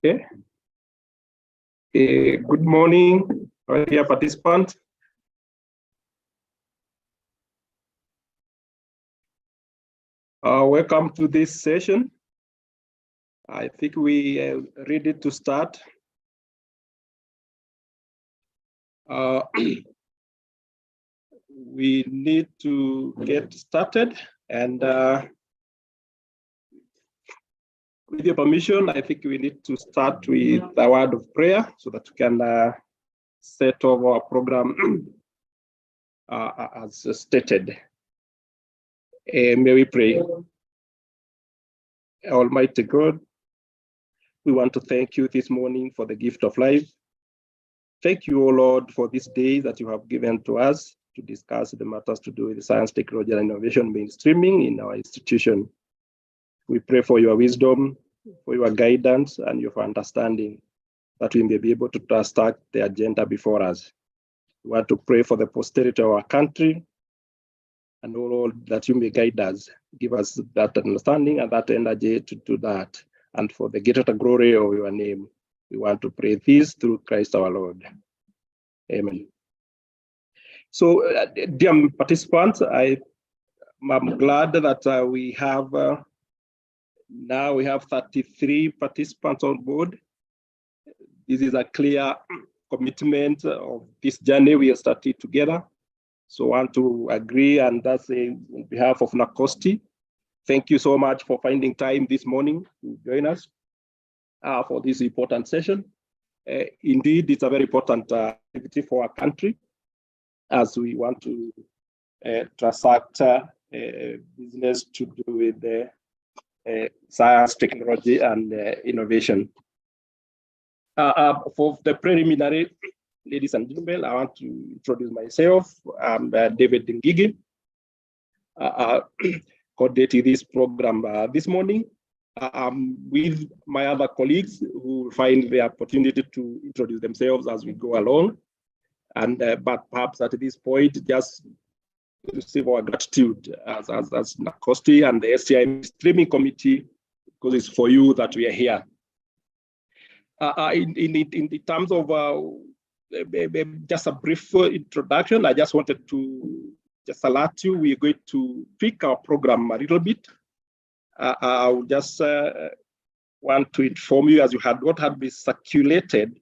Okay. Good morning, dear participants. Welcome to this session. I think we are ready to start. We need to get started, and with your permission, I think we need to start with a word of prayer so that we can set off our program as stated. May we pray. Almighty God, we want to thank you this morning for the gift of life. Thank you, O Lord, for this day that you have given to us to discuss the matters to do with science, technology, and innovation mainstreaming in our institution. We pray for your wisdom, for your guidance, and your understanding, that we may be able to start the agenda before us. We want to pray for the posterity of our country, and O Lord, that you may guide us, give us that understanding and that energy to do that, and for the greater glory of your name. We want to pray this through Christ our Lord. Amen. So, dear participants, I'm glad that we have now we have 33 participants on board. This is a clear commitment of this journey we have started together. So I want to agree, and that's on behalf of NACOSTI. Thank you so much for finding time this morning to join us for this important session. Indeed, it's a very important activity for our country, as we want to transact business to do with the science, technology, and innovation. For the preliminary, ladies and gentlemen, I want to introduce myself. I'm David Ngigi, coordinating this program this morning. With my other colleagues who find the opportunity to introduce themselves as we go along. And but perhaps at this point, just receive our gratitude as NACOSTI and the STI Streaming Committee, because it's for you that we are here. In terms of just a brief introduction, I just wanted to just alert you, we're going to tweak our program a little bit. I would just want to inform you, as you had what had been circulated,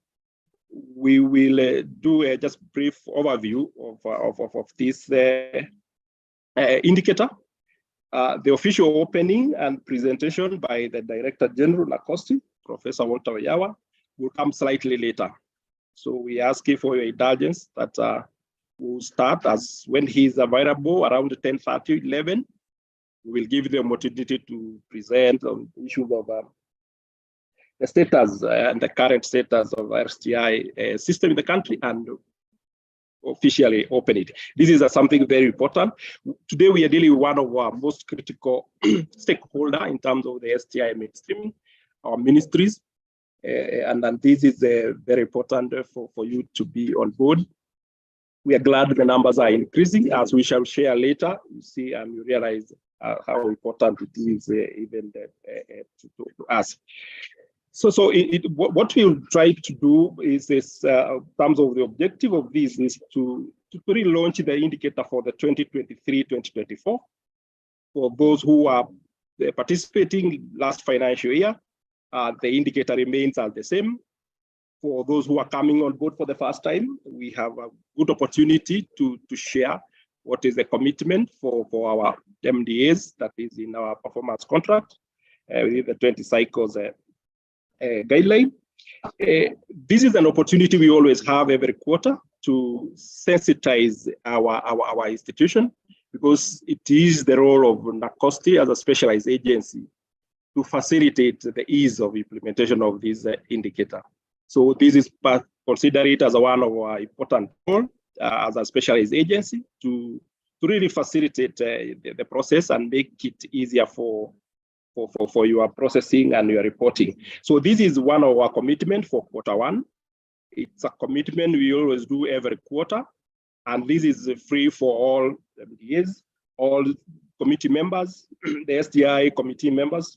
we will do a just brief overview of this indicator. The official opening and presentation by the Director General NACOSTI, Professor Walter Oyawa, will come slightly later. So we ask you for your indulgence that we'll start as when he's available around 10:30, 11. We will give you the opportunity to present on issues of the status and the current status of our STI system in the country, and officially open it. This is something very important. Today, we are dealing with one of our most critical stakeholder in terms of the STI mainstreaming, our ministries. And this is very important for you to be on board. We are glad the numbers are increasing, as we shall share later. You see and you realize how important it is even to us. So what we'll try to do is this, in terms of the objective of this, is to relaunch the indicator for the 2023-2024 for those who are participating last financial year. The indicator remains as the same. For those who are coming on board for the first time, we have a good opportunity to share what is the commitment for our MDAs that is in our performance contract with the 20 cycles guideline. This is an opportunity we always have every quarter to sensitize our institution, because it is the role of NACOSTI as a specialized agency to facilitate the ease of implementation of this indicator. So this is consider it as one of our important goals as a specialized agency to really facilitate the process and make it easier for your processing and your reporting. So this is one of our commitments for quarter 1. It's a commitment we always do every quarter, and this is free for all MDAs, all committee members, the SDI committee members,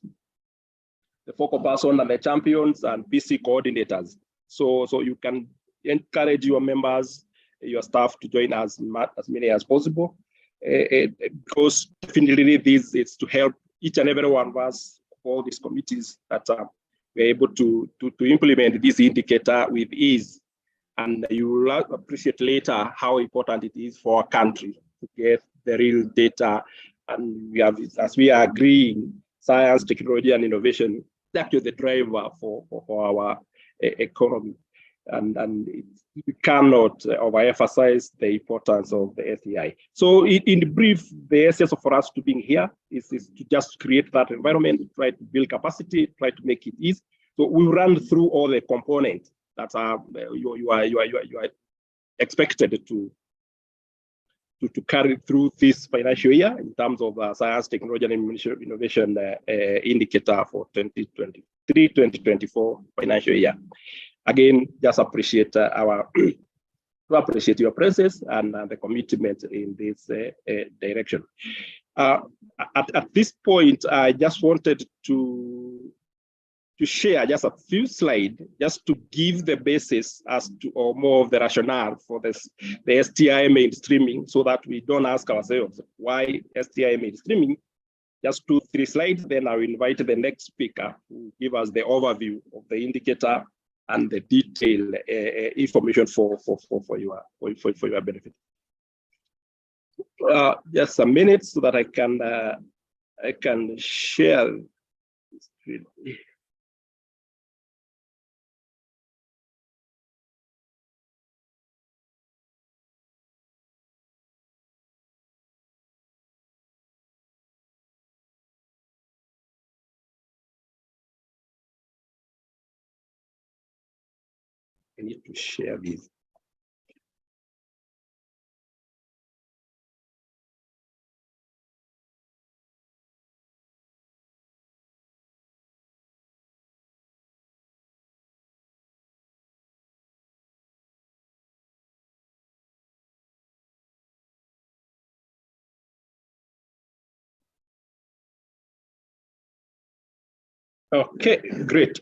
the focal person and the champions and PC coordinators. So you can encourage your members, your staff to join as many as possible, because definitely this is to help each and every one of us, all these committees, that we're able to implement this indicator with ease. And you will appreciate later how important it is for our country to get the real data. And we have, as we are agreeing, science, technology, and innovation, that's actually the driver for our economy. And we cannot overemphasize the importance of the SEI. So in brief, the essence for us to being here is to just create that environment, try to build capacity, try to make it easy. So we run through all the components that are you are expected to carry through this financial year in terms of science, technology, and innovation indicator for 2023-2024 financial year. Again, just appreciate appreciate your presence and the commitment in this direction. At this point, I just wanted to share just a few slides, just to give the basis as to, or more of the rationale for this, the STI mainstreaming, so that we don't ask ourselves why STI mainstreaming. Just 2-3 slides, then I will invite the next speaker to give us the overview of the indicator and the detailed information for your benefit. Just a minute so that I can share the screen. I need to share this. Okay, great.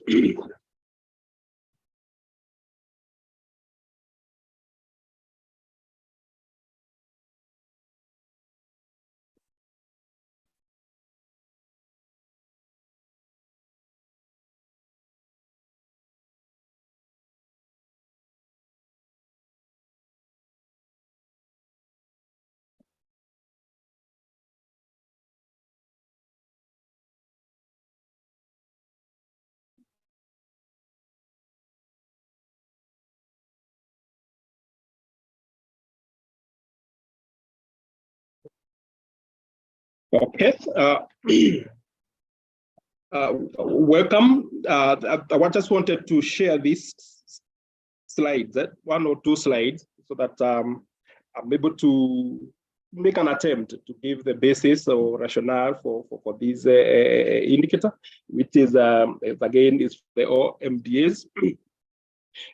Okay. Welcome. I just wanted to share these slides, 1 or 2 slides, so that I'm able to make an attempt to give the basis or rationale for this indicator, which is again is the OMDAs.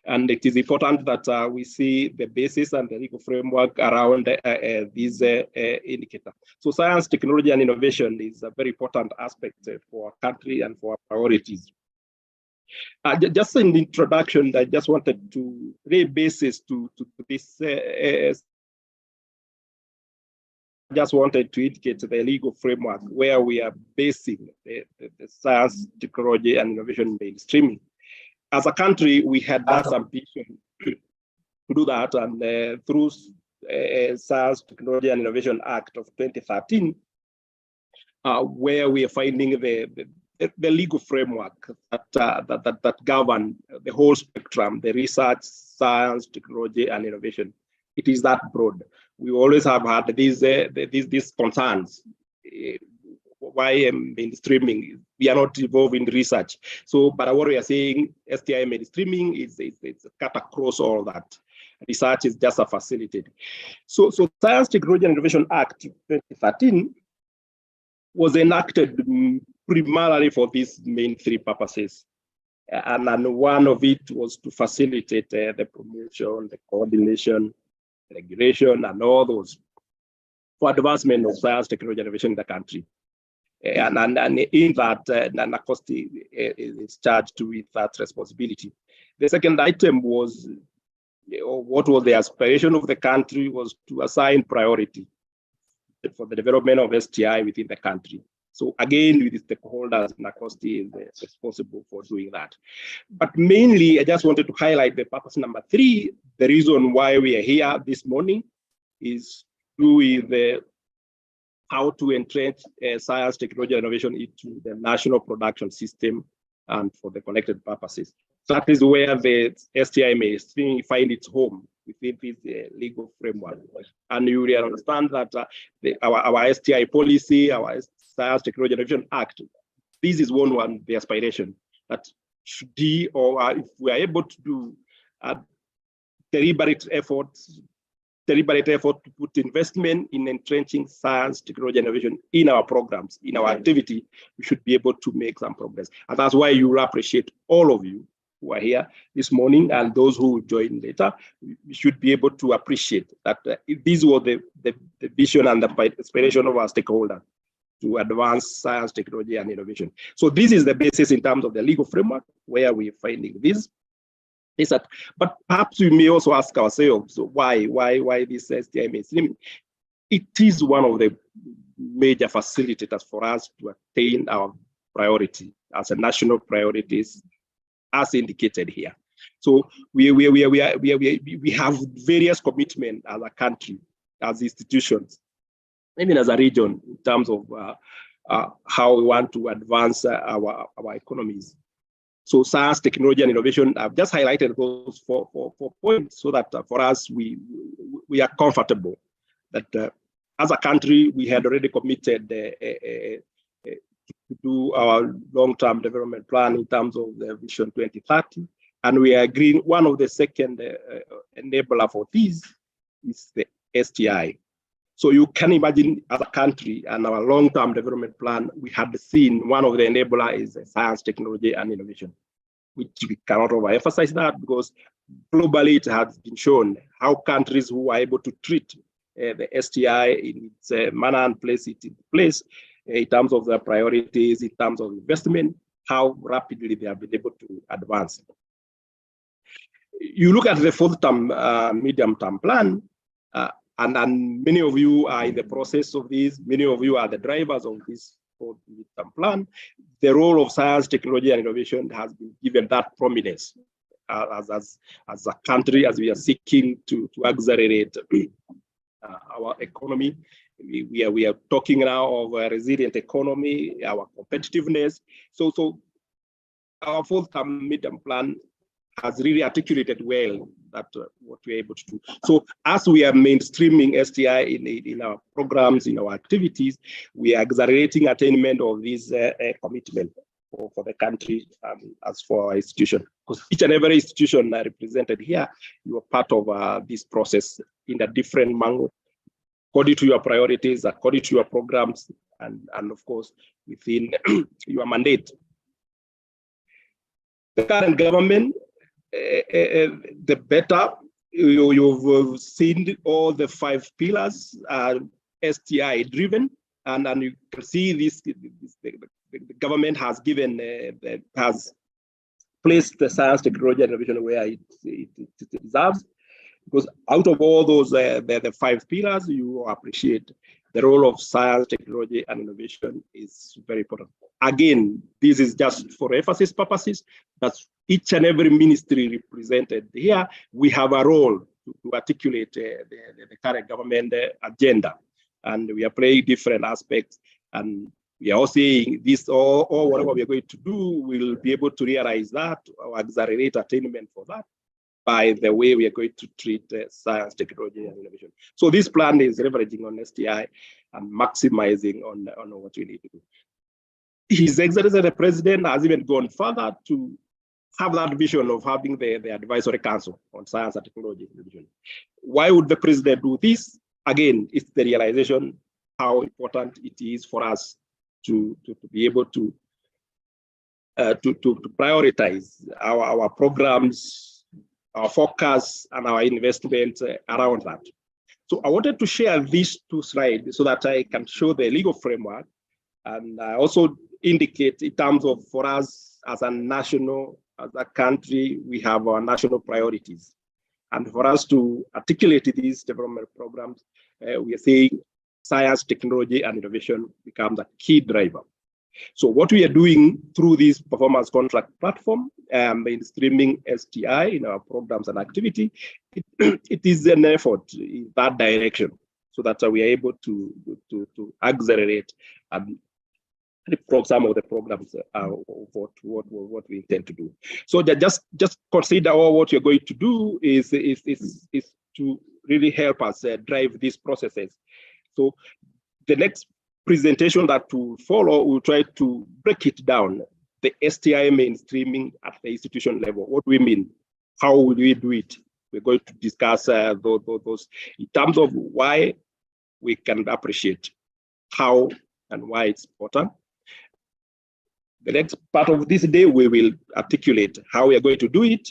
And it is important that we see the basis and the legal framework around this indicator. So science, technology, and innovation is a very important aspect for our country and for our priorities. Just in the introduction, I just wanted to lay basis to this. Just wanted to indicate the legal framework where we are basing the science, technology, and innovation mainstreaming. As a country, we had that ambition to do that, and through Science, Technology, and Innovation Act of 2013, where we are finding the legal framework that govern the whole spectrum, the research, science, technology, and innovation. It is that broad. We always have had these concerns. Why mainstreaming? We are not involved in research. So, but what we are saying, STI mainstreaming is cut across all that. Research is just a facilitator. So Science, Technology, and Innovation Act 2013 was enacted primarily for these main three purposes. And one of it was to facilitate the promotion, the coordination, regulation, and all those for advancement of science, technology, and innovation in the country. And in that, NACOSTI is charged with that responsibility. The second item was, what was the aspiration of the country was to assign priority for the development of STI within the country. So again, with the stakeholders, NACOSTI is responsible for doing that. But mainly, I just wanted to highlight the purpose number 3. The reason why we are here this morning is to do with how to entrench science, technology, and innovation into the national production system and for the connected purposes. That is where the STI may find its home within this legal framework. And you will understand that our STI policy, our Science, Technology, and Innovation Act, this is one the aspiration that should be, or if we are able to do deliberate effort to put investment in entrenching science, technology, and innovation in our programs, in our activity, we should be able to make some progress. And that's why you will appreciate all of you who are here this morning and those who will join later. We should be able to appreciate that this was the vision and the aspiration of our stakeholders to advance science, technology, and innovation. So this is the basis in terms of the legal framework where we're finding this. But perhaps we may also ask ourselves why this STI mainstreaming. It is one of the major facilitators for us to attain our priority as a national priorities, as indicated here. So we have various commitments as a country, as institutions, even as a region, in terms of how we want to advance our economies. So science, technology, and innovation, I've just highlighted those four points so that for us, we are comfortable that as a country, we had already committed to do our long-term development plan in terms of the Vision 2030. And we are agreeing one of the second enabler for this is the STI. So you can imagine as a country and our long-term development plan, we had seen one of the enabler is science, technology, and innovation, which we cannot overemphasize that because globally it has been shown how countries who are able to treat the STI in its manner and place it in place in terms of their priorities, in terms of investment, how rapidly they have been able to advance. You look at the fourth-term, medium-term plan, and many of you are in the process of this. Many of you are the drivers of this fourth-term plan. The role of science, technology, and innovation has been given that prominence as a country, as we are seeking to accelerate our economy. We are talking now of a resilient economy, our competitiveness. So our fourth-term medium plan has really articulated well that what we're able to do. So as we are mainstreaming STI in our programs, in our activities, we are accelerating attainment of this commitment. for the country as for our institution. Because each and every institution represented here, you are part of this process in a different manner, according to your priorities, according to your programs, and of course, within your mandate. The current government, the better. You've seen all the 5 pillars are STI driven, and you can see this. The government has given has placed the science, technology, and innovation where it deserves. Because out of all those the 5 pillars, you appreciate the role of science, technology, and innovation is very important. Again, this is just for emphasis purposes. That's each and every ministry represented here. We have a role to articulate the current government agenda, and we are playing different aspects. And we are all saying this, or whatever we are going to do, we'll be able to realize that or accelerate attainment for that by the way we are going to treat science, technology, and innovation. So this plan is leveraging on STI and maximizing on what we need to do. His Excellency the President has even gone further to have that vision of having the advisory council on science and technology and innovation. Why would the President do this? Again, it's the realization how important it is for us to be able to prioritize our programs, our focus, and our investment around that. So I wanted to share these 2 slides so that I can show the legal framework and also indicate in terms of, for us as a national, as a country, we have our national priorities. And for us to articulate these development programs, we are saying science, technology, and innovation becomes a key driver. So what we are doing through this performance contract platform, mainstreaming STI in our programs and activity, it is an effort in that direction so that we are able to accelerate and some of the programs of what we intend to do. So just consider what you're going to do is to really help us drive these processes. So the next presentation that will follow, we'll try to break it down, the STI mainstreaming at the institution level. What do we mean? How will we do it? We're going to discuss those in terms of why we can appreciate how and why it's important. The next part of this day, we will articulate how we are going to do it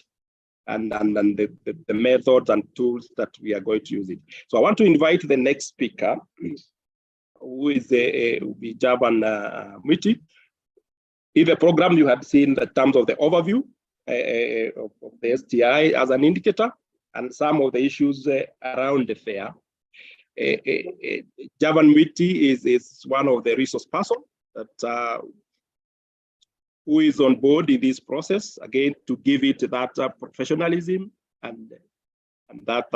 and the methods and tools that we are going to use it. So I want to invite the next speaker, who is Javan Mwiti. In the program, you had seen the terms of the overview of the STI as an indicator and some of the issues around there. Javan Mwiti is one of the resource persons that who is on board in this process, again, to give it that professionalism and that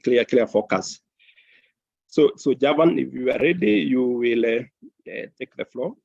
clear focus. So Javan, if you are ready, you will take the floor.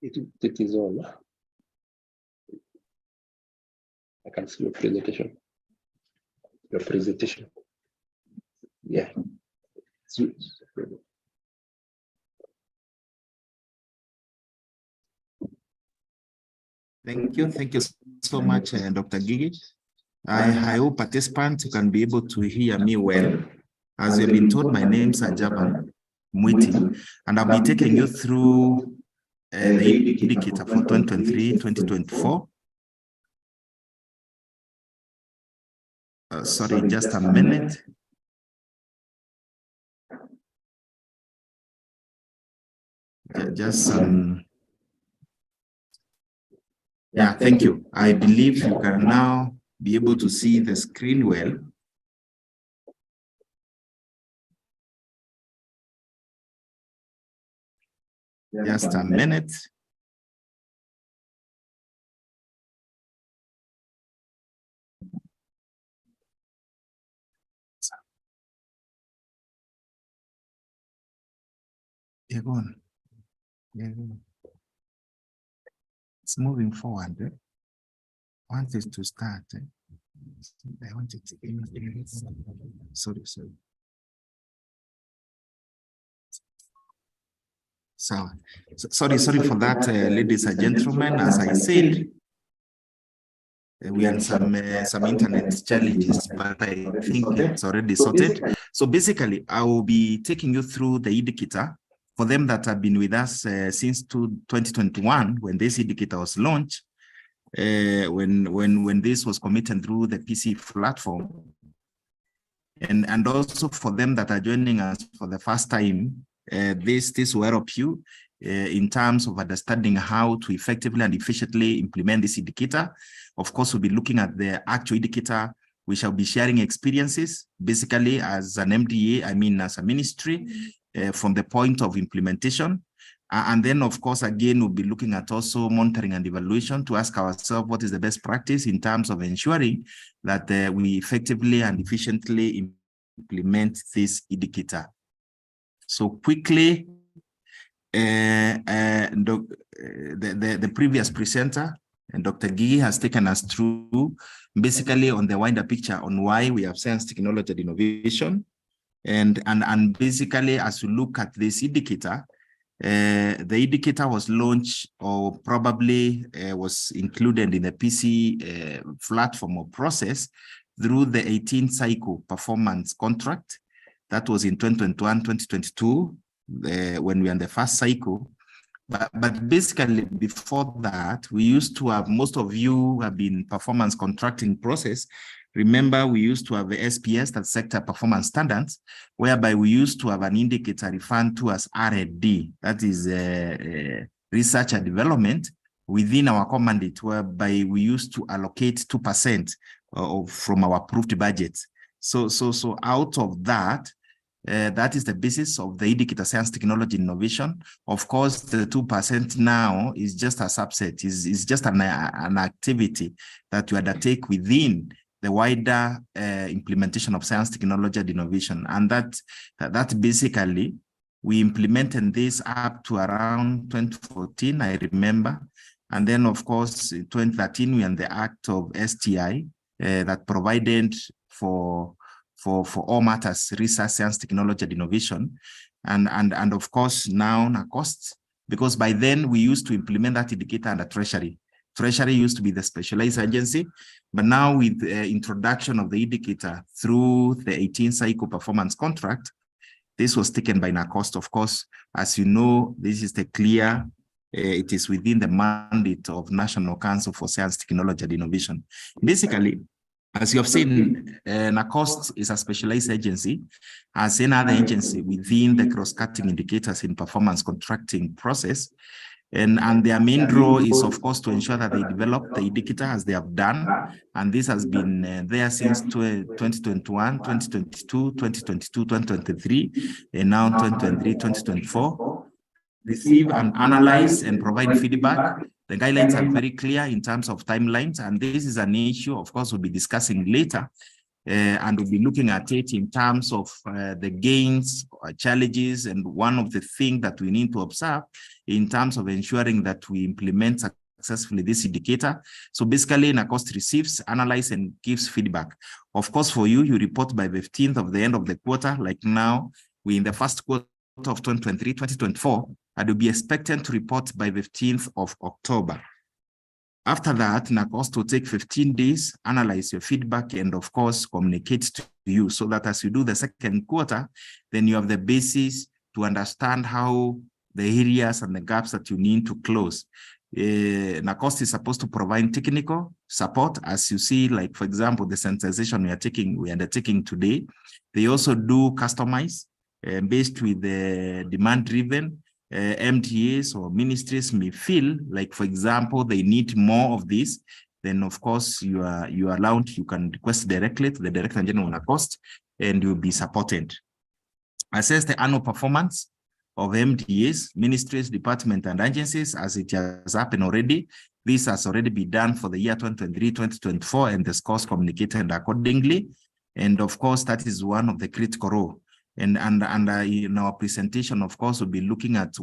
It is on. I can see your presentation. Yeah. Thank you so much, Dr. Gigi. I hope participants can be able to hear me well. As you have been told, my name is Ajaban Mwiti, and I'll be taking you through the indicator for 2023-2024. Sorry, just a minute. Just some. Yeah, thank you. I believe you can now be able to see the screen well. Just a minute. Yeah, go on. Yeah, go on. It's moving forward. I want this to start. I want it to end. Sorry. So, sorry for that, ladies and gentlemen. As I said, we had some internet challenges, but I think it's already sorted. So basically, I will be taking you through the indicator for them that have been with us since 2021, when this indicator was launched, when this was committed through the PC platform, and also for them that are joining us for the first time. This will help you in terms of understanding how to effectively and efficiently implement this indicator. Of course, we'll be looking at the actual indicator. We shall be sharing experiences, basically as an MDA, I mean as a ministry, from the point of implementation. And then, of course, again, we'll be looking at also monitoring and evaluation to ask ourselves what is the best practice in terms of ensuring that we effectively and efficiently implement this indicator. So quickly, the previous presenter, and Dr. Gigi, has taken us through basically on the wider picture on why we have science, technology, and innovation. And basically, as we look at this indicator, the indicator was launched, or probably was included in the PC platform or process through the 18th cycle performance contract. That was in 2021-2022, when we were in the first cycle. But basically, before that, we used to have, most of you have been performance contracting process. Remember, we used to have the SPS, that's sector performance standards, whereby we used to have an indicator referred to as R&D, that is research and development within our commandate, whereby we used to allocate 2% from our approved budget. So out of that, that is the basis of the indicator science, technology, innovation. Of course, the 2% now is just a subset, is just an activity that you undertake within the wider implementation of science, technology, and innovation. And that basically, we implemented this up to around 2014, I remember. And then, of course, in 2013, we had the Act of STI that provided for all matters, research, science, technology, and innovation. And of course, now NACOST, because by then we used to implement that indicator under Treasury. Treasury used to be the specialized agency, but now with the introduction of the indicator through the 18th cycle performance contract, this was taken by NACOST. Of course, as you know, this is the clear, it is within the mandate of National Council for Science, Technology, and Innovation. Basically, as you have seen, NACOST is a specialized agency, as any other agency within the cross-cutting indicators in performance contracting process. And their main role is, of course, to ensure that they develop the indicator as they have done. And this has been there since 2021, 2022, 2022, 2023, and now 2023, 2024. Receive and analyze and provide feedback. The guidelines are very clear in terms of timelines, and this is an issue, of course, we'll be discussing later, and we'll be looking at it in terms of the gains, challenges, and one of the things that we need to observe in terms of ensuring that we implement successfully this indicator. So basically, NACOST receives, analyzes, and gives feedback. Of course, for you, you report by the 15th of the end of the quarter, like now, we're in the first quarter of 2023, 2024, and will be expected to report by the 15th of October. After that, NACOST will take 15 days, analyze your feedback, and of course, communicate to you so that as you do the second quarter, then you have the basis to understand how the areas and the gaps that you need to close. NACOST is supposed to provide technical support, as you see, like, for example, the sensitization we are undertaking today. They also do customize based with the demand-driven. MTAs or ministries may feel like, for example, they need more of this, then of course you are allowed, you can request directly to the Director General NACOST and you'll be supported. Assess the annual performance of MTAs, ministries, departments, and agencies as it has happened already. This has already been done for the year 2023-2024, and the scores communicated accordingly. And of course, that is one of the critical roles. And in our presentation, of course, we'll be looking at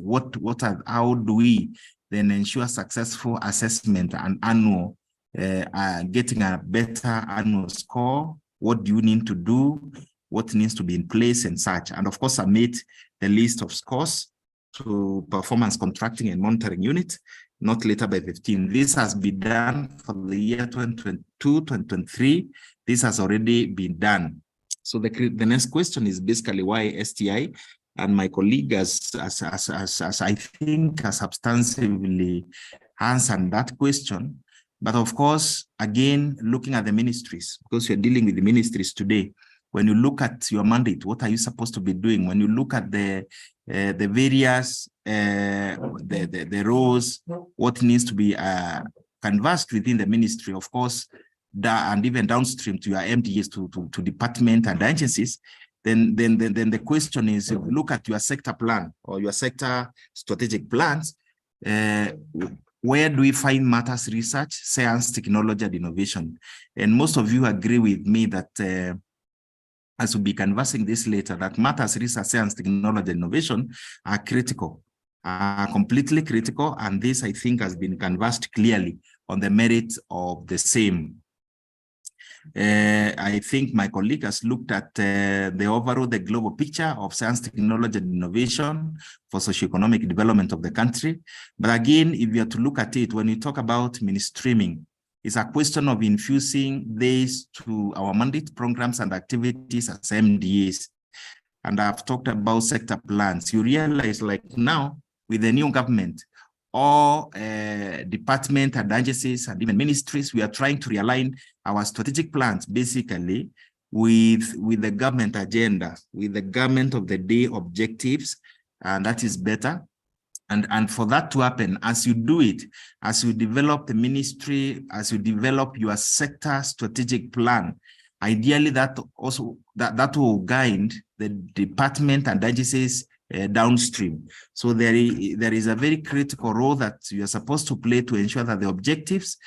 how do we then ensure successful assessment and annual, getting a better annual score. What do you need to do? What needs to be in place and such? And of course, submit the list of scores to performance contracting and monitoring unit, not later by 15. This has been done for the year 2022, 2023. This has already been done. So the next question is basically why STI, and my colleague as I think has substantively answered that question. But of course, again, looking at the ministries, because you're dealing with the ministries today, when you look at your mandate, what are you supposed to be doing? When you look at the various the roles, what needs to be canvassed within the ministry, of course, and even downstream to your MDAs, to department and agencies, then the question is, if you look at your sector plan or your sector strategic plans, where do we find matters research, science, technology, and innovation? And most of you agree with me that as we'll be canvassing this later, that matters research, science, technology, and innovation are critical, completely critical. And this, I think, has been canvassed clearly on the merit of the same. I think my colleague has looked at the global picture of science, technology, and innovation for socioeconomic development of the country. But again, if you are to look at it, when you talk about mainstreaming, it's a question of infusing this to our mandate programs and activities as MDAs. And I've talked about sector plans. You realize, like now, with the new government, all department and agencies and even ministries, we are trying to realign our strategic plans basically with the government agenda, with the government of the day objectives, and that is better. And for that to happen, as you do it, as you develop the ministry, as you develop your sector strategic plan, ideally that will guide the department and agencies downstream. So there is a very critical role that you are supposed to play to ensure that the objectives,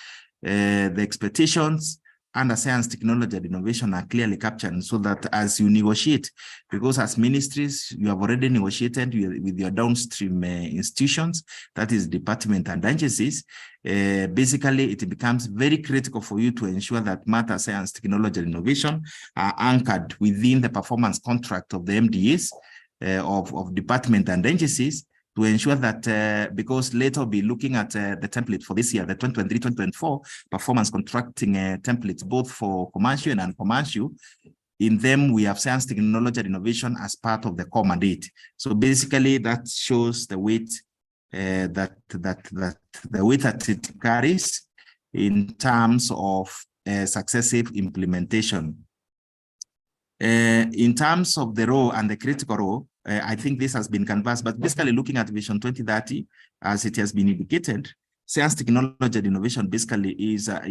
the expectations, and the science, technology, and innovation are clearly captured, so that as you negotiate, because as ministries, you have already negotiated with your downstream institutions, that is department and agencies, basically it becomes very critical for you to ensure that matter, science, technology, and innovation are anchored within the performance contract of the MDAs of department and agencies, to ensure that, because later we'll be looking at the template for this year, the 2023-2024 performance contracting templates, both for commercial and non-commercial. In them, we have science, technology, and innovation as part of the core mandate. So basically, that shows the weight that it carries in terms of successive implementation. In terms of the role and the critical role, I think this has been canvassed, but basically looking at Vision 2030, as it has been indicated, science, technology, and innovation basically is an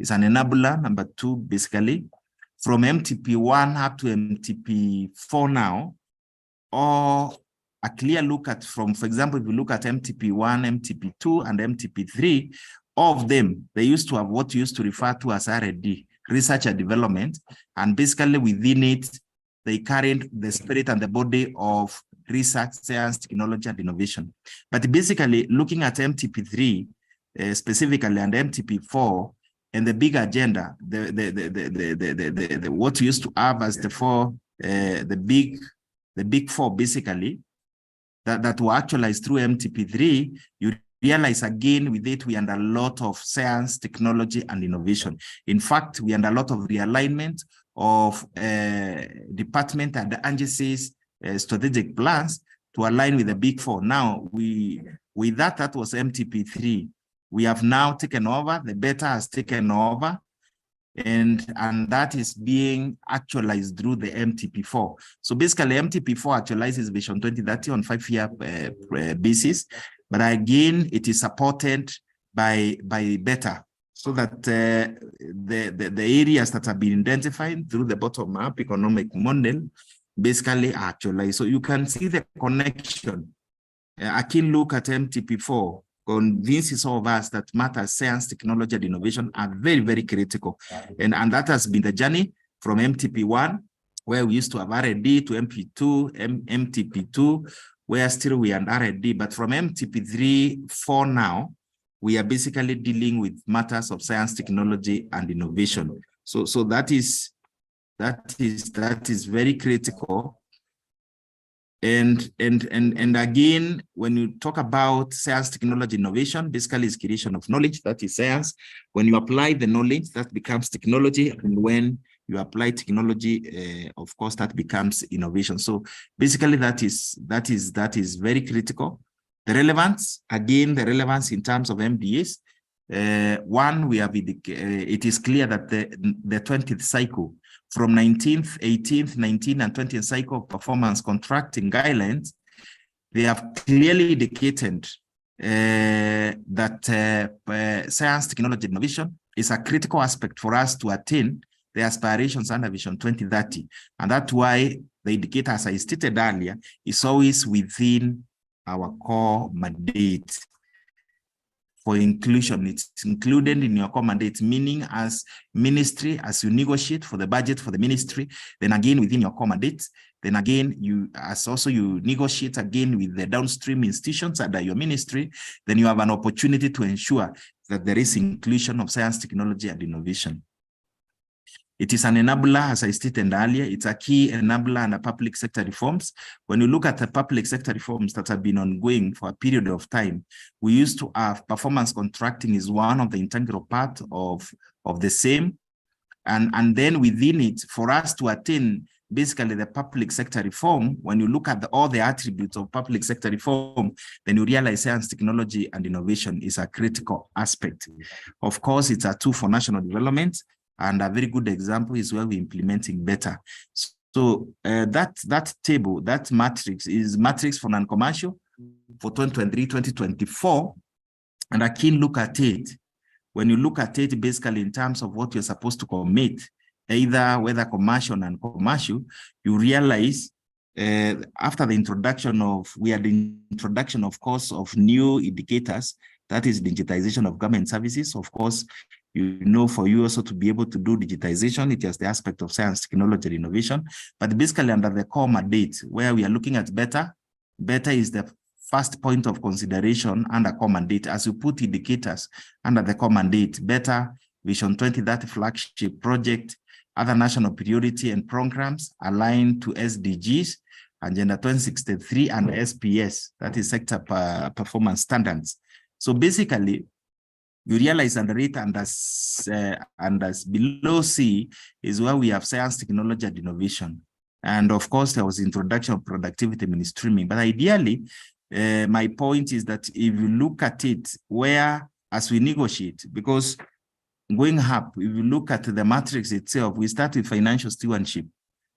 enabler, number 2, basically, from MTP1 up to MTP4 now, or a clear look at from, for example, if you look at MTP1, MTP2, and MTP3, all of them, they used to have what you used to refer to as R&D, research and development, and basically within it, they carried the spirit and the body of research, science, technology, and innovation. But basically, looking at MTP3 specifically and MTP4 and the big agenda, what you used to have as the big four, basically, that were actualized through MTP3, you realize again with it, we under a lot of science, technology, and innovation. In fact, we under a lot of realignment of department and the agencies' strategic plans to align with the Big Four. Now, with that was MTP3. We have now taken over, the beta has taken over, and that is being actualized through the MTP4. So basically, MTP4 actualizes Vision 2030 on 5-year basis, but again, it is supported by beta, so that the areas that have been identified through the bottom-up economic model basically actualized. So you can see the connection. A keen look at MTP4 convinces all of us that matters, science, technology, and innovation are very, very critical. And that has been the journey from MTP1, where we used to have R&D, to MP2, MTP2, where still we are R&D. But from MTP3 for now, we are basically dealing with matters of science, technology, and innovation. So that is very critical. And again, when you talk about science, technology, innovation, basically is creation of knowledge, that is science. When you apply the knowledge, that becomes technology. And when you apply technology, of course, that becomes innovation. So basically that is very critical. The relevance, again, the relevance in terms of MDAs. One, we have it is clear that the 20th cycle, from 19th, 18th, 19th, and 20th cycle of performance contracting guidelines, they have clearly indicated that science, technology, innovation is a critical aspect for us to attain the aspirations under Vision 2030. And that's why the indicator, as I stated earlier, is always within our core mandate. For inclusion, it's included in your core mandate, meaning as ministry, as you negotiate for the budget for the ministry, then again within your core mandate, then again you negotiate again with the downstream institutions under your ministry, then you have an opportunity to ensure that there is inclusion of science, technology, and innovation. It is an enabler, as I stated earlier. It's a key enabler under public sector reforms. When you look at the public sector reforms that have been ongoing for a period of time, we used to have performance contracting is one of the integral part of the same. And then within it, for us to attain basically the public sector reform, when you look at all the attributes of public sector reform, then you realize science, technology, and innovation is a critical aspect. Of course, it's a tool for national development. And a very good example is where we're implementing better. So that table, that matrix is matrix for non-commercial for 2023-2024. And a keen look at it. When you look at it basically in terms of what you're supposed to commit, either whether commercial or non-commercial, you realize after the introduction of, of course, of new indicators, that is digitization of government services. Of course, you know, for you also to be able to do digitization, it is the aspect of science, technology, and innovation. But basically under the core mandate, where we are looking at better is the first point of consideration under core mandate. As you put indicators under the core mandate, better, Vision 2030 flagship project, other national priority and programs aligned to SDGs, Agenda 2063 and SPS, that is sector performance standards. So basically, you realize under it and as below C is where we have science, technology, and innovation. And of course, there was introduction of productivity mainstreaming. But ideally, my point is that if you look at it, where as we negotiate, because going up, if you look at the matrix itself, we start with financial stewardship.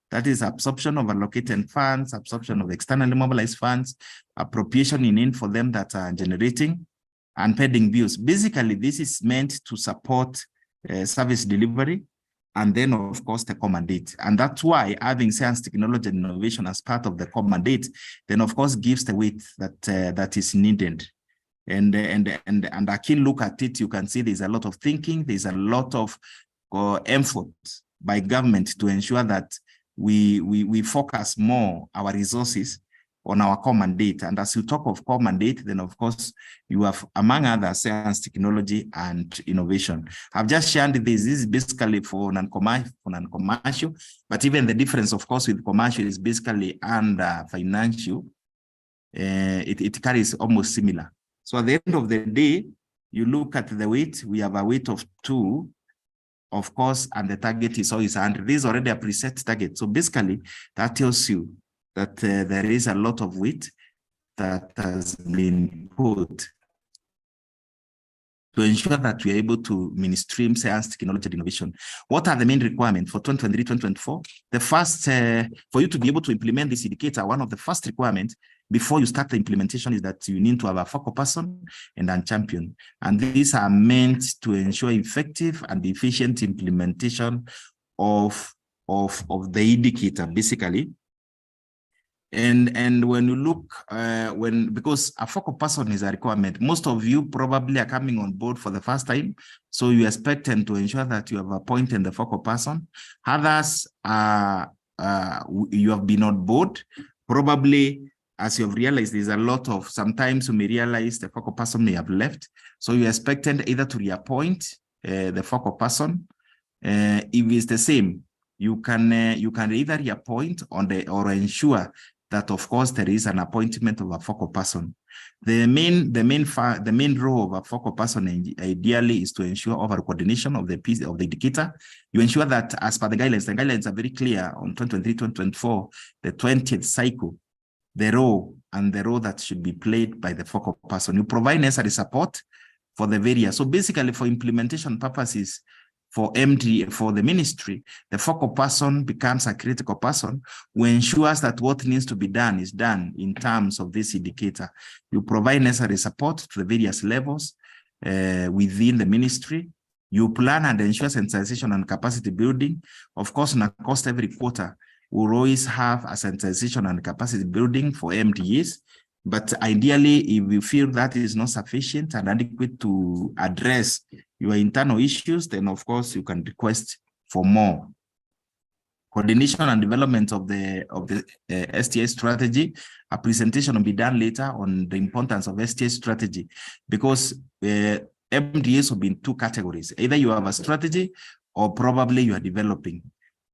That is absorption of allocated funds, absorption of externally mobilized funds, appropriation in for them that are generating, and pending bills. Basically, this is meant to support service delivery, and then, of course, the core mandate. And that's why having science, technology, and innovation as part of the core mandate, then, of course, gives the weight that that is needed. And a keen look at it, you can see there's a lot of thinking, there's a lot of effort by government to ensure that we focus more our resources on our core mandate. And as you talk of core mandate, then of course you have, among other, science, technology, and innovation. I've just shared this. This is basically for non-commercial, but even the difference, of course, with commercial is basically under financial. It carries almost similar. So at the end of the day, you look at the weight, we have a weight of 2, of course, and the target is always 100. This is already a preset target. So basically, that tells you that there is a lot of weight that has been put to ensure that we are able to mainstream science, technology, and innovation. What are the main requirements for 2023-2024? The first, for you to be able to implement this indicator, one of the first requirements before you start the implementation is that you need to have a focal person and a champion. And these are meant to ensure effective and efficient implementation of the indicator, basically. And when you look, because a focal person is a requirement, most of you probably are coming on board for the first time. So you expect them to ensure that you have appointed the focal person. Others are, you have been on board. Probably, as you have realized, there's a lot of, sometimes you may realize the focal person may have left. So you expected either to reappoint the focal person. If it's the same, you can either reappoint or ensure that, of course, there is an appointment of a focal person. The main role of a focal person ideally is to ensure overall coordination of the piece of the indicator. You ensure that, as per the guidelines are very clear on 2023-2024, the 20th cycle, the role that should be played by the focal person. You provide necessary support for the various. So basically, for implementation purposes, for the ministry, the focal person becomes a critical person who ensures that what needs to be done is done in terms of this indicator. You provide necessary support to the various levels within the ministry. You plan and ensure sensitization and capacity building. Of course, on a cost every quarter, we'll always have a sensitization and capacity building for MDAs. But ideally, if we feel that is not sufficient and adequate to address your internal issues, then of course you can request for more. Coordination and development of the STA strategy. A presentation will be done later on the importance of STA strategy, because MDAs will be in 2 categories. Either you have a strategy or probably you are developing.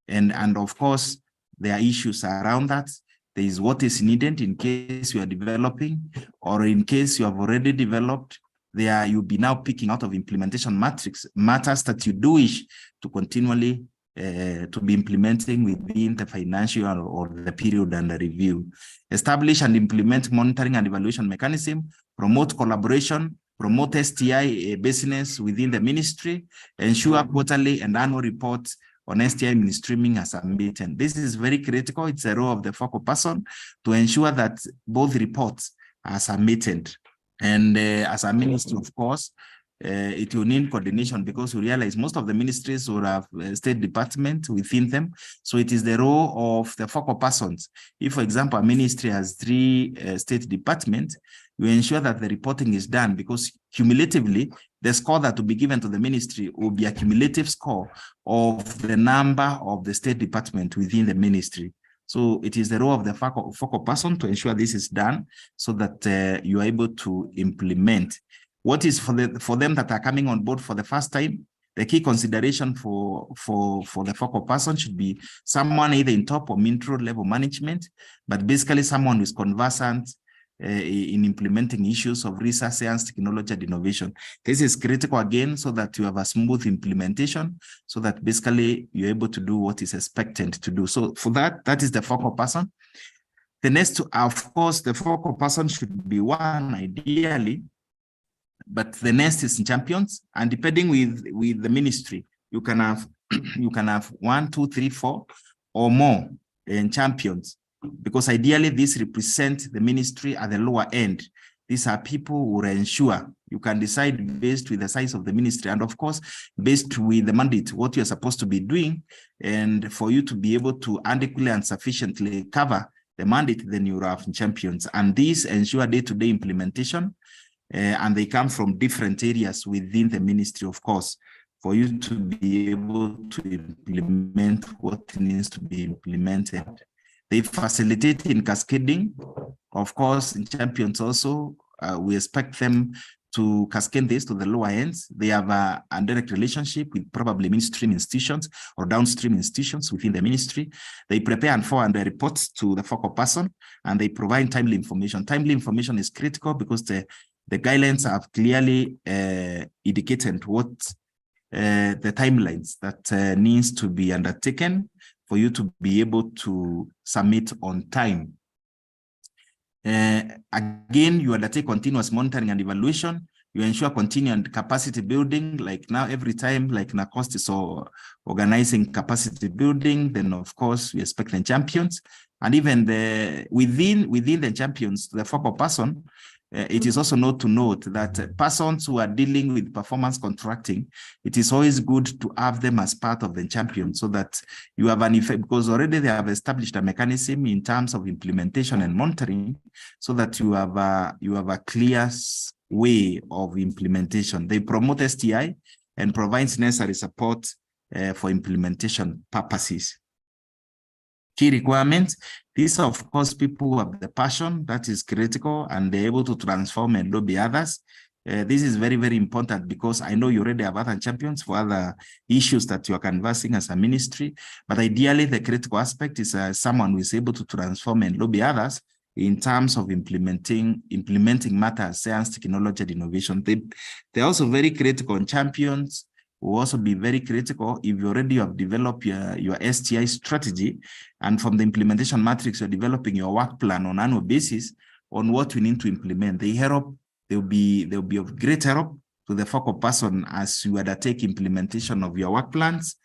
And of course, there are issues around that. There is what is needed in case you are developing, or in case you have already developed. You'll be now picking out of implementation matters that you do wish to continually to be implementing within the financial or the period under review. Establish and implement monitoring and evaluation mechanism, promote collaboration, promote STI business within the ministry, ensure quarterly and annual reports on STI mainstreaming as submitted. This is very critical. It's a role of the focal person to ensure that both reports are submitted. And as a ministry, of course, it will need coordination, because we realize most of the ministries will have state department within them. So it is the role of the focal persons. If, for example, a ministry has 3 state departments, we ensure that the reporting is done, because cumulatively, the score that will be given to the ministry will be a cumulative score of the number of the state department within the ministry. So it is the role of the focal person to ensure this is done, so that you are able to implement. What is for them that are coming on board for the first time, the key consideration for the focal person should be someone either in top or mid-road level management, but basically someone who is conversant in implementing issues of research, science, technology, and innovation. This is critical again, so that you have a smooth implementation, so that basically you're able to do what is expected to do. So for that is the focal person. The next, of course, the focal person should be one ideally, but the next is champions, and depending with the ministry, you can have 1, 2, 3, 4 or more champions, because ideally this represents the ministry at the lower end. These are people who will ensure you can decide based with the size of the ministry, and of course, based with the mandate, what you're supposed to be doing, and for you to be able to adequately and sufficiently cover the mandate, then you have champions. And these ensure day-to-day implementation, and they come from different areas within the ministry, of course, for you to be able to implement what needs to be implemented. They facilitate in cascading. Of course, in champions also, we expect them to cascade this to the lower ends. They have a direct relationship with probably mainstream institutions or downstream institutions within the ministry. They prepare and forward the reports to the focal person, and they provide timely information. Timely information is critical, because the The guidelines have clearly indicated what the timelines that needs to be undertaken for you to be able to submit on time. Again, you undertake continuous monitoring and evaluation. You ensure continued capacity building, like now every time, like NACOST is organizing capacity building, then of course we expect the champions. And even within the champions, the focal person, it is also not to note that persons who are dealing with performance contracting, it is always good to have them as part of the champion so that you have an effect, because already they have established a mechanism in terms of implementation and monitoring so that you have a clear way of implementation. They promote STI and provides necessary support for implementation purposes. Key requirements, these are of course people who have the passion that is critical and they're able to transform and lobby others. This is very, very important because I know you already have other champions for other issues that you are canvassing as a ministry, but ideally the critical aspect is someone who is able to transform and lobby others in terms of implementing matters, science, technology, and innovation. They're also very critical on champions. Will also be very critical if you already have developed your STI strategy, and from the implementation matrix, you're developing your work plan on an annual basis on what you need to implement. They'll be of great help to the focal person as you undertake implementation of your work plans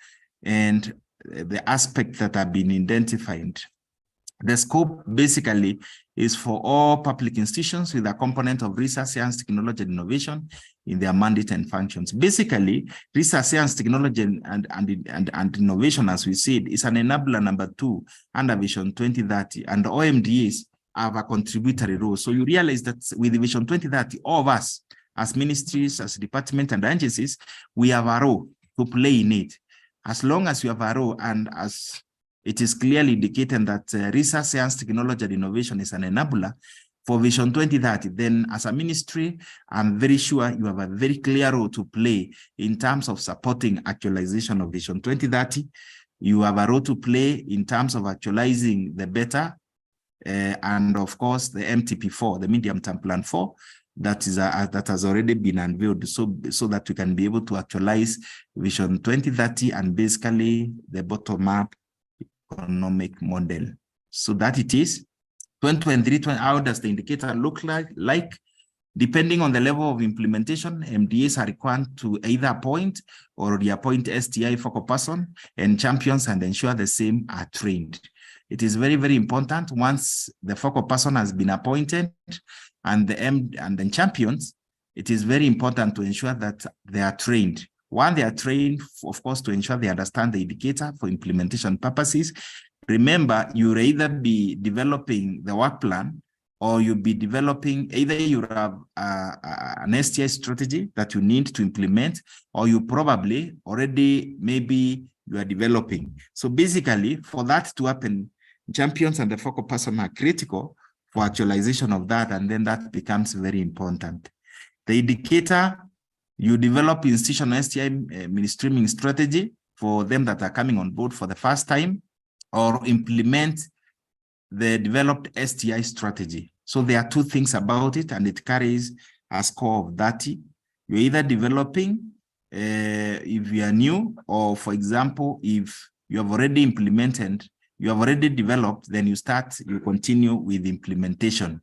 and the aspects that have been identified. The scope basically is for all public institutions with a component of research, science, technology, and innovation in their mandate and functions. Basically, research, science, technology, and innovation, as we said, is an enabler number 2 under Vision 2030, and OMDAs have a contributory role. So you realize that with Vision 2030, all of us, as ministries, as departments and agencies, we have a role to play in it. As long as you have a role, and as it is clearly indicated that research, science, technology, and innovation is an enabler for Vision 2030, then as a ministry, I'm very sure you have a very clear role to play in terms of supporting actualization of Vision 2030. You have a role to play in terms of actualizing the better, and of course, the MTP4, the Medium Term Plan 4, that has already been unveiled, so that we can be able to actualize Vision 2030 and basically the bottom-up economic model. So that it is 2023, how does the indicator look like? Depending on the level of implementation, MDAs are required to either appoint or reappoint STI focal person and champions and ensure the same are trained. It is very, very important once the focal person has been appointed and the champions, it is very important to ensure that they are trained. One, they are trained, of course, to ensure they understand the indicator for implementation purposes. Remember, you'll either be developing the work plan or you'll be developing, either you have an STI strategy that you need to implement, or you probably already, maybe you are developing. So basically, for that to happen, champions and the focal person are critical for actualization of that, and then that becomes very important. The indicator, you develop institutional STI mainstreaming strategy for them that are coming on board for the first time, or implement the developed STI strategy. So there are two things about it, and it carries a score of 30. You're either developing if you are new, or for example, if you have already implemented, you have already developed, then you continue with implementation.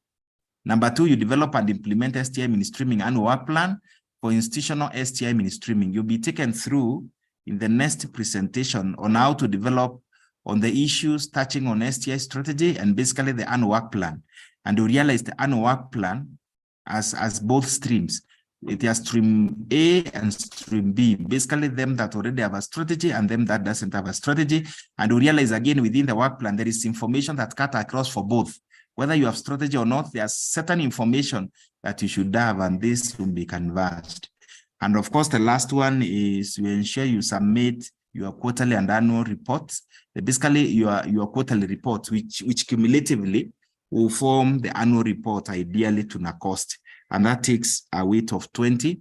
Number 2, you develop and implement STI mainstreaming annual work plan for institutional STI mainstreaming. You'll be taken through in the next presentation on how to develop on the issues touching on STI strategy and basically the annual work plan. And you realize the annual work plan as both streams. It has stream A and stream B, basically them that already have a strategy and them that doesn't have a strategy. And you realize again within the work plan, there is information that cut across for both. Whether you have strategy or not, there's certain information that you should have, and this will be canvassed. And of course, the last one is you ensure you submit your quarterly and annual reports. Basically, your quarterly reports, which cumulatively will form the annual report, ideally to NACOST, and that takes a weight of 20.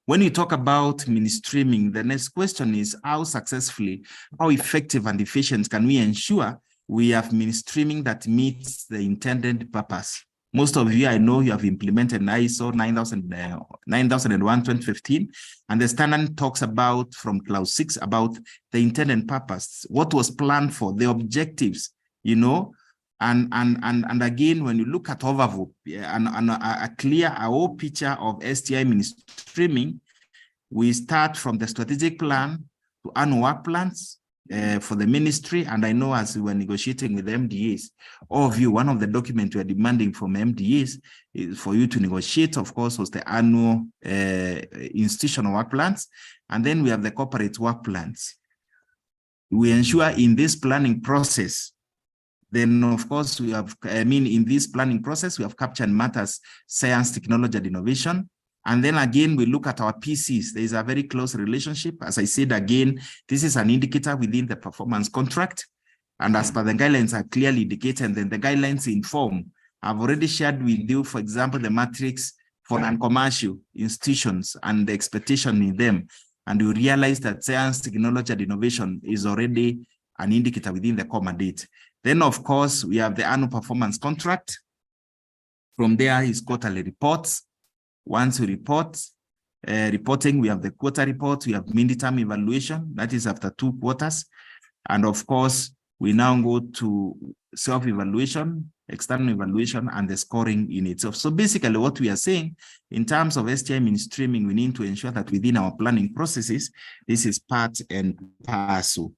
When you talk about mainstreaming, the next question is how successfully, how effective and efficient can we ensure we have mainstreaming that meets the intended purpose? Most of you, I know you have implemented ISO 9001-2015, and the standard talks about from clause 6 about the intent and purpose, what was planned for, the objectives, you know, and again, when you look at overview and a clear whole picture of STI mainstreaming, we start from the strategic plan to annual work plans for the ministry. And I know as we were negotiating with MDAs, all of you, one of the documents we are demanding from MDAs is for you to negotiate, of course, was the annual institutional work plans. And then we have the corporate work plans. We ensure in this planning process, then of course we have, in this planning process, we have captured matters, science, technology, and innovation. And then again, we look at our PCs. There is a very close relationship. As I said again, this is an indicator within the performance contract. And as per the guidelines are clearly indicated, then the guidelines inform. I've already shared with you, for example, the matrix for non-commercial institutions and the expectation in them. And you realize that science, technology, and innovation is already an indicator within the core mandate. Then, of course, we have the annual performance contract. From there is quarterly reports. Once we report, reporting, we have the quarter report, we have midterm evaluation, that is after 2 quarters. And of course, we now go to self-evaluation, external evaluation, and the scoring in itself. So basically what we are saying in terms of STI mainstreaming, we need to ensure that within our planning processes, this is part and parcel.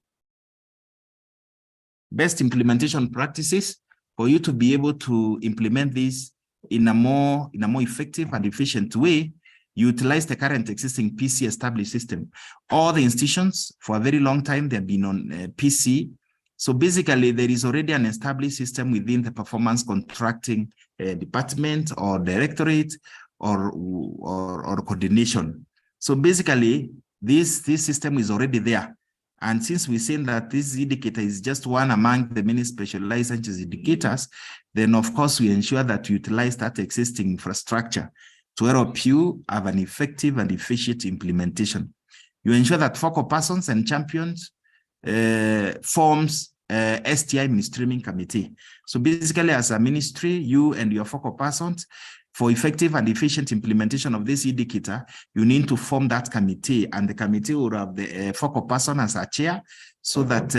Best implementation practices for you to be able to implement this in a more effective and efficient way. Utilize the current existing PC established system. All the institutions for a very long time, they've been on PC. So basically there is already an established system within the performance contracting department or directorate or coordination. So basically this system is already there. And since we've seen that this indicator is just one among the many specialized indicators, then of course we ensure that we utilize that existing infrastructure to help you have an effective and efficient implementation. You ensure that focal persons and champions forms STI mainstreaming committee. So basically as a ministry, you and your focal persons, for effective and efficient implementation of this indicator, you need to form that committee, and the committee will have the focal person as a chair so that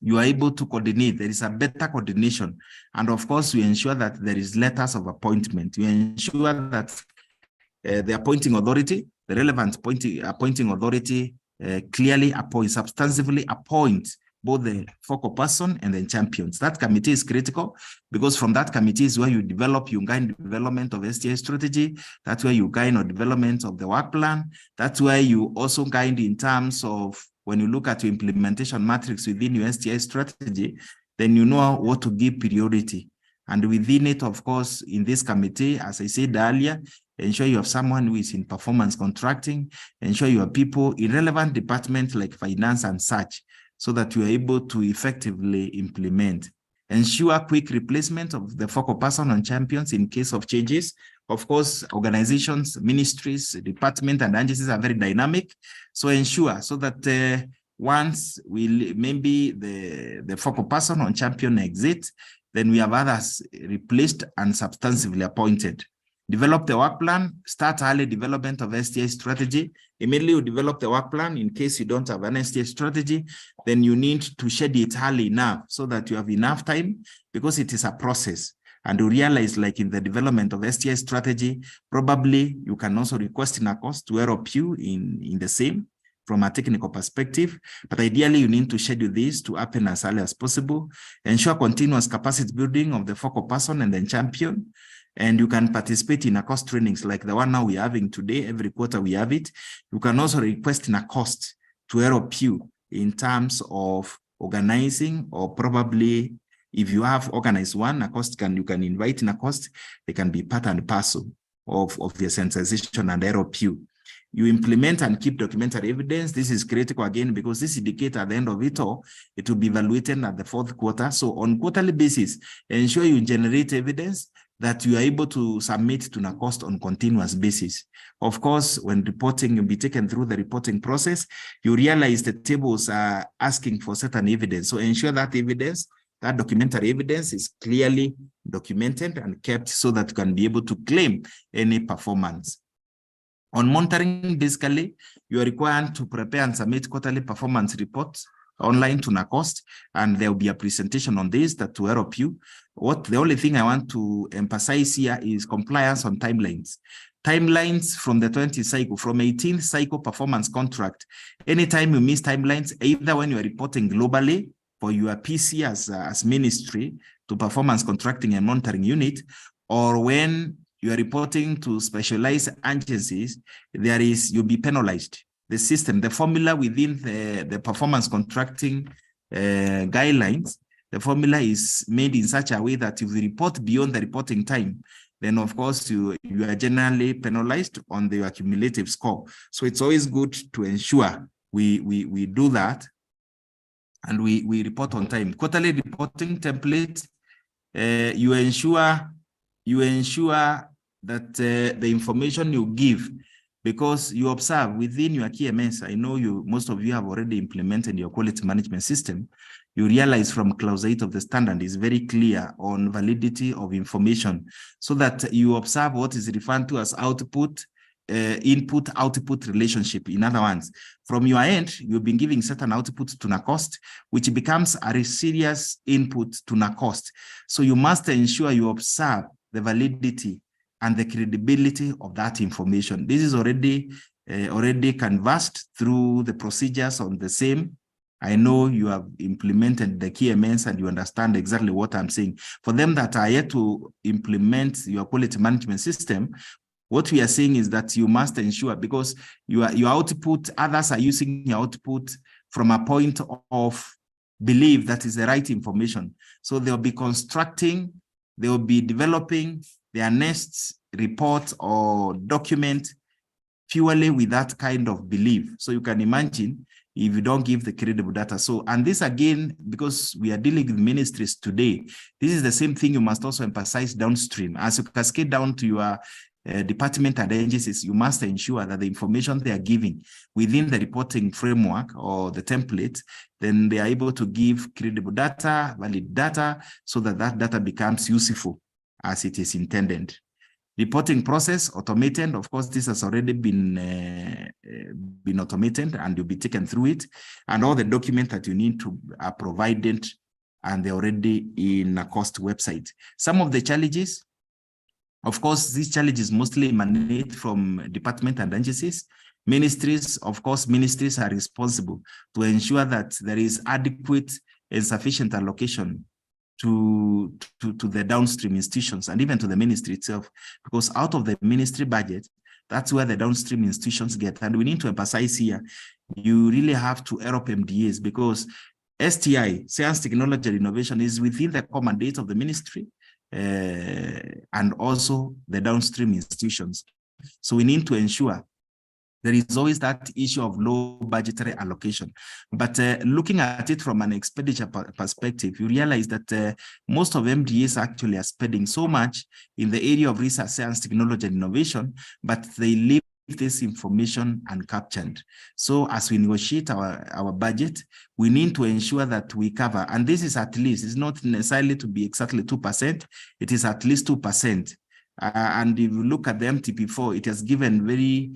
you are able to coordinate. There is a better coordination. And of course, we ensure that there is letters of appointment. We ensure that the appointing authority, the relevant appointing authority clearly appoints, substantively appoints both the focal person and the champions. That committee is critical because from that committee is where you develop, you guide development of STI strategy. That's where you guide on development of the work plan. That's where you also guide in terms of when you look at your implementation matrix within your STI strategy, then you know what to give priority. And within it, of course, in this committee, as I said earlier, ensure you have someone who is in performance contracting, ensure you have people in relevant departments like finance and such, so that you are able to effectively implement. Ensure quick replacement of the focal person on champions in case of changes. Of course, organizations, ministries, departments, and agencies are very dynamic. So ensure so that once maybe the focal person on champion exit, then we have others replaced and substantively appointed. Develop the work plan, start early development of STI strategy. Immediately you develop the work plan. In case you don't have an STI strategy, then you need to schedule it early enough so that you have enough time, because it is a process. And you realize, like in the development of STI strategy, probably you can also request in a cost to help you in the same from a technical perspective. But ideally, you need to schedule this to happen as early as possible. Ensure continuous capacity building of the focal person and then champion. And you can participate in a cost trainings like the one now we're having today. Every quarter we have it. You can also request in a cost to help you in terms of organizing, or probably if you have organized one, a cost you can invite in a cost. They can be part and parcel of your sensitization and help you. You implement and keep documentary evidence. This is critical again, because this indicator at the end of it all, it will be evaluated at the 4th quarter. So on quarterly basis, ensure you generate evidence that you are able to submit to NACOST on continuous basis. Of course, when reporting will be taken through the reporting process, you realize the tables are asking for certain evidence. So ensure that evidence that documentary evidence is clearly documented and kept so that you can be able to claim any performance. On monitoring, basically, you are required to prepare and submit quarterly performance reports online to NACOST, and there will be a presentation on this that will help you. The only thing I want to emphasize here is compliance on timelines. Timelines from the 20th cycle, from 18th cycle performance contract. Anytime you miss timelines, either when you are reporting globally for your PC as ministry to performance contracting and monitoring unit, or when you are reporting to specialized agencies, you'll be penalized. The system, the formula within the performance contracting guidelines, the formula is made in such a way that if you report beyond the reporting time, then of course you are generally penalized on the accumulative score. So it's always good to ensure we do that and we report on time. Quarterly reporting template, you ensure that the information you give, because you observe within your KMS, I know most of you have already implemented your quality management system, you realize from clause 8 of the standard is very clear on validity of information, so that you observe what is referred to as output, input-output relationship. In other words, from your end, you've been giving certain output to NACOST, which becomes a serious input to NACOST. So you must ensure you observe the validity and the credibility of that information. This is already canvassed through the procedures on the same. I know you have implemented the KMS and you understand exactly what I'm saying. For them that are yet to implement your quality management system, what we are saying is that you must ensure, because your output, others are using your output from a point of belief that is the right information. So they'll be constructing, they'll be developing their next report or document purely with that kind of belief. So you can imagine if you don't give the credible data. So, and this again, because we are dealing with ministries today, this is the same thing you must also emphasize downstream. As you cascade down to your department and agencies, you must ensure that the information they are giving within the reporting framework or the template, then they are able to give credible data, valid data, so that that data becomes useful as it is intended. Reporting process automated. Of course, this has already been automated and you'll be taken through it. And all the documents that you need to are provided and they're already in a NACOST website. Some of the challenges, of course, these challenges mostly emanate from department and agencies. Ministries, of course, ministries are responsible to ensure that there is adequate and sufficient allocation to the downstream institutions and even to the ministry itself, because out of the ministry budget, that's where the downstream institutions get. And we need to emphasize here, you really have to help MDAs, because STI, Science, Technology, and Innovation, is within the core mandate of the ministry and also the downstream institutions. So we need to ensure there is always that issue of low budgetary allocation. But looking at it from an expenditure perspective, you realize that most of MDAs actually are spending so much in the area of research, science, technology, and innovation, but they leave this information uncaptured. So as we negotiate our budget, we need to ensure that we cover, and this is at least, it's not necessarily to be exactly 2%, it is at least 2%. And if you look at the MTP4, it has given very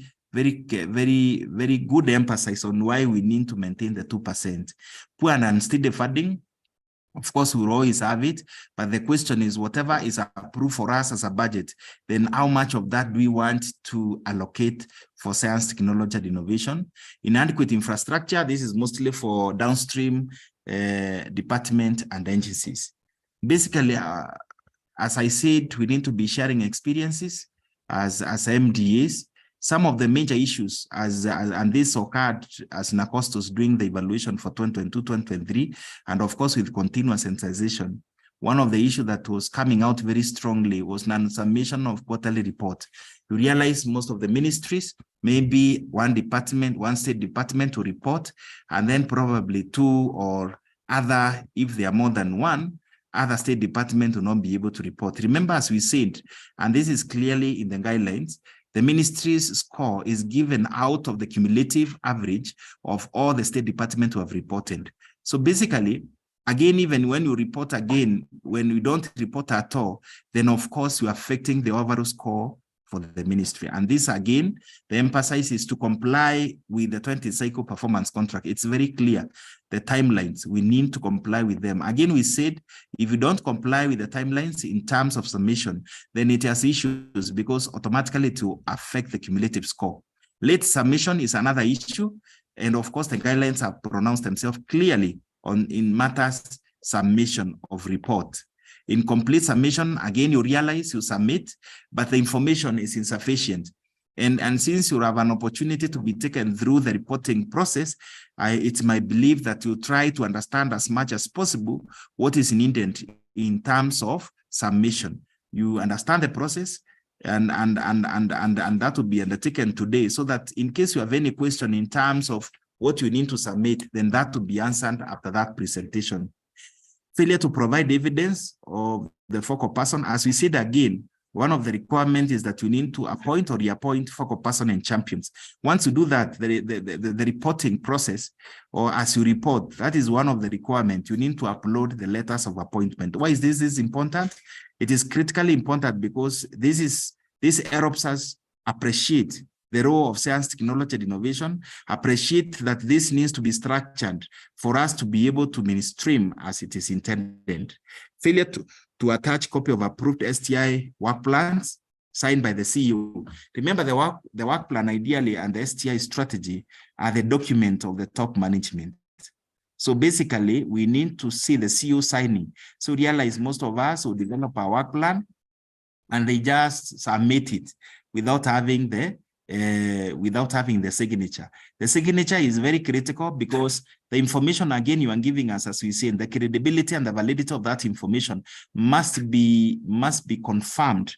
good emphasis on why we need to maintain the 2%. Poor and unsteady funding, of course, we'll always have it, but the question is, whatever is approved for us as a budget, then how much of that do we want to allocate for science, technology, and innovation? Inadequate infrastructure, this is mostly for downstream department and agencies. Basically, as I said, we need to be sharing experiences as MDAs. Some of the major issues, and this occurred as NACOST was doing the evaluation for 2022-2023, and of course with continuous sensitization. One of the issues that was coming out very strongly was non-submission of quarterly report. You realize most of the ministries, maybe one department, one state department to report, and then probably two or other, if there are more than one, other state department will not be able to report. Remember, as we said, and this is clearly in the guidelines, the ministry's score is given out of the cumulative average of all the state departments who have reported. So basically, Again, even when you report again, when you don't report at all, then of course you're affecting the overall score for the ministry. And this again, the emphasis is to comply with the 20th cycle performance contract. It's very clear, the timelines, we need to comply with them. Again, we said, if you don't comply with the timelines in terms of submission, then it has issues because automatically it will affect the cumulative score. Late submission is another issue. And of course, the guidelines have pronounced themselves clearly in matters submission of report. In complete submission, again, you realize you submit, but the information is insufficient. And since you have an opportunity to be taken through the reporting process, it's my belief that you try to understand as much as possible what is needed in terms of submission. You understand the process, and that will be undertaken today, so that in case you have any question in terms of what you need to submit, then that will be answered after that presentation. Failure to provide evidence of the focal person, as we said again, one of the requirements is that you need to appoint or reappoint focal person and champions. Once you do that, the reporting process, or as you report, that is one of the requirements. You need to upload the letters of appointment. Why is this important? It is critically important because these EROPSers appreciate the role of science, technology, and innovation, appreciate that this needs to be structured for us to be able to mainstream as it is intended. Failure to attach copy of approved STI work plans signed by the CEO. Remember, the work plan ideally and the STI strategy are the document of the top management. So basically, we need to see the CEO signing. So realize most of us will develop a work plan and they just submit it without having the signature. The signature is very critical because the information, again, you are giving us, as we say, the credibility and the validity of that information must be confirmed.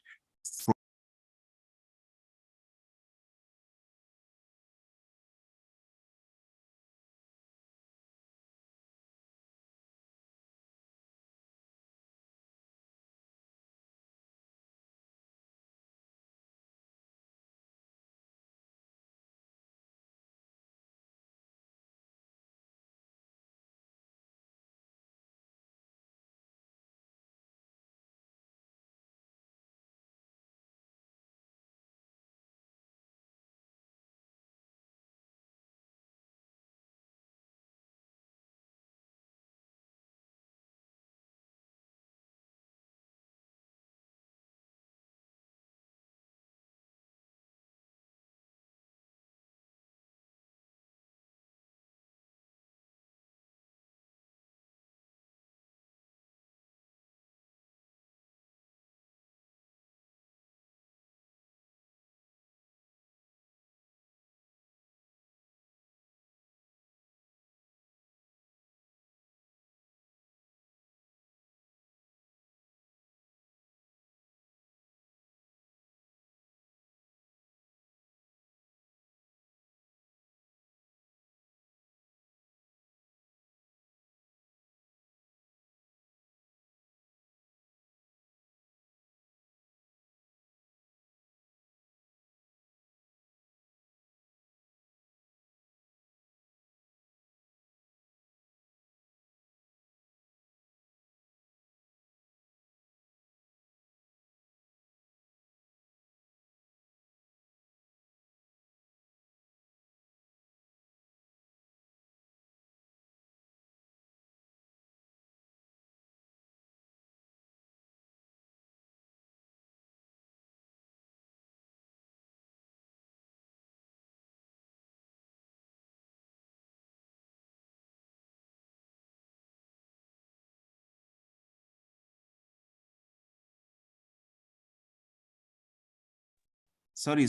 Sorry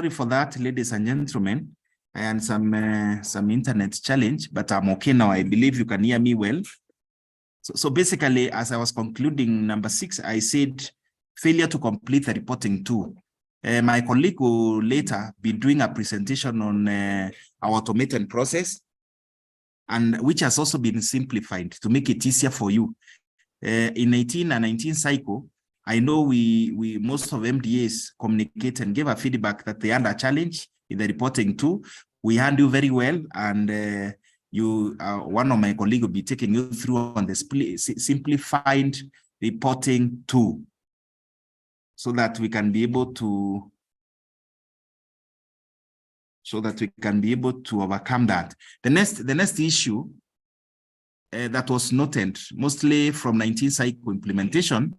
for that, ladies and gentlemen. I had some internet challenge, but I'm okay now. I believe you can hear me well. So basically, as I was concluding number 6, I said failure to complete the reporting tool. My colleague will later be doing a presentation on our automated process, and which has also been simplified to make it easier for you. In 18 and 19 cycle, I know we most of MDAs communicate and give a feedback that they had a challenge in the reporting too. We handle very well, and one of my colleagues will be taking you through on the simplified reporting tool, so that we can be able to overcome that. The next issue that was noted mostly from 19 cycle implementation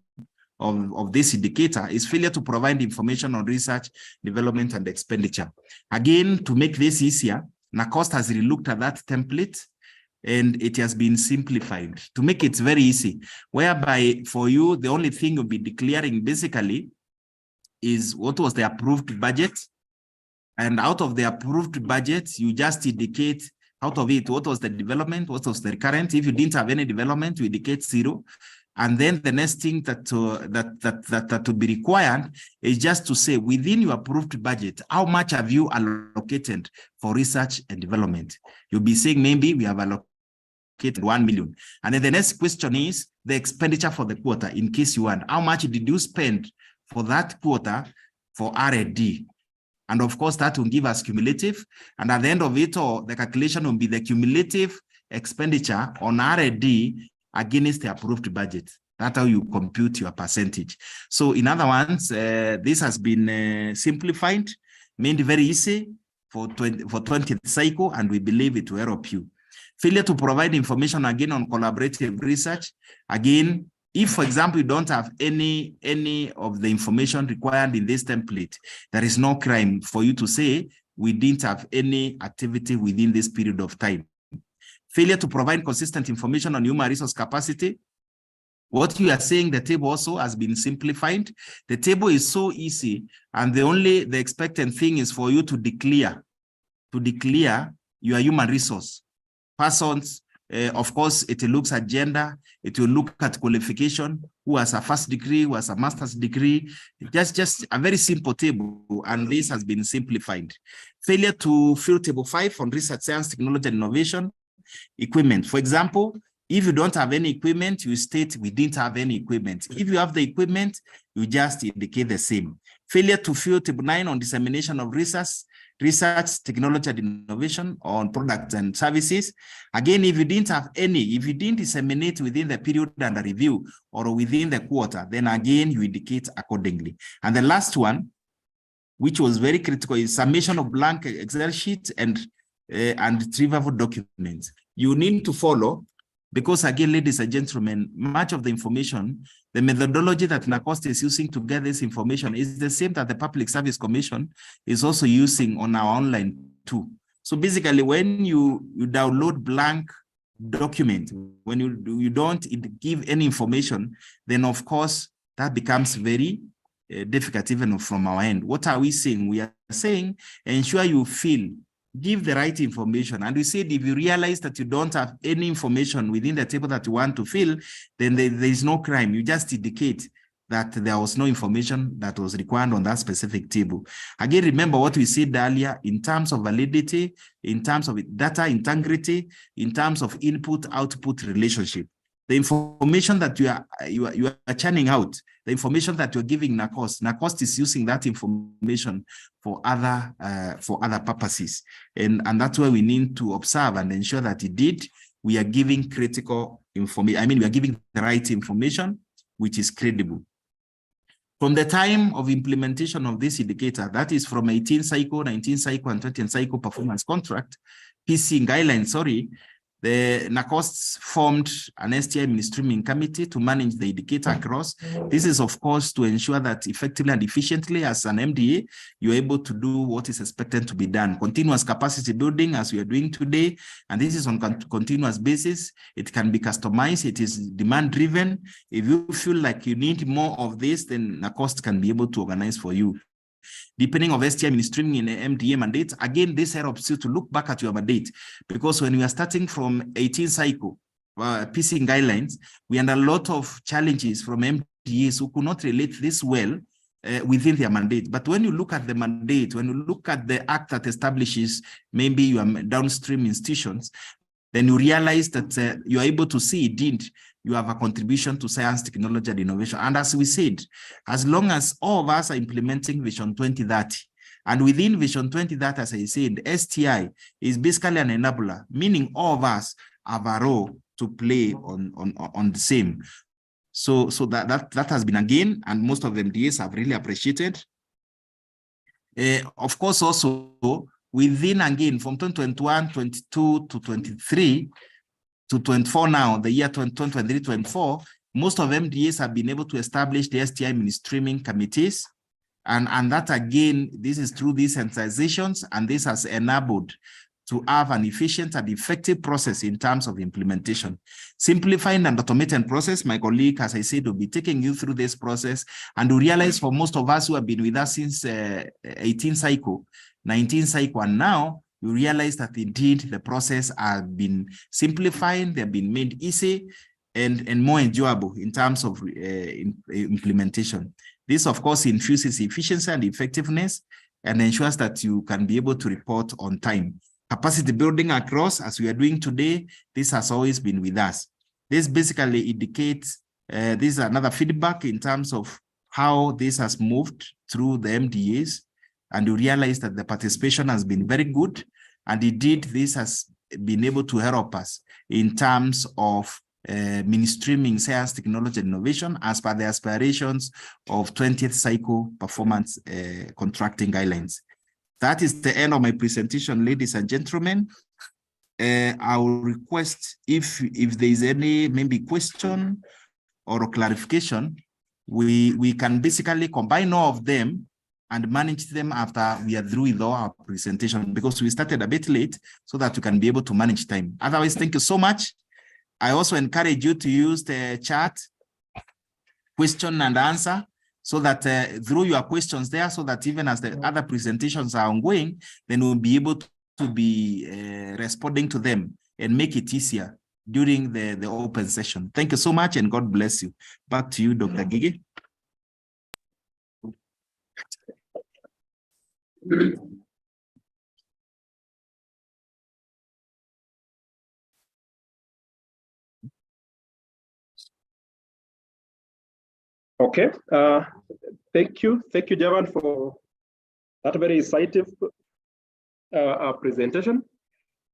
of this indicator is failure to provide information on research, development, and expenditure. Again, to make this easier, NACOST has relooked at that template and it has been simplified to make it very easy, whereby for you, the only thing you'll be declaring basically is what was the approved budget. And out of the approved budget, you just indicate out of it, what was the development, what was the recurrent. If you didn't have any development, you indicate 0. And then the next thing that would be required is just to say, within your approved budget, how much have you allocated for research and development? You'll be saying, maybe we have allocated 1 million. And then the next question is the expenditure for the quarter, in case you want. How much did you spend for that quarter for R&D? And of course, that will give us cumulative. And at the end of it all, the calculation will be the cumulative expenditure on R&D against the approved budget. That's how you compute your percentage. So in other words, this has been simplified, made very easy for 20th cycle, and we believe it will help you. Failure to provide information again on collaborative research. Again, if, for example, you don't have any of the information required in this template, there is no crime for you to say we didn't have any activity within this period of time. Failure to provide consistent information on human resource capacity. What you are saying, the table also has been simplified. The table is so easy, and the expected thing is for you to declare your human resource persons. Of course, it looks at gender, it will look at qualification, who has a first degree, who has a master's degree, just a very simple table, and this has been simplified. Failure to fill table 5 on research, science, technology, and innovation. Equipment. For example, if you don't have any equipment, you state we didn't have any equipment. If you have the equipment, you just indicate the same. Failure to fill table 9 on dissemination of research, technology, and innovation on products and services. Again, if you didn't have any, if you didn't disseminate within the period under review or within the quarter, then again, you indicate accordingly. And the last one, which was very critical, is submission of blank Excel sheets and retrievable documents. You need to follow, because again, ladies and gentlemen, much of the information, the methodology that NACOST is using to get this information is the same that the Public Service Commission is also using on our online too. So basically, when you download blank document, when you don't give any information, then of course that becomes very difficult even from our end. What are we saying? We are saying ensure you give the right information. And we said if you realize that you don't have any information within the table that you want to fill, then there is no crime. You just indicate that there was no information that was required on that specific table. Again, remember what we said earlier in terms of validity, in terms of data integrity, in terms of input-output relationship. The information that you are churning out, the information that you're giving NACOST is using that information for other purposes, and that's why we need to observe and ensure that indeed we are giving critical information. I mean, we are giving the right information, which is credible. From the time of implementation of this indicator, that is from 18 cycle, 19 cycle, and 20 cycle performance contract, PC guidelines, sorry, the NACOST formed an STI mainstreaming committee to manage the indicator across. This is, of course, to ensure that effectively and efficiently as an MDA, you're able to do what is expected to be done. Continuous capacity building, as we are doing today, and this is on continuous basis. It can be customized. It is demand-driven. If you feel like you need more of this, then NACOST can be able to organize for you. Depending on STI mainstreaming in an MDA mandate, again, this helps you to look back at your mandate, because when we are starting from 18 cycle, PC guidelines, we had a lot of challenges from MDAs who could not relate this well within their mandate. But when you look at the mandate, when you look at the act that establishes maybe your downstream institutions, then you realize that you are able to see indeed you have a contribution to science, technology, and innovation. And as we said, as long as all of us are implementing Vision 2030, And within Vision 20, that, as I said, STI is basically an enabler, meaning all of us have a role to play on the same. So that has been again, and most of the MDAs have really appreciated. Of course, also within, again, from 2021, 22 to 23 to 24 now, the year 2023, 24, most of MDAs have been able to establish the STI mainstreaming committees. And that, again, this is through these sensitizations, and this has enabled to have an efficient and effective process in terms of implementation. Simplifying and automating process, my colleague, as I said, will be taking you through this process, and we realize for most of us who have been with us since 18 cycle, 19 cycle, and now you realize that indeed the process has been simplifying, they've been made easy and more enjoyable in terms of implementation. This, of course, infuses efficiency and effectiveness and ensures that you can be able to report on time. Capacity building across, as we are doing today, this has always been with us. This basically indicates, this is another feedback in terms of how this has moved through the MDAs, and you realize that the participation has been very good, and indeed this has been able to help us in terms of mainstreaming science, technology, and innovation as per the aspirations of 20th cycle performance contracting guidelines. That is the end of my presentation, ladies and gentlemen. I will request if there is any maybe question or clarification, we can basically combine all of them and manage them after we are through with our presentation, because we started a bit late so that we can be able to manage time. Otherwise, thank you so much. I also encourage you to use the chat, question and answer, so that through your questions there, so that even as the other presentations are ongoing, then we'll be able to be responding to them and make it easier during the open session. Thank you so much, and God bless you. Back to you, Dr. Gigi. Okay, thank you, Javan, for that very insightful presentation.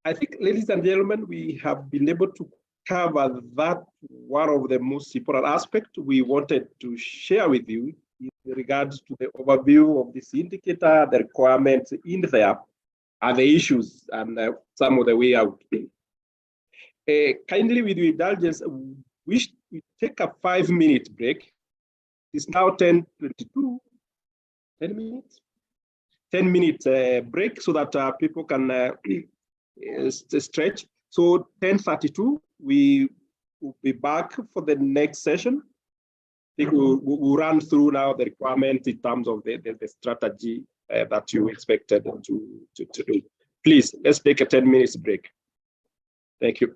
I think, ladies and gentlemen, we have been able to cover that one of the most important aspects we wanted to share with you in regards to the overview of this indicator, the requirements in there, and the issues, and some of the way out. Kindly, with your indulgence, we take a 5-minute break. It's now 10:22, 10 minutes? 10 minutes break so that people can stretch. So 10:32, we will be back for the next session. I think we'll run through now the requirements in terms of the strategy that you expected to do. Please, let's take a 10 minutes break. Thank you.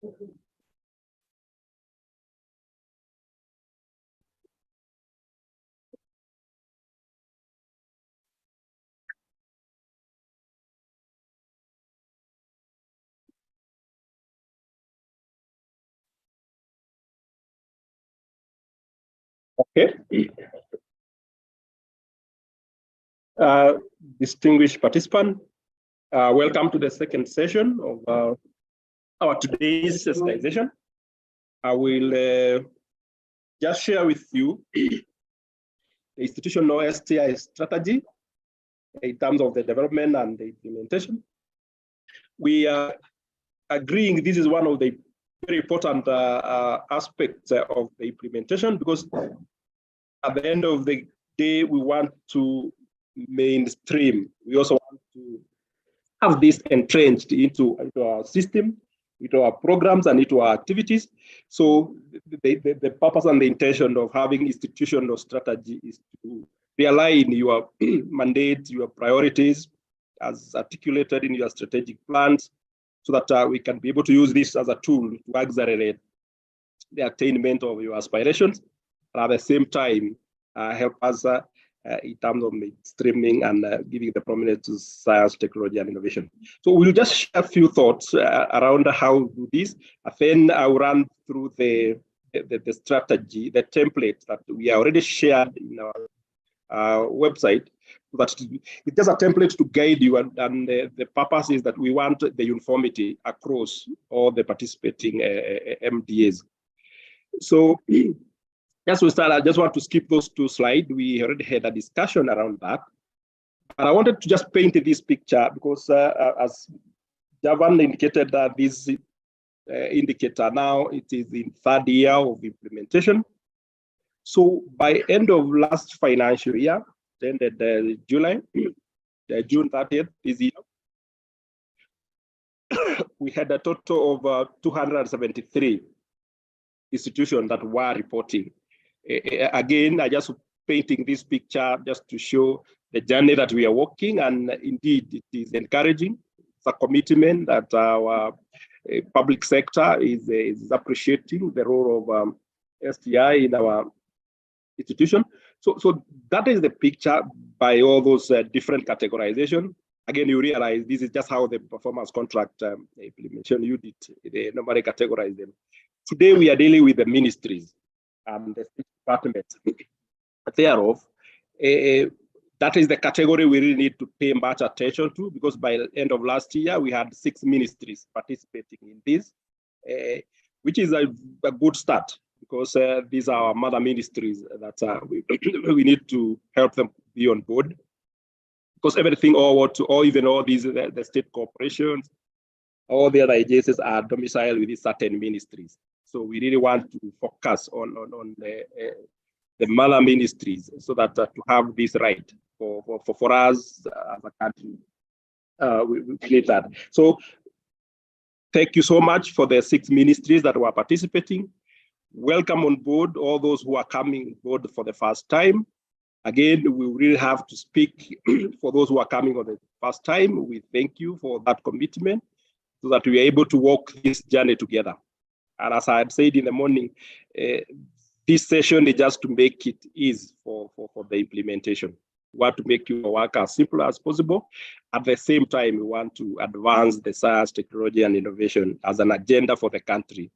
Okay. Distinguished participant, welcome to the second session of our today's sensitization. I will just share with you the institutional STI strategy in terms of the development and the implementation. We are agreeing this is one of the very important aspects of the implementation, because at the end of the day, we want to mainstream. We also want to have this entrenched into our system, into our programs, and into our activities. So the purpose and the intention of having institutional strategy is to realign your mandate, your priorities, as articulated in your strategic plans, so that we can be able to use this as a tool to accelerate the attainment of your aspirations, and at the same time help us in terms of streaming and giving the prominence to science, technology, and innovation. So we'll just share a few thoughts around how to do this. And then I'll run through the strategy, the template that we already shared in our website. That it's just a template to guide you, and the purpose is that we want the uniformity across all the participating MDAs. So as we start, I just want to skip those two slides. We already had a discussion around that. And I wanted to just paint this picture because as Javan indicated, that this indicator now, it is in third year of implementation. So by end of last financial year, ended June 30th this year, we had a total of 273 institutions that were reporting. Again, I just painting this picture just to show the journey that we are walking, and indeed it is encouraging. It's a commitment that our public sector is appreciating the role of STI in our institution. So that is the picture by all those different categorization. Again, you realize this is just how the performance contract implementation unit, they normally categorize them. Today, we are dealing with the ministries and the state departments thereof. That is the category we really need to pay much attention to, because by the end of last year, we had 6 ministries participating in this, which is a good start, because these are our mother ministries that we need to help them be on board. Because everything, or even all these, the state corporations, all the other agencies are domiciled within certain ministries. So we really want to focus on the mother ministries, so that to have this right for us as a country, we need that. So thank you so much for the 6 ministries that were participating. Welcome on board all those who are coming on board for the first time. Again, we really have to speak for those who are coming on the first time. We thank you for that commitment, so that we are able to walk this journey together. And as I had said in the morning, this session is just to make it easy for the implementation. We want to make your work as simple as possible. At the same time, we want to advance the science, technology, and innovation as an agenda for the country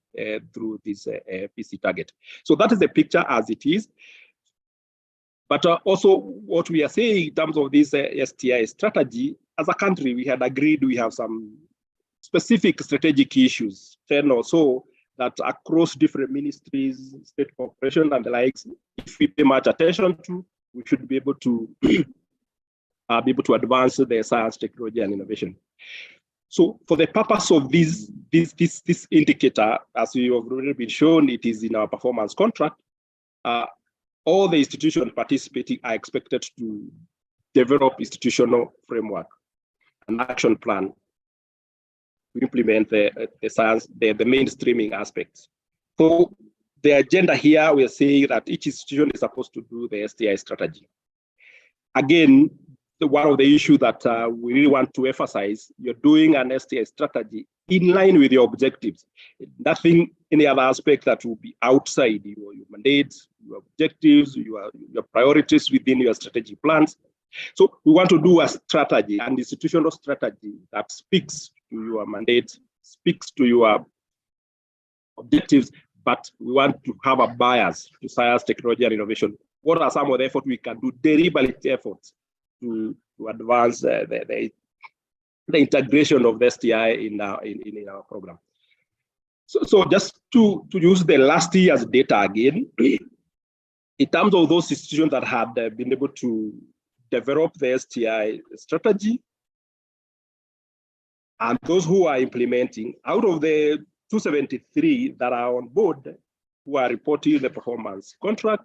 through this PC target. So that is the picture as it is. But also what we are saying in terms of this STI strategy, as a country, we had agreed we have some specific strategic issues, 10 or so, that across different ministries, state corporations, and the likes, if we pay much attention to, we should be able to advance the science, technology, and innovation. So for the purpose of this indicator, as we have already been shown, it is in our performance contract. All the institutions participating are expected to develop institutional framework and action plan to implement the science, the mainstreaming aspects. So the agenda here, we are saying that each institution is supposed to do the STI strategy. Again, one of the issues that we really want to emphasize, you're doing an STI strategy in line with your objectives. Nothing, any other aspect that will be outside your mandate, your objectives, your priorities within your strategic plans. So we want to do a strategy, an institutional strategy that speaks to your mandate, speaks to your objectives, but we want to have a bias to science, technology, and innovation. What are some of the efforts we can do, deliberate efforts to advance the integration of the STI in our program? So just to use the last year's data again, in terms of those institutions that had been able to develop the STI strategy, and those who are implementing, out of the 273 that are on board who are reporting the performance contract,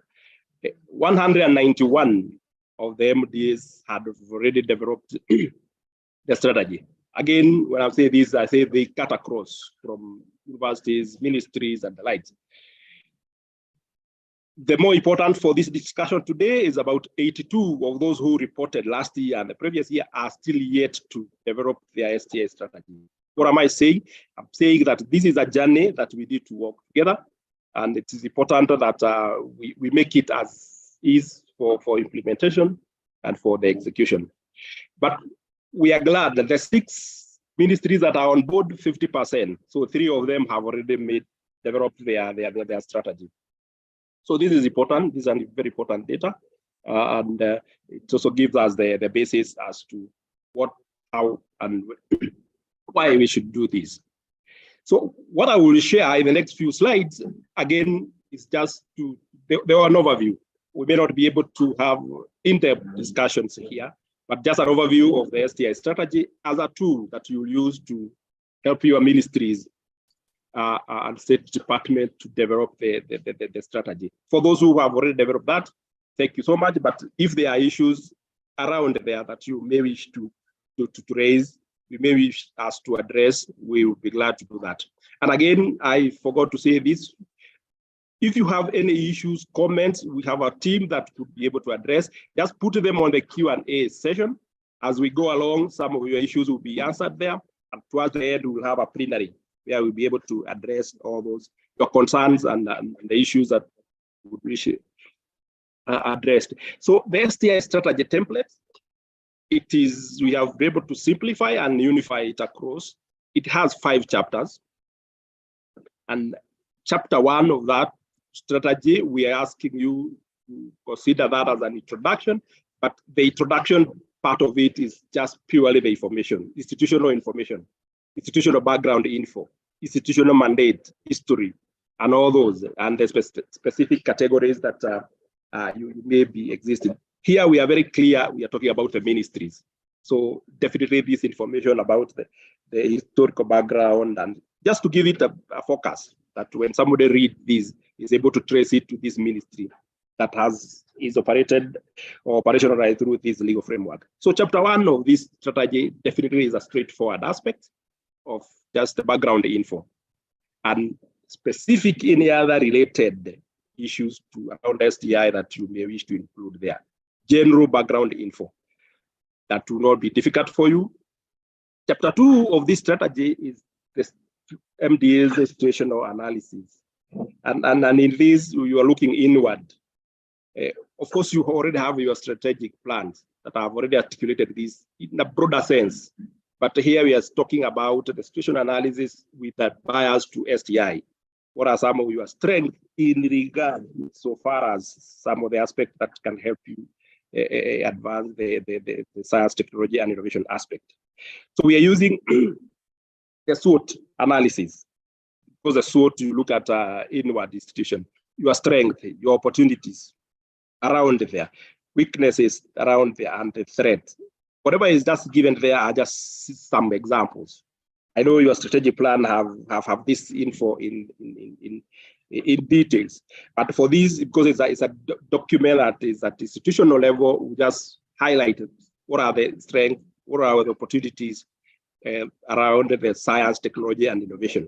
191 of the MDAs had already developed the strategy. Again, when I say this, I say they cut across from universities, ministries, and the like. The more important for this discussion today is about 82 of those who reported last year and the previous year are still yet to develop their STA strategy. What am I saying? I'm saying that this is a journey that we need to work together, and it is important that we make it as is for implementation and for the execution. But we are glad that the 6 ministries that are on board, 50%. So 3 of them have already developed their strategy. So this is important. This is very important data, and it also gives us the basis as to what, how, and why we should do this. So what I will share in the next few slides, again, is just there are an overview. We may not be able to have in-depth discussions here, but just an overview of the STI strategy as a tool that you'll use to help your ministries and state department to develop the strategy. For those who have already developed that, thank you so much. But if there are issues around there that you may wish to raise, we may wish us to address, we will be glad to do that. And again, I forgot to say this. If you have any issues, comments, we have a team that could be able to address. Just put them on the Q&A session. As we go along, some of your issues will be answered there. And towards the end, we will have a plenary where we'll be able to address all those your concerns and the issues that would wish addressed. So the STI strategy template, we have been able to simplify and unify it across. It has 5 chapters. And chapter 1 of that strategy, we are asking you to consider that as an introduction, but the introduction part of it is just purely the information, institutional background info, institutional mandate, history, and all those, and the specific categories that you may be existing. Here we are very clear, we are talking about the ministries. So definitely this information about the historical background, and just to give it a focus, that when somebody reads this, is able to trace it to this ministry that is operated or operationalized through this legal framework. So chapter 1 of this strategy definitely is a straightforward aspect of just the background info, and specific any other related issues around STI that you may wish to include there. General background info that will not be difficult for you. Chapter 2 of this strategy is the MDA's situational analysis. And in this, you are looking inward. Of course, you already have your strategic plans that have already articulated this in a broader sense. But here we are talking about the situational analysis with that bias to STI. What are some of your strengths in regard so far as some of the aspects that can help you advance the science, technology, and innovation aspect? So we are using the SWOT analysis. Because the SWOT, you look at inward institution, your strength, your opportunities around there, weaknesses around there, and the threat. Whatever is just given there are just some examples. I know your strategic plan have this info in details, but for this, because it's a document that is at institutional level, we just highlighted what are the strengths, what are the opportunities around the science, technology, and innovation,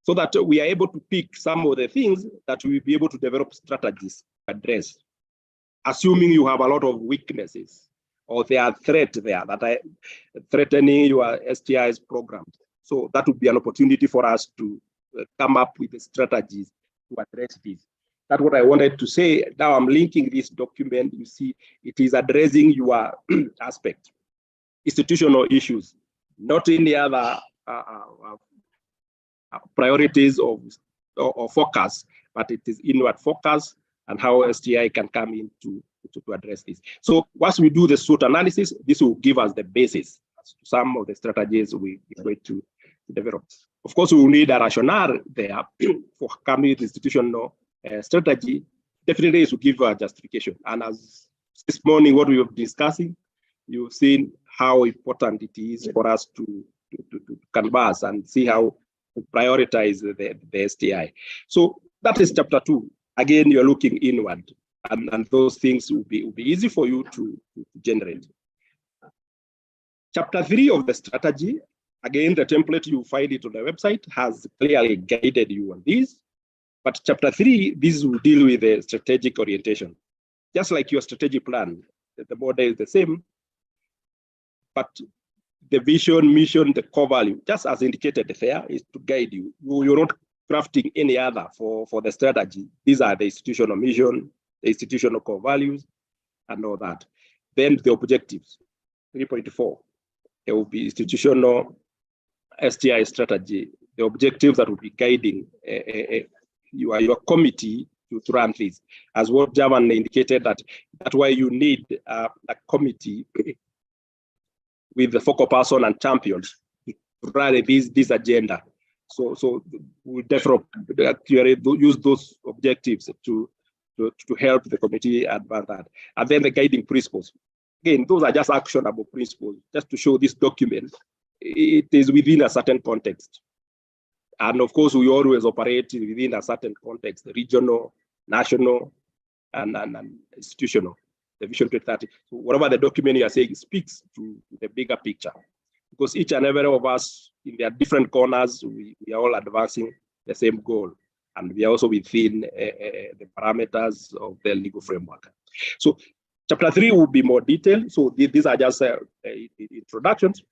so that we are able to pick some of the things that we will be able to develop strategies to address, assuming you have a lot of weaknesses or there are threats there that are threatening your STI's programs. So that would be an opportunity for us to come up with the strategies to address this. That's what I wanted to say. Now I'm linking this document. You see, it is addressing your aspect, institutional issues, not any other priorities or focus, but it is inward focus and how STI can come in to address this. So once we do the SWOT analysis, this will give us the basis as to some of the strategies we're going to develop. Of course, we will need a rationale there for coming with institutional strategy. Definitely is to give a justification. And as this morning, what we were discussing, you've seen how important it is for us to canvas and see how to prioritize the STI. So that is chapter 2. Again, you're looking inward, and those things will be easy for you to generate. Chapter 3 of the strategy, again, the template, you find it on the website, has clearly guided you on this. But chapter 3, this will deal with the strategic orientation. Just like your strategic plan, the model is the same, but the vision, mission, the core value, just as indicated there, is to guide you. You're not crafting any other for the strategy. These are the institutional mission, the institutional core values, and all that. Then the objectives, 3.4. There will be institutional STI strategy, the objectives that will be guiding your committee to run this. As what Javan indicated, that's why you need a committee with the focal person and champions to run this agenda. So we definitely use those objectives to help the committee advance that. And then the guiding principles. Again, those are just actionable principles, just to show this document, it is within a certain context. And of course, we always operate within a certain context, regional, national, and institutional, the Vision 2030. So whatever the document you are saying speaks to the bigger picture. Because each and every of us, in their different corners, we are all advancing the same goal. And we are also within the parameters of the legal framework. So chapter 3 will be more detailed. So these are just introductions.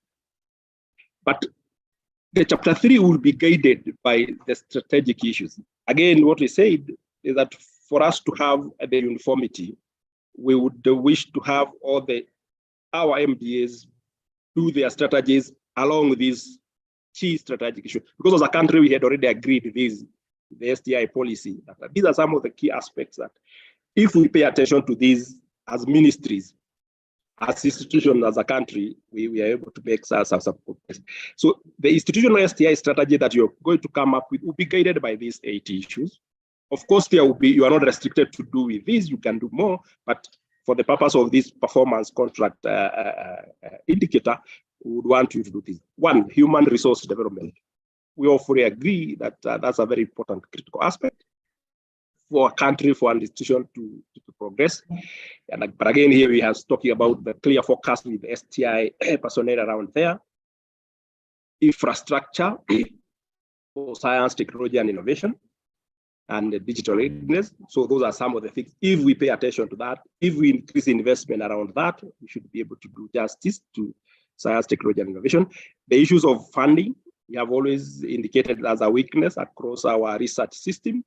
But the chapter 3 will be guided by the strategic issues. Again, what we said is that for us to have the uniformity, we would wish to have our MDAs do their strategies along these key strategic issues. Because as a country, we had already agreed with the STI policy. These are some of the key aspects that if we pay attention to these as ministries, as institutions, as a country, we are able to make some progress. So the institutional STI strategy that you're going to come up with will be guided by these 8 issues. Of course, there will be, you are not restricted to do with this, you can do more, but for the purpose of this performance contract indicator, we would want you to do this. 1, human resource development. We all fully agree that that's a very important critical aspect for a country, for an institution to progress. But again, here we are talking about the clear focus with STI personnel around there. Infrastructure for science, technology, and innovation, and the digital readiness. So those are some of the things. If we pay attention to that, if we increase investment around that, we should be able to do justice to science, technology, and innovation. The issues of funding, we have always indicated as a weakness across our research system,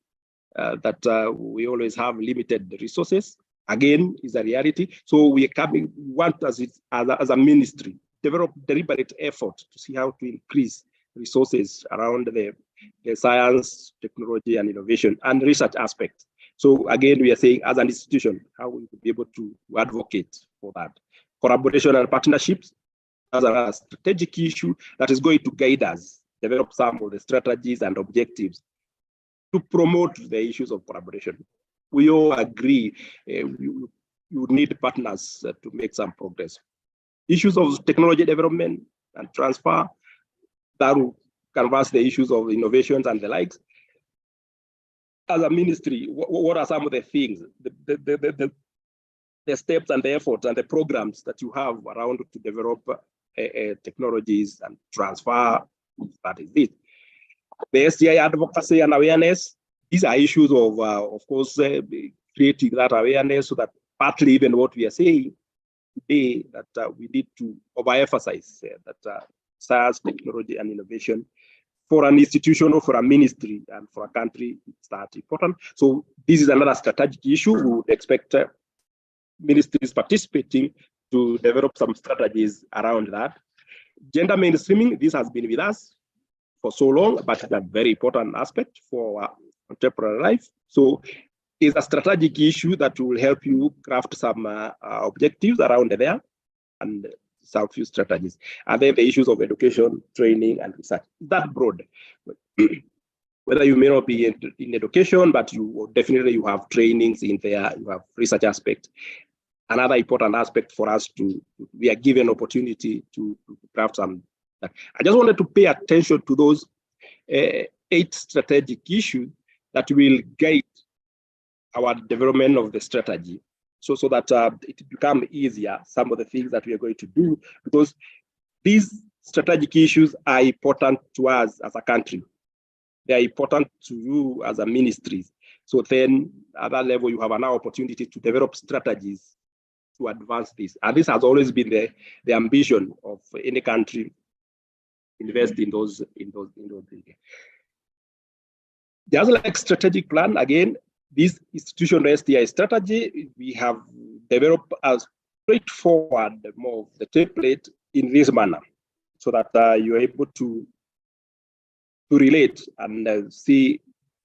that we always have limited resources. Again, is a reality. So we want as a ministry, develop deliberate effort to see how to increase resources around the science, technology, and innovation, and research aspects. So again, we are saying as an institution, how we will be able to advocate for that. Collaboration and partnerships as a strategic issue that is going to guide us, develop some of the strategies and objectives to promote the issues of collaboration. We all agree you need partners to make some progress. Issues of technology development and transfer, that will canvas the issues of innovations and the likes. As a ministry, what are some of the things, the steps and the efforts and the programs that you have around to develop technologies and transfer? That is it. The STI advocacy and awareness, these are issues of course, creating that awareness, so that partly even what we are saying today, that we need to overemphasize that science, technology, and innovation. For an institution or for a ministry and for a country, it's that important. So this is another strategic issue. We would expect ministries participating to develop some strategies around that. Gender mainstreaming, this has been with us for so long, but it's a very important aspect for our contemporary life. So it's a strategic issue that will help you craft some objectives around there and some few strategies. And then the issues of education, training, and research. That broad. Whether you may not be in education, but you definitely you have trainings in there, you have research aspect. Another important aspect for us we are given opportunity to craft some. I just wanted to pay attention to those 8 strategic issues that will guide our development of the strategy, so that it becomes easier, some of the things that we are going to do, because these strategic issues are important to us as a country. They are important to you as a ministry. So then at that level, you have an opportunity to develop strategies to advance this. And this has always been the ambition of any country, invest in those things. Just like strategic plan, again, this institutional STI strategy, we have developed a straightforward more of the template in this manner, so that you're able to relate and see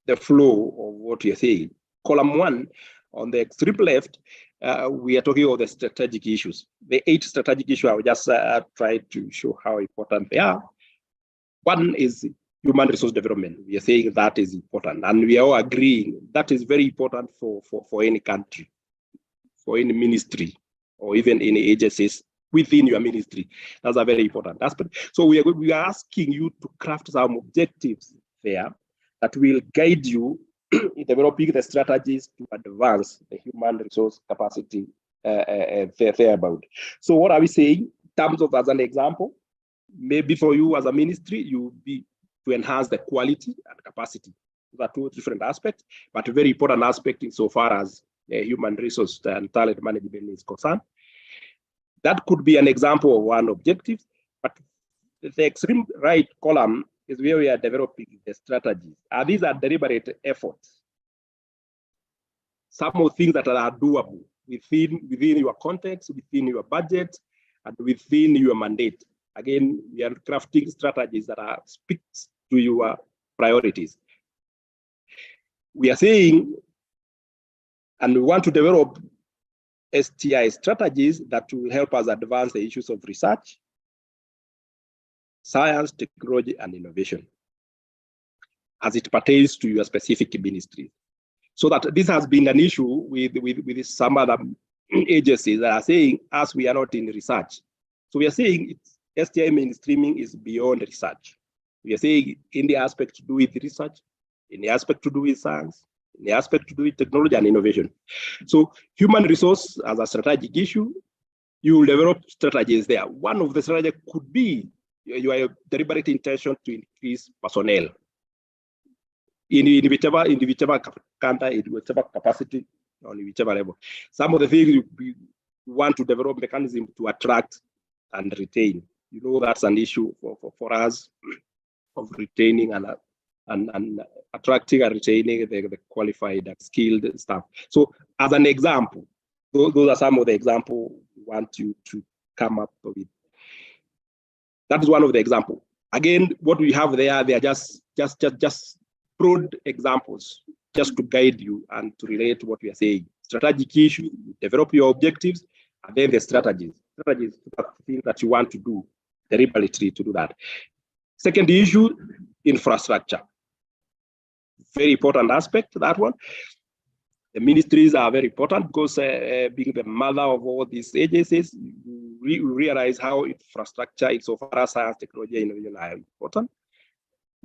the flow of what you're saying. Column 1, on the extreme left, we are talking about the strategic issues. The 8 strategic issues, I will just try to show how important they are. One is human resource development. We are saying that is important, and we are all agreeing that is very important for any country, for any ministry, or even any agencies within your ministry. That's a very important aspect. So we are asking you to craft some objectives there that will guide you in developing the strategies to advance the human resource capacity thereabout. So what are we saying in terms of, as an example, maybe for you as a ministry, you be to enhance the quality and capacity. Those are 2 different aspects, but a very important aspect insofar as human resource and talent management is concerned. That could be an example of one objective, but the extreme right column is where we are developing the strategies. And these are deliberate efforts. Some of things that are doable within your context, within your budget, and within your mandate. Again, we are crafting strategies that speaks to your priorities. We are saying, and we want to develop STI strategies that will help us advance the issues of research, science, technology, and innovation as it pertains to your specific ministry. So that this has been an issue with some other agencies that are saying, as we are not in research. So we are saying STI mainstreaming is beyond research. We are saying in the aspect to do with research, in the aspect to do with science, in the aspect to do with technology and innovation. So human resource as a strategic issue, you will develop strategies there. One of the strategies could be your deliberate intention to increase personnel in whichever country, in whichever capacity, on whichever level. Some of the things you want to develop mechanism to attract and retain. You know, that's an issue for us of retaining and attracting and retaining the qualified and skilled staff. So as an example, those are some of the examples we want you to come up with. That is one of the examples. Again, what we have there, they are just broad examples, just to guide you and to relate to what we are saying. Strategic issue, develop your objectives, and then the strategies. Strategies are things that you want to do deliberately to do that. Second issue, infrastructure. Very important aspect, that one. The ministries are very important because being the mother of all these agencies, we realize how infrastructure insofar as science, technology, and innovation are important.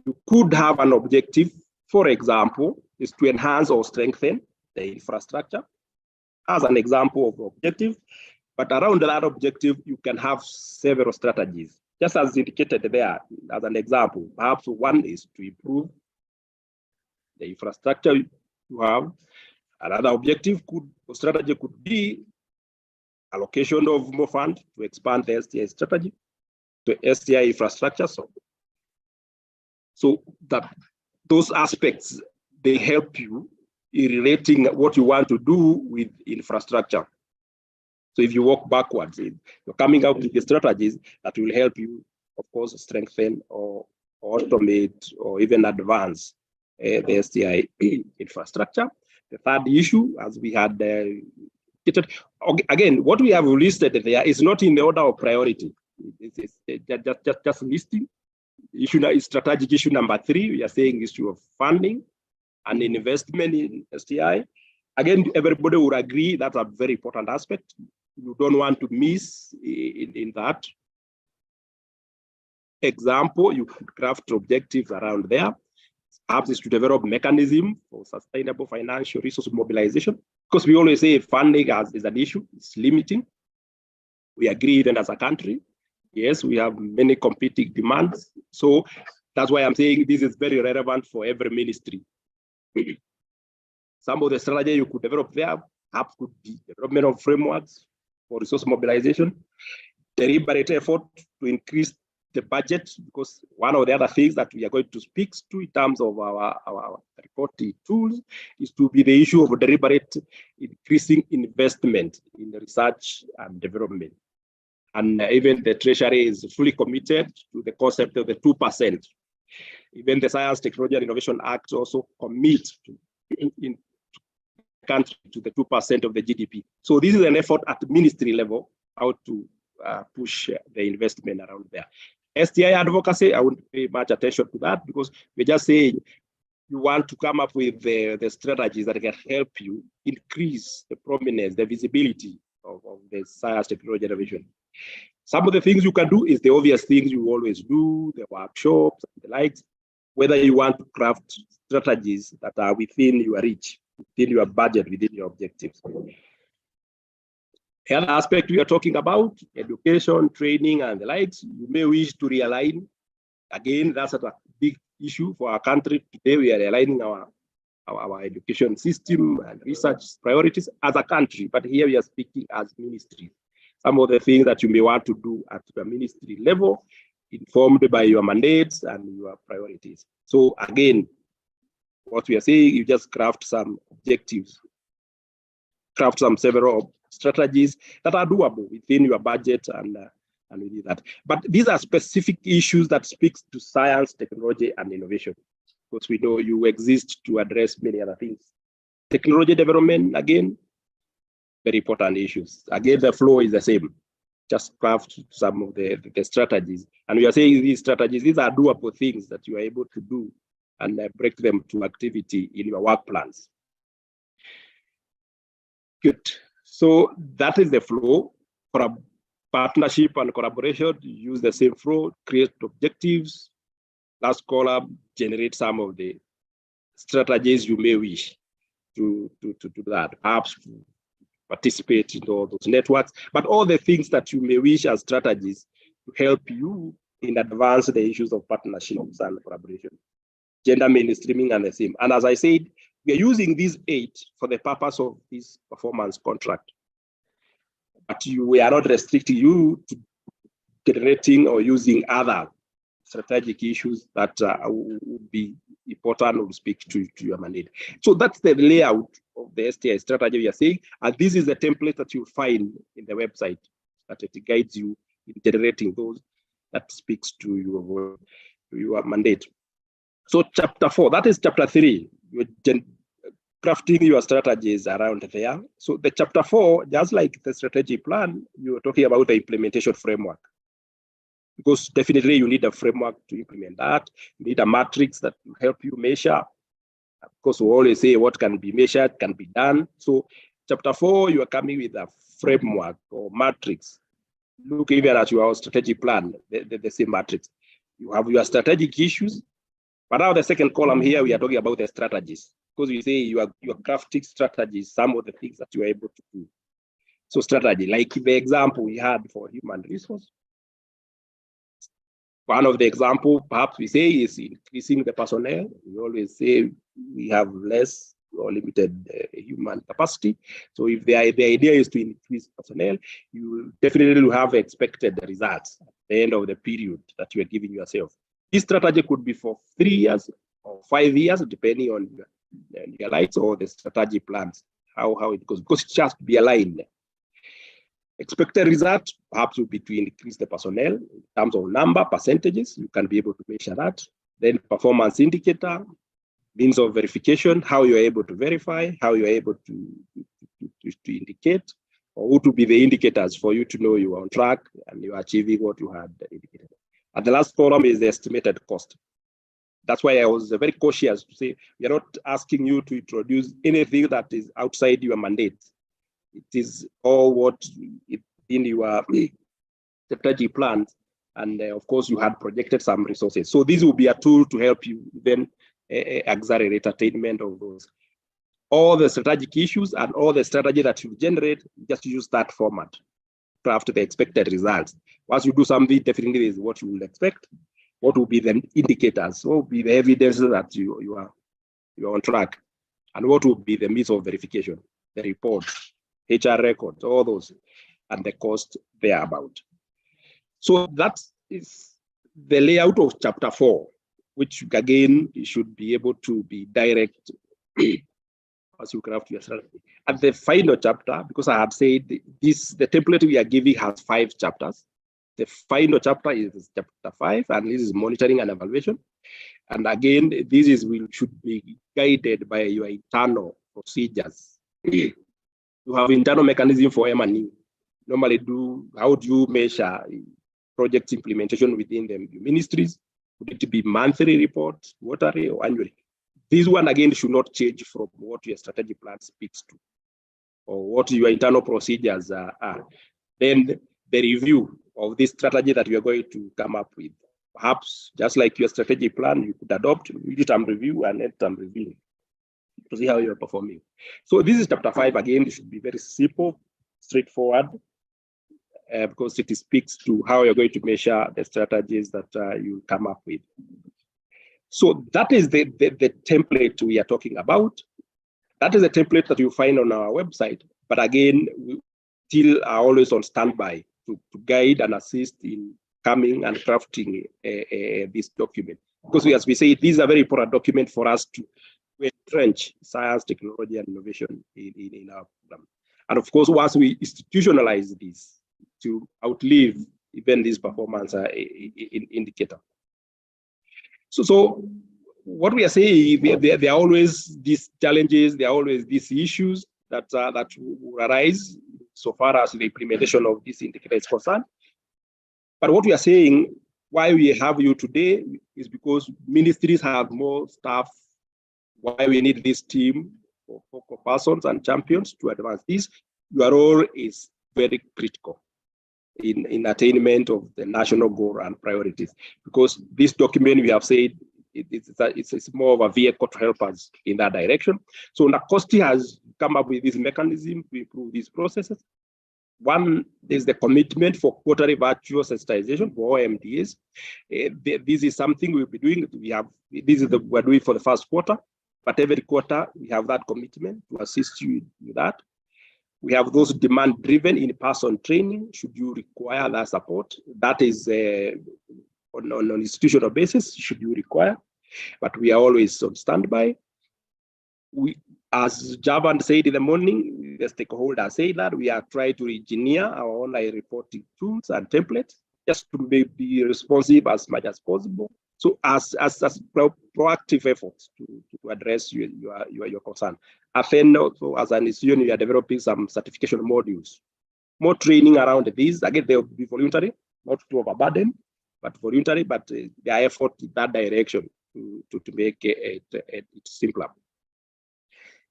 You could have an objective, for example, is to enhance or strengthen the infrastructure as an example of objective. But around that objective, you can have several strategies. Just as indicated there, as an example, perhaps one is to improve the infrastructure you have. Another objective or strategy could be allocation of more funds to expand the STI strategy. to STI infrastructure. So that those aspects, they help you in relating what you want to do with infrastructure. So if you walk backwards, you're coming up with the strategies that will help you, of course, strengthen or automate or even advance the STI infrastructure. The third issue, as we had again, what we have listed there is not in the order of priority. It's just listing. Strategic issue number 3, we are saying issue of funding and investment in STI. Again, everybody would agree that's a very important aspect. You don't want to miss in that. Example, you could craft objectives around there. Perhaps is to develop mechanism for sustainable financial resource mobilization, because we always say funding is an issue, it's limiting. We agree even as a country. Yes, we have many competing demands. So that's why I'm saying this is very relevant for every ministry. Some of the strategy you could develop there perhaps could be development of frameworks for resource mobilization, deliberate effort to increase the budget, because one of the other things that we are going to speak to in terms of our reporting tools is to be the issue of deliberate increasing investment in research and development. And even the Treasury is fully committed to the concept of the 2%. Even the Science, Technology and Innovation Act also commits to in country to the 2% of the GDP. So this is an effort at the ministry level, how to push the investment around there. STI advocacy, I wouldn't pay much attention to that, because we're just saying you want to come up with the strategies that can help you increase the prominence, the visibility of the science, technology, innovation. Some of the things you can do is the obvious things you always do, the workshops, and the likes, whether you want to craft strategies that are within your reach, within your budget, within your objectives. The other aspect we are talking about, education, training, and the likes, you may wish to realign. Again, that's a big issue for our country. Today, we are realigning our education system and research priorities as a country, but here we are speaking as ministries. Some of the things that you may want to do at the ministry level, informed by your mandates and your priorities. So again, what we are saying, you just craft some objectives, craft some several strategies that are doable within your budget and within that. But these are specific issues that speaks to science, technology, and innovation, because we know you exist to address many other things. Technology development, again, very important issues. Again, the flow is the same. Just craft some of the strategies. And we are saying these strategies, these are doable things that you are able to do and break them to activity in your work plans. Good. So that is the flow. For a partnership and collaboration, use the same flow, create objectives. Last column, generate some of the strategies you may wish to do that. Perhaps to participate in all those networks, but all the things that you may wish as strategies to help you in advance the issues of partnerships and collaboration. Gender mainstreaming and the same. And as I said, we are using these 8 for the purpose of this performance contract. But we are not restricting you to generating or using other strategic issues that would be important or speak to your mandate. So that's the layout of the STI strategy we are saying, and this is the template that you find in the website that it guides you in generating those that speaks to your mandate. So chapter 4, that is chapter 3, you're crafting your strategies around there. So the chapter 4, just like the strategy plan, you're talking about the implementation framework. Because definitely you need a framework to implement that. You need a matrix that will help you measure. Of course, we always say what can be measured can be done. So chapter 4, you are coming with a framework or matrix. Look even at your strategic plan, the same matrix. You have your strategic issues. But now the second column here, we are talking about the strategies. Because we say you are crafting strategies, some of the things that you are able to do. So strategy, like the example we had for human resource. One of the examples, perhaps we say, is increasing the personnel. We always say we have less or limited human capacity. So if the idea is to increase personnel, you definitely will have expected results. the end of the period that you are giving yourself. This strategy could be for 3 years or 5 years, depending on your lights or the strategy plans, how it goes, because it has to be aligned. Expected result perhaps will be to increase the personnel in terms of number, percentages. You can be able to measure that. Then performance indicator, means of verification, how you're able to verify, how you're able to indicate, or what will be the indicators for you to know you are on track and you are achieving what you had indicated. And the last column is the estimated cost. That's why I was very cautious to say, we are not asking you to introduce anything that is outside your mandate. It is all what in your strategy plans. And of course, you had projected some resources. So this will be a tool to help you then accelerate attainment of those. All the strategic issues and all the strategy that you generate, just use that format to craft the expected results. Once you do something, definitely is what you will expect. What will be the indicators? What will be the evidence that you are on track? And what will be the means of verification, the reports, HR records, all those, and the cost thereabout. So that is the layout of chapter 4, which again, you should be able to be direct as you craft your strategy. At the final chapter, because I have said this, the template we are giving has 5 chapters. The final chapter is chapter 5, and this is monitoring and evaluation. And again, this should be guided by your internal procedures. You have internal mechanism for M&E. Normally, how do you measure project implementation within the ministries? Would it be monthly reports, quarterly, or annually? This one, again, should not change from what your strategy plan speaks to or what your internal procedures are. Then the review of this strategy that we are going to come up with. Perhaps just like your strategy plan, you could adopt mid-term review and end-term review to see how you're performing. So this is chapter 5. Again, it should be very simple, straightforward, because it speaks to how you're going to measure the strategies that you come up with. So that is the template we are talking about. That is the template that you find on our website. But again, we still are always on standby to guide and assist in coming and crafting this document. Because as we say, these are very important document for us to entrench science, technology, and innovation in our program. And of course, once we institutionalize this, to outlive even this performance indicator. So what we are saying, there are always these challenges, there are always these issues that will arise so far as the implementation of this indicator is concerned. But what we are saying, why we have you today, is because ministries have more staff, why we need this team of focal persons and champions to advance this. Your role is very critical in attainment of the national goal and priorities, because this document, we have said, it's more of a vehicle to help us in that direction. So NACOSTI has come up with this mechanism to improve these processes. One is the commitment for quarterly virtual sensitization for OMDs. This is something we'll be doing. We're doing for the first quarter, but every quarter we have that commitment to assist you with that. We have those demand-driven in-person training, should you require that support. That is on an institutional basis, should you require, but we are always on standby. As Javan said in the morning, the stakeholders say that we are trying to engineer our online reporting tools and templates just to be responsive as much as possible. So as proactive efforts to address your concern. And then also as an institution, we are developing some certification modules, more training around these. Again, they will be voluntary, not to overburden, but voluntary, but their effort in that direction to make it simpler.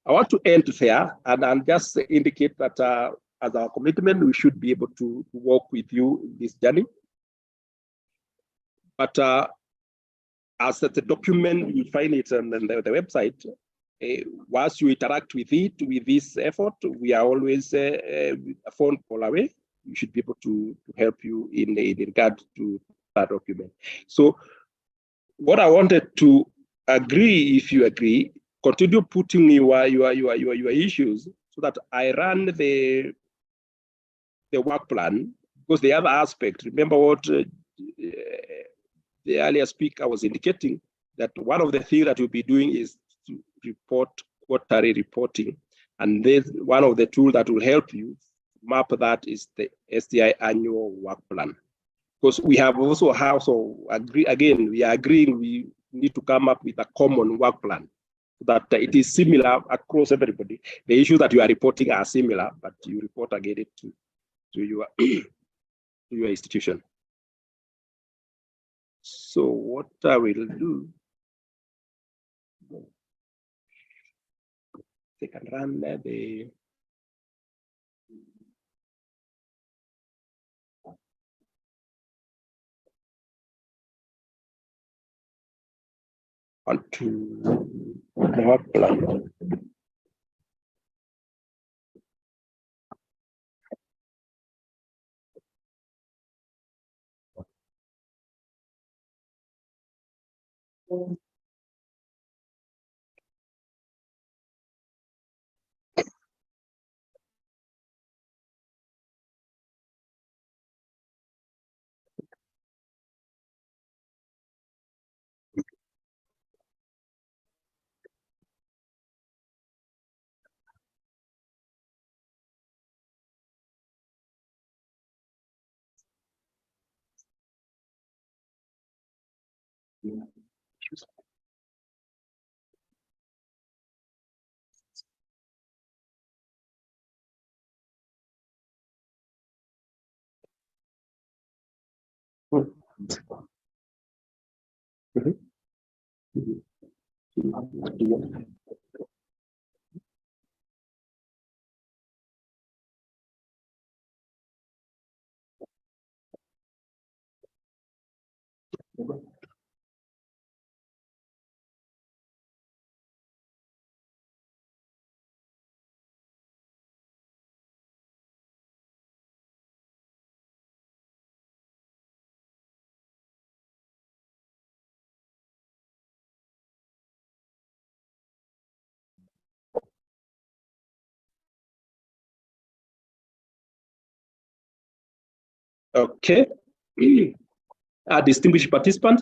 I want to end there and just indicate that as our commitment, we should be able to work with you in this journey. But as the document, you find it on the website. Once you interact with it, with this effort, we are always a phone call away. We should be able to help you in regard to that document. So what I wanted to agree, if you agree, continue putting your issues so that I run the work plan, because the other aspect, remember what the earlier speaker was indicating, that one of the things that we'll be doing is to report quarterly reporting. And there's one of the tools that will help you map that is the STI annual work plan. Because we have also we are agreeing we need to come up with a common work plan that it is similar across everybody. The issues that you are reporting are similar, but you report again it to your to your institution. So what I will do, they can run the onto the work plan. Okay. Distinguished participant,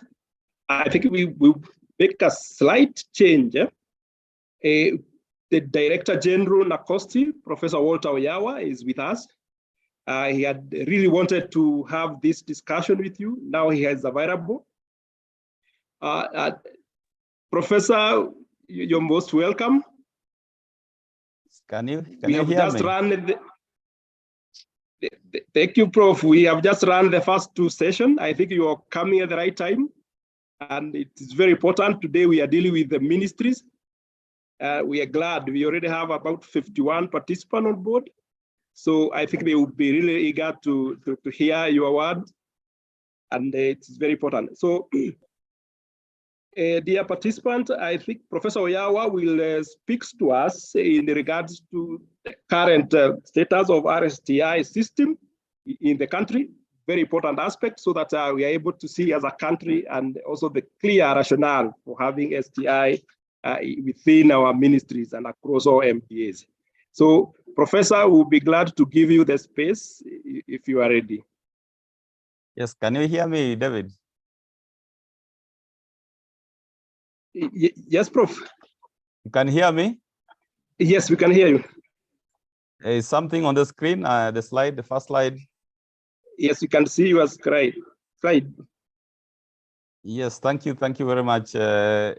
I think we will make a slight change. The Director General NACOSTI, Professor Walter Oyawa, is with us. He had really wanted to have this discussion with you. Now he is available. Professor, you're most welcome. Can you hear me? Thank you, Prof. We have just run the first two sessions. I think you are coming at the right time. And it is very important. Today we are dealing with the ministries. We are glad we already have about 51 participants on board. So I think they would be really eager to hear your words. And it's very important. So, dear participant, I think Professor Oyawa will speak to us in regards to the current status of RSTI system in the country. Very important aspect, so that we are able to see as a country, and also the clear rationale for having STI within our ministries and across all MDAs. So, Professor, we'll be glad to give you the space if you are ready. Yes, can you hear me, David? Yes, Prof. You can hear me? Yes, we can hear you. Is something on the screen, the first slide? Yes, you can see your slide. Yes, thank you very much,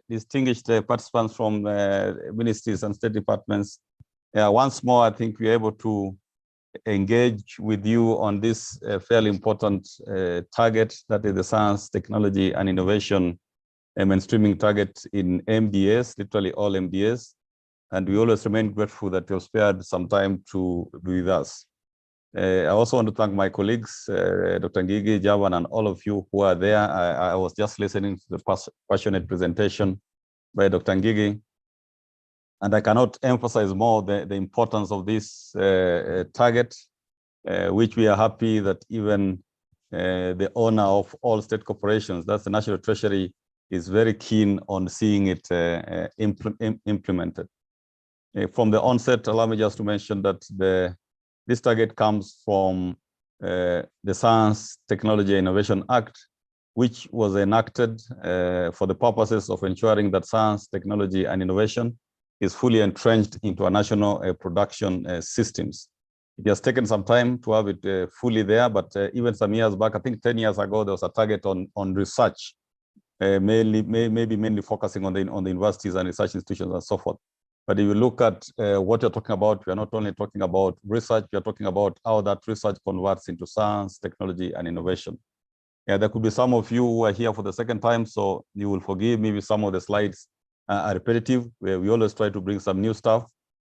distinguished participants from ministries and state departments. Once more, I think we're able to engage with you on this fairly important target, that is the science, technology, and innovation mainstreaming target in MDAs, literally all MDAs. And we always remain grateful that you have spared some time to be with us. I also want to thank my colleagues, Dr. Ngigi, Javan, and all of you who are there. I was just listening to the passionate presentation by Dr. Ngigi, and I cannot emphasize more the importance of this target, which we are happy that even the owner of all state corporations, that's the National Treasury, is very keen on seeing it implemented. From the onset, allow me just to mention that this target comes from the Science, Technology, Innovation Act, which was enacted for the purposes of ensuring that science, technology, and innovation is fully entrenched into our national production systems. It has taken some time to have it fully there, but even some years back, I think 10 years ago, there was a target on research, mainly focusing on the universities and research institutions and so forth. But if you look at what you're talking about, we are not only talking about research, we are talking about how that research converts into science, technology, and innovation. Yeah, there could be some of you who are here for the second time, so you will forgive me if some of the slides are repetitive. We always try to bring some new stuff,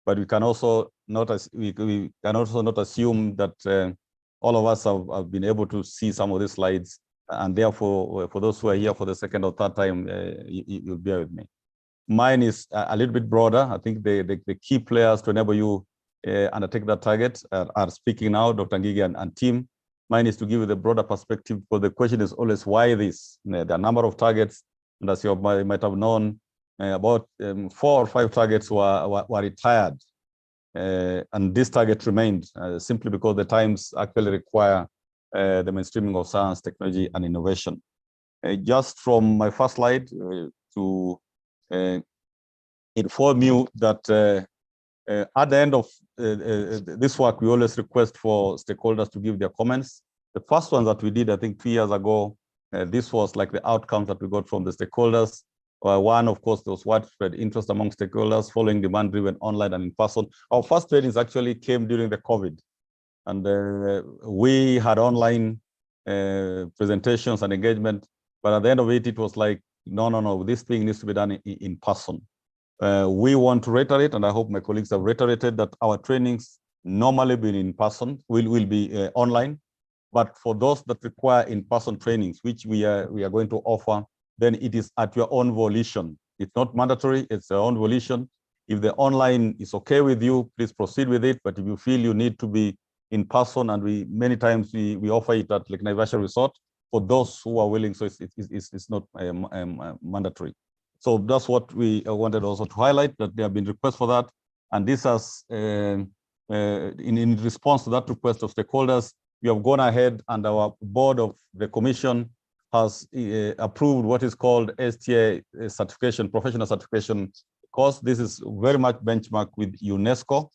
but we can also not assume that all of us have been able to see some of these slides, and therefore, for those who are here for the second or third time, you'll bear with me. Mine is a little bit broader. I think the key players to enable you undertake that target are speaking now, Dr. Ngigi and team. Mine is to give you the broader perspective, because the question is always, why this? There are a number of targets, and as you might have known, about 4 or 5 targets were retired. And this target remained simply because the times actually require the mainstreaming of science, technology, and innovation. Just from my first slide to inform you that at the end of this work, we always request for stakeholders to give their comments. The first one that we did, I think 2 years ago, this was like the outcomes that we got from the stakeholders. One, of course, there was widespread interest among stakeholders following demand-driven online and in person. Our first trainings actually came during the COVID. And we had online presentations and engagement, but at the end of it, it was like, no, this thing needs to be done in person. We want to reiterate, and I hope my colleagues have reiterated, that our trainings normally be in person, will be online. But for those that require in-person trainings, which we are going to offer, then it is at your own volition. It's not mandatory, it's your own volition. If the online is okay with you, please proceed with it. But if you feel you need to be in person, and many times we offer it at like Naivasha Resort for those who are willing, so it's not mandatory. So that's what we wanted also to highlight, that there have been requests for that. And this has, in response to that request of stakeholders, we have gone ahead, and our board of the commission has approved what is called STA certification, professional certification course. This is very much benchmarked with UNESCO,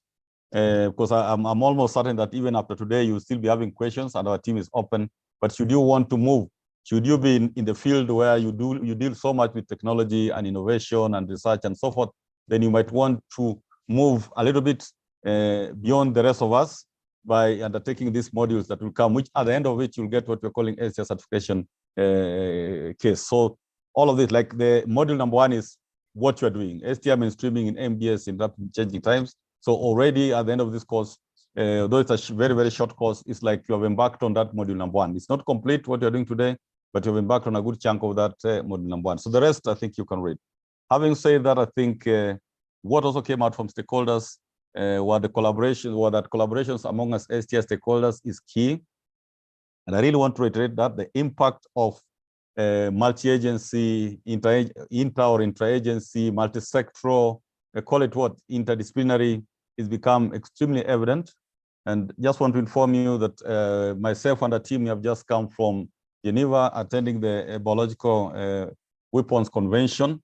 because I'm almost certain that even after today, you'll still be having questions, and our team is open. But should you want to move, should you be in the field where you deal so much with technology and innovation and research and so forth, then you might want to move a little bit beyond the rest of us by undertaking these modules that will come, which at the end of which you'll get what we're calling STA certification case. So all of this, like the module number 1 is what you're doing, STA mainstreaming in MDS in rapid changing times. So already at the end of this course, though it's a very, very short course, it's like you have embarked on that module number 1. It's not complete what you're doing today, but you've embarked on a good chunk of that module number 1. So the rest, I think you can read. Having said that, I think what also came out from stakeholders were collaborations among us STA stakeholders is key. And I really want to reiterate that the impact of multi-agency, inter or intra-agency, multi-sectoral, call it what, interdisciplinary, is become extremely evident. And just want to inform you that myself and the team have just come from Geneva, attending the Biological Weapons Convention.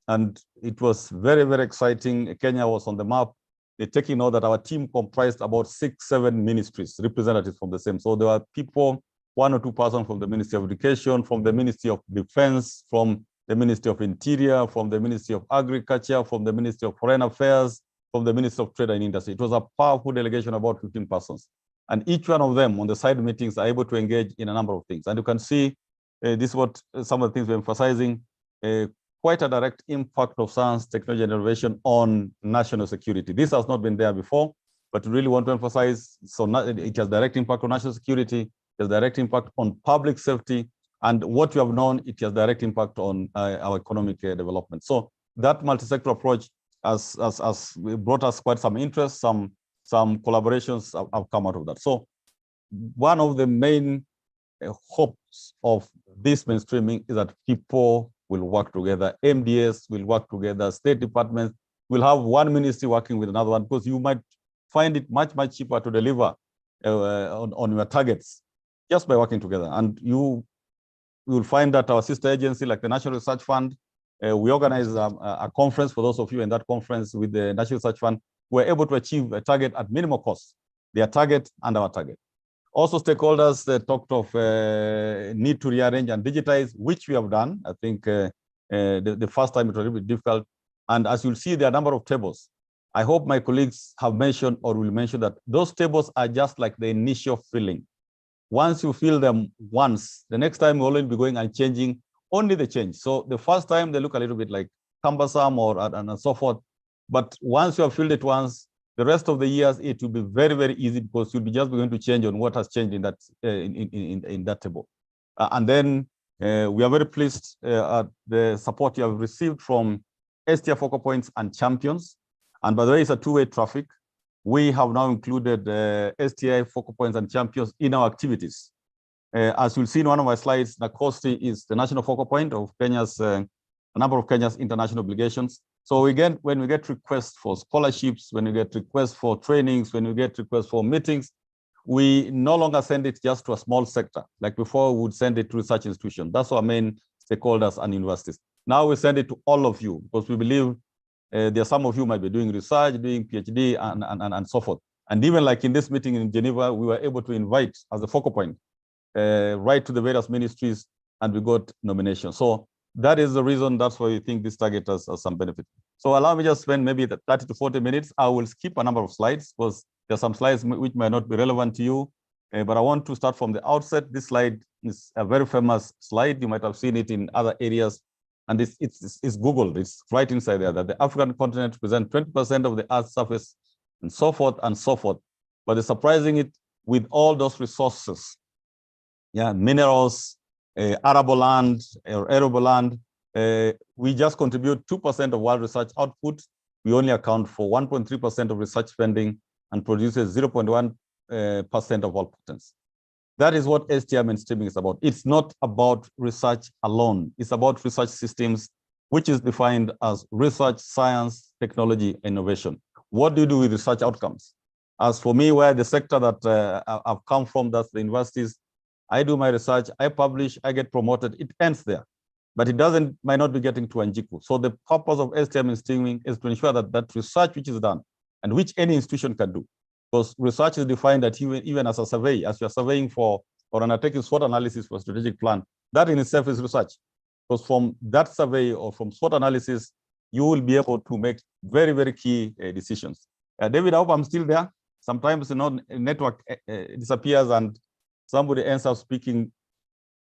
And it was very, very exciting. Kenya was on the map. They're taking note that our team comprised about 6-7 ministries, representatives from the same. So there were people, 1 or 2 persons from the Ministry of Education, from the Ministry of Defense, from the Ministry of Interior, from the Ministry of Agriculture, from the Ministry of Foreign Affairs, from the Ministry of Trade and Industry. It was a powerful delegation, about 15 persons. And each one of them on the side meetings are able to engage in a number of things. And you can see this is what some of the things we're emphasizing, quite a direct impact of science, technology, and innovation on national security. This has not been there before, but we really want to emphasize, so it has direct impact on national security, it has direct impact on public safety, and what you have known, it has direct impact on our economic development. So that multi-sector approach has brought us quite some interest, some collaborations have come out of that. So one of the main hopes of this mainstreaming is that people will work together, MDS will work together, state departments will have one ministry working with another one, because you might find it much, much cheaper to deliver on your targets just by working together. And you will find that our sister agency, like the National Research Fund, we organize a conference for those of you in that conference with the National Research Fund. We're able to achieve a target at minimal cost, their target and our target. Also, stakeholders talked of need to rearrange and digitize, which we have done. I think the first time it was a little bit difficult. And as you'll see, there are a number of tables. I hope my colleagues have mentioned or will mention that those tables are just like the initial filling. Once you fill them once, the next time we'll only be going and changing only the change. So the first time they look a little bit like cumbersome and so forth. But once you have filled it once, the rest of the years, it will be very, very easy because you'll be just going to change on what has changed in that in that table. And then we are very pleased at the support you have received from STI focal points and champions. And by the way, it's a two-way traffic. We have now included STI focal points and champions in our activities. As you'll see in one of my slides, NACOSTI is the national focal point of Kenya's, a number of Kenya's international obligations. So again, when we get requests for scholarships, when we get requests for trainings, when we get requests for meetings, we no longer send it just to a small sector. Like before, we would send it to research institutions. That's our main stakeholders and universities. Now we send it to all of you because we believe there are some of you might be doing research, doing PhD and so forth. And even like in this meeting in Geneva, we were able to invite as a focal point right to the various ministries, and we got nominations. So that is the reason, that's why we think this target has some benefit. So allow me just spend maybe 30 to 40 minutes. I will skip a number of slides because there are some slides which might not be relevant to you, but I want to start from the outset. This slide is a very famous slide. You might have seen it in other areas, and it's Googled. It's right inside there that the African continent represents 20% of the Earth's surface and so forth and so forth. But it's surprising it with all those resources, minerals, arable land or arable land, we just contribute 2% of world research output. We only account for 1.3% of research spending and produces 0.1% of all patents. That is what STI mainstreaming is about. It's not about research alone. It's about research systems, which is defined as research, science, technology, innovation. What do you do with research outcomes? As for me, where the sector that I've come from, that's the universities, I do my research, I publish, I get promoted, it ends there. But it might not be getting to Wanjiku. So the purpose of STI mainstreaming is to ensure that that research which is done, and which any institution can do, because research is defined that even as a survey, as you're surveying for or undertaking SWOT analysis for a strategic plan, that in itself is research. Because from that survey or from SWOT analysis, you will be able to make very, very key decisions. David, I hope I'm still there. Sometimes, network disappears and somebody ends up speaking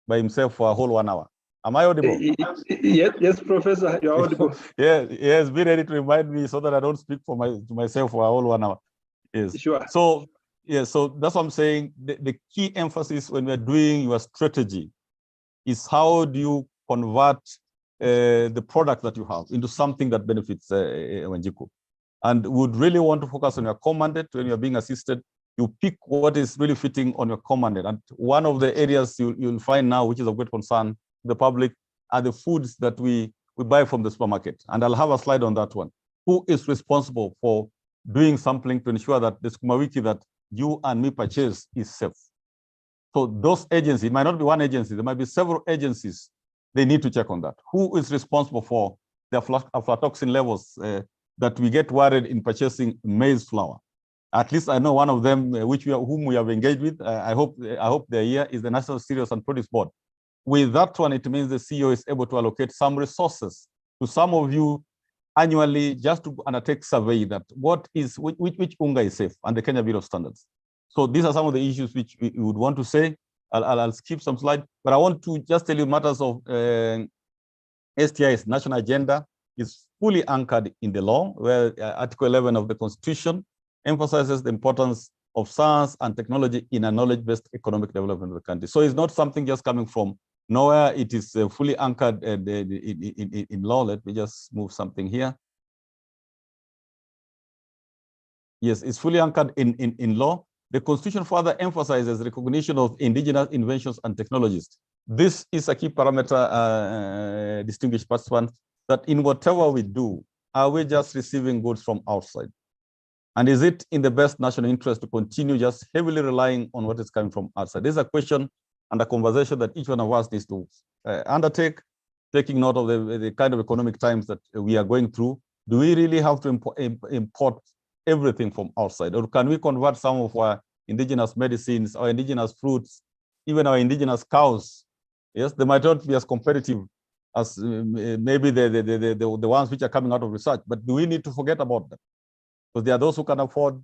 by himself for a whole 1 hour. Am I audible? Yes, Professor, you're audible. Yes, be ready to remind me so that I don't speak to myself for a whole 1 hour. Yes. Sure. So that's what I'm saying. The key emphasis when we're doing your strategy is how do you convert the product that you have into something that benefits Wanjiku. And would really want to focus on your commandate when you're being assisted. You pick what is really fitting on your commandate. And one of the areas you'll find now, which is of great concern to the public, are the foods that we buy from the supermarket. And I'll have a slide on that one. Who is responsible for doing sampling to ensure that the Sukuma Wiki that you and me purchase is safe? So those agencies, it might not be one agency, there might be several agencies. They need to check on that. Who is responsible for the aflatoxin levels that we get worried in purchasing maize flour? At least I know one of them, whom we have engaged with. I hope they're here, is the National Cereals and Produce Board. With that one, it means the CEO is able to allocate some resources to some of you annually just to undertake survey that which unga is safe and the Kenya Bureau of Standards. So these are some of the issues which we would want to say. I'll skip some slides, but I want to just tell you matters of STI's national agenda is fully anchored in the law, where Article 11 of the Constitution emphasizes the importance of science and technology in a knowledge-based economic development of the country. So it's not something just coming from nowhere. It is fully anchored in law. Let me just move something here. Yes, it's fully anchored in law. The Constitution further emphasizes recognition of indigenous inventions and technologies. This is a key parameter, distinguished participants, that in whatever we do, are we just receiving goods from outside? And is it in the best national interest to continue just heavily relying on what is coming from outside? This is a question and a conversation that each one of us needs to undertake, taking note of the kind of economic times that we are going through. Do we really have to import everything from outside? Or can we convert some of our indigenous medicines, our indigenous fruits, even our indigenous cows? Yes, they might not be as competitive as maybe the ones which are coming out of research, but do we need to forget about them? Because there are those who can afford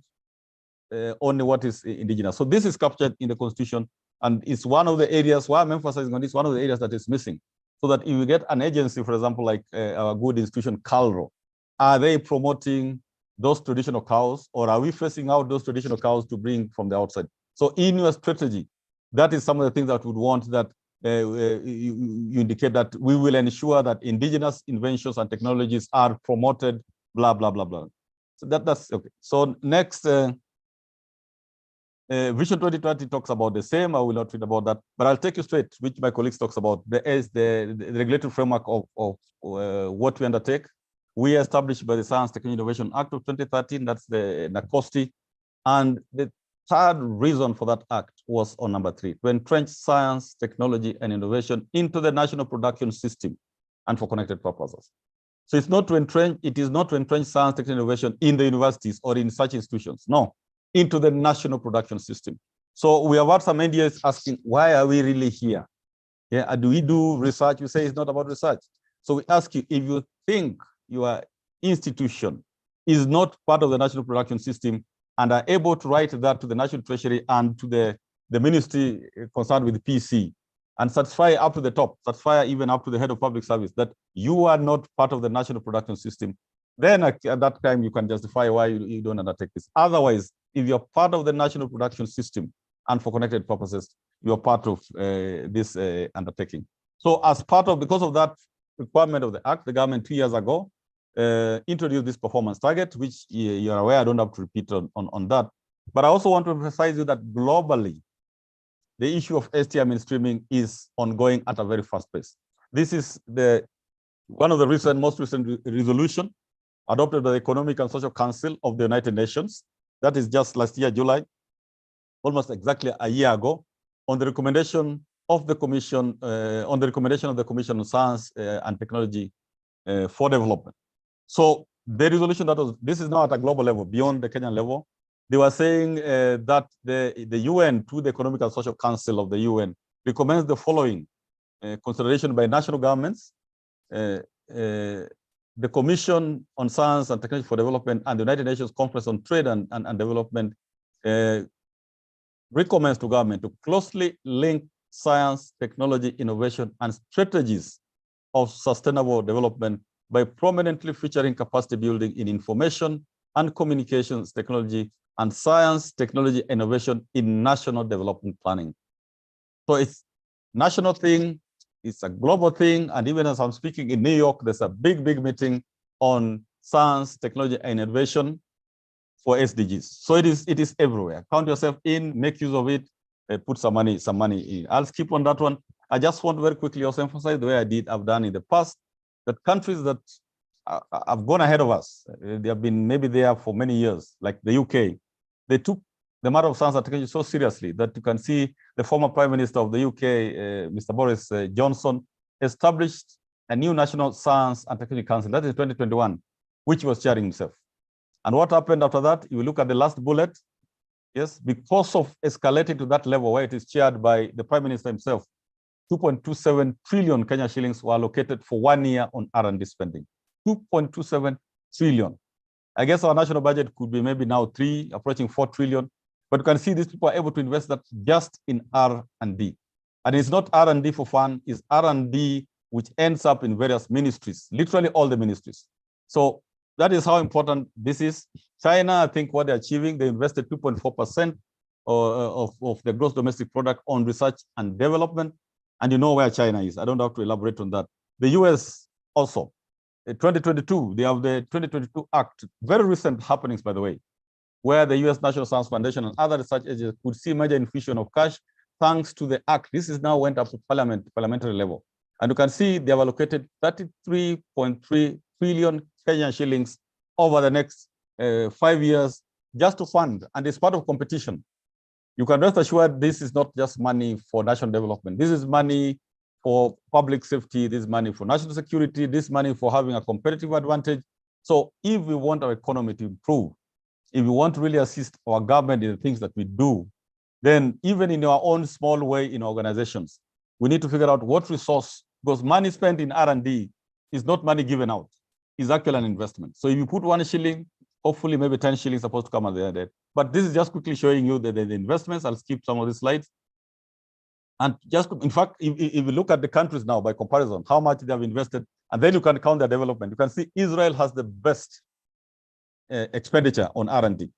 only what is indigenous. So this is captured in the Constitution, and it's one of the areas why I'm emphasizing on this, one of the areas that is missing. So that if you get an agency, for example, like our good institution, CALRO, are they promoting those traditional cows, or are we phasing out those traditional cows to bring from the outside? So in your strategy, that is some of the things that we would want that you indicate that we will ensure that indigenous inventions and technologies are promoted, blah, blah, blah, blah. So that's okay. So next, Vision 2020 talks about the same. I will not read about that, but I'll take you straight, which my colleagues talks about. There is the regulatory framework of what we undertake. We established by the Science, Technology, Innovation Act of 2013, that's the NACOSTI. And the third reason for that act was on number 3, to entrench science, technology, and innovation into the national production system and for connected purposes. So it's not to entrench, it is not to entrench science, technology, innovation in the universities or in such institutions. No, into the national production system. So we have had some NDAs asking, why are we really here? Yeah, do we do research? You say it's not about research. So we ask you, if you think your institution is not part of the national production system and are able to write that to the National Treasury and to the ministry concerned with the PC and satisfy up to the top, satisfy even up to the head of public service that you are not part of the national production system, then at that time you can justify why you don't undertake this. Otherwise, if you're part of the national production system and for connected purposes, you're part of this undertaking. So as part of, because of that requirement of the Act, the government 2 years ago introduced this performance target, which you're aware, I don't have to repeat on that. But I also want to emphasize you that globally, the issue of STI mainstreaming is ongoing at a very fast pace. This is one of the most recent resolution adopted by the Economic and Social Council of the United Nations. That is just last year, July, almost exactly a year ago, on the recommendation of the Commission, on Science and Technology for Development. So the resolution this is now at a global level, beyond the Kenyan level. They were saying that the UN, through the Economic and Social Council of the UN, recommends the following consideration by national governments, the Commission on Science and Technology for Development and the United Nations Conference on Trade and Development recommends to government to closely link science, technology, innovation, and strategies of sustainable development by prominently featuring capacity building in information and communications technology and science, technology, innovation in national development planning. So it's national thing, it's a global thing, and even as I'm speaking in New York, there's a big in on science, technology, and innovation for SDGs. So it is everywhere. Count yourself in, make use of it, put some money in. I'll skip on that one. I just want to very quickly also emphasize the way I've done in the past, that countries that have gone ahead of us, they have been maybe there for many years, like the UK, they took the matter of science and technology so seriously that you can see the former Prime Minister of the UK, Mr. Boris Johnson, established a new National Science and Technology Council, that is 2021, which he was chairing himself. And what happened after that? You look at the last bullet, yes, because of escalating to that level where it is chaired by the Prime Minister himself, 2.27 trillion Kenya shillings were allocated for 1 year on R&D spending. 2.27 trillion. I guess our national budget could be maybe now approaching 4 trillion. But you can see these people are able to invest that just in R&D. And it's not R&D for fun, it's R&D which ends up in various ministries, literally all the ministries. So that is how important this is. China, I think what they're achieving, they invested 2.4% of the gross domestic product on research and development. And you know where China is. I don't have to elaborate on that. The US also, 2022, they have the 2022 Act, very recent happenings, by the way, where the US National Science Foundation and other research agencies could see major infusion of cash thanks to the Act. This is now went up to parliamentary level. And you can see they have allocated 33.3 trillion Kenyan shillings over the next 5 years just to fund, and it's part of competition. You can rest assured this is not just money for national development. This is money for public safety, this is money for national security, this is money for having a competitive advantage. So if we want our economy to improve, if we want to really assist our government in the things that we do, then even in our own small way in organizations, we need to figure out what resource, because money spent in R&D is not money given out, it's actually an investment. So if you put 1 shilling, hopefully maybe 10 shillings supposed to come at the end. But this is just quickly showing you the investments. I'll skip some of the slides. And just, in fact, if you look at the countries now by comparison, how much they have invested, and then you can count their development. You can see Israel has the best expenditure on R&D.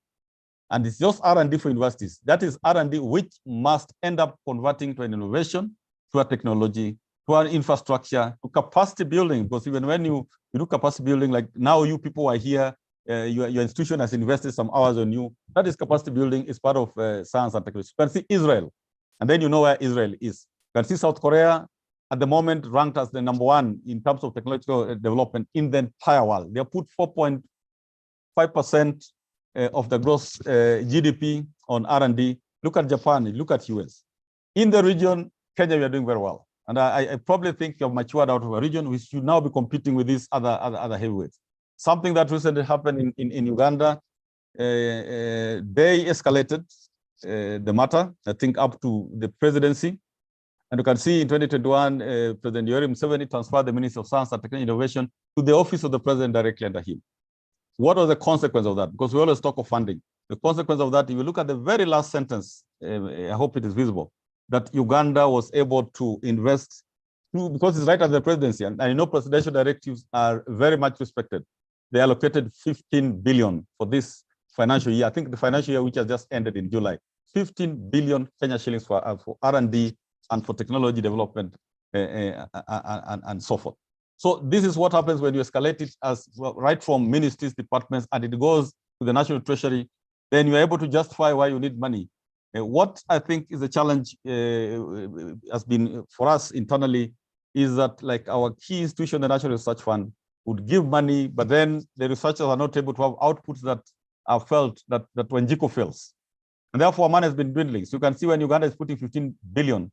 And it's just R&D for universities. That is R&D which must end up converting to an innovation, to a technology, to an infrastructure, to capacity building. Because even when you do capacity building, like now you people are here, your institution has invested some hours on you. That is capacity building, is part of science and technology. You can see Israel, and then you know where Israel is. You can see South Korea, at the moment ranked as the #1 in terms of technological development in the entire world. They have put 4.5% of the gross GDP on R&D. Look at Japan, look at US. In the region, Kenya, we are doing very well. And I probably think you've matured out of a region. We should now be competing with these other heavyweights. Something that recently happened in Uganda, they escalated the matter, I think, up to the presidency. And you can see in 2021, President Yoweri Museveni transferred the Ministry of Science and Technology Innovation to the office of the president directly under him. What was the consequence of that? Because we always talk of funding. The consequence of that, if you look at the very last sentence, I hope it is visible, that Uganda was able to invest, because it's right under the presidency, and I know presidential directives are very much respected. They allocated 15 billion for this financial year. I think the financial year which has just ended in July, 15 billion Kenya shillings for R&D and for technology development and so forth. So this is what happens when you escalate it as well, right from ministries, departments, and it goes to the national treasury. Then you're able to justify why you need money. What I think is a challenge has been for us internally is that, like, our key institution, the National Research Fund, would give money, but then the researchers are not able to have outputs that are felt that when JICO fails. And therefore, money has been dwindling. So you can see when Uganda is putting 15 billion,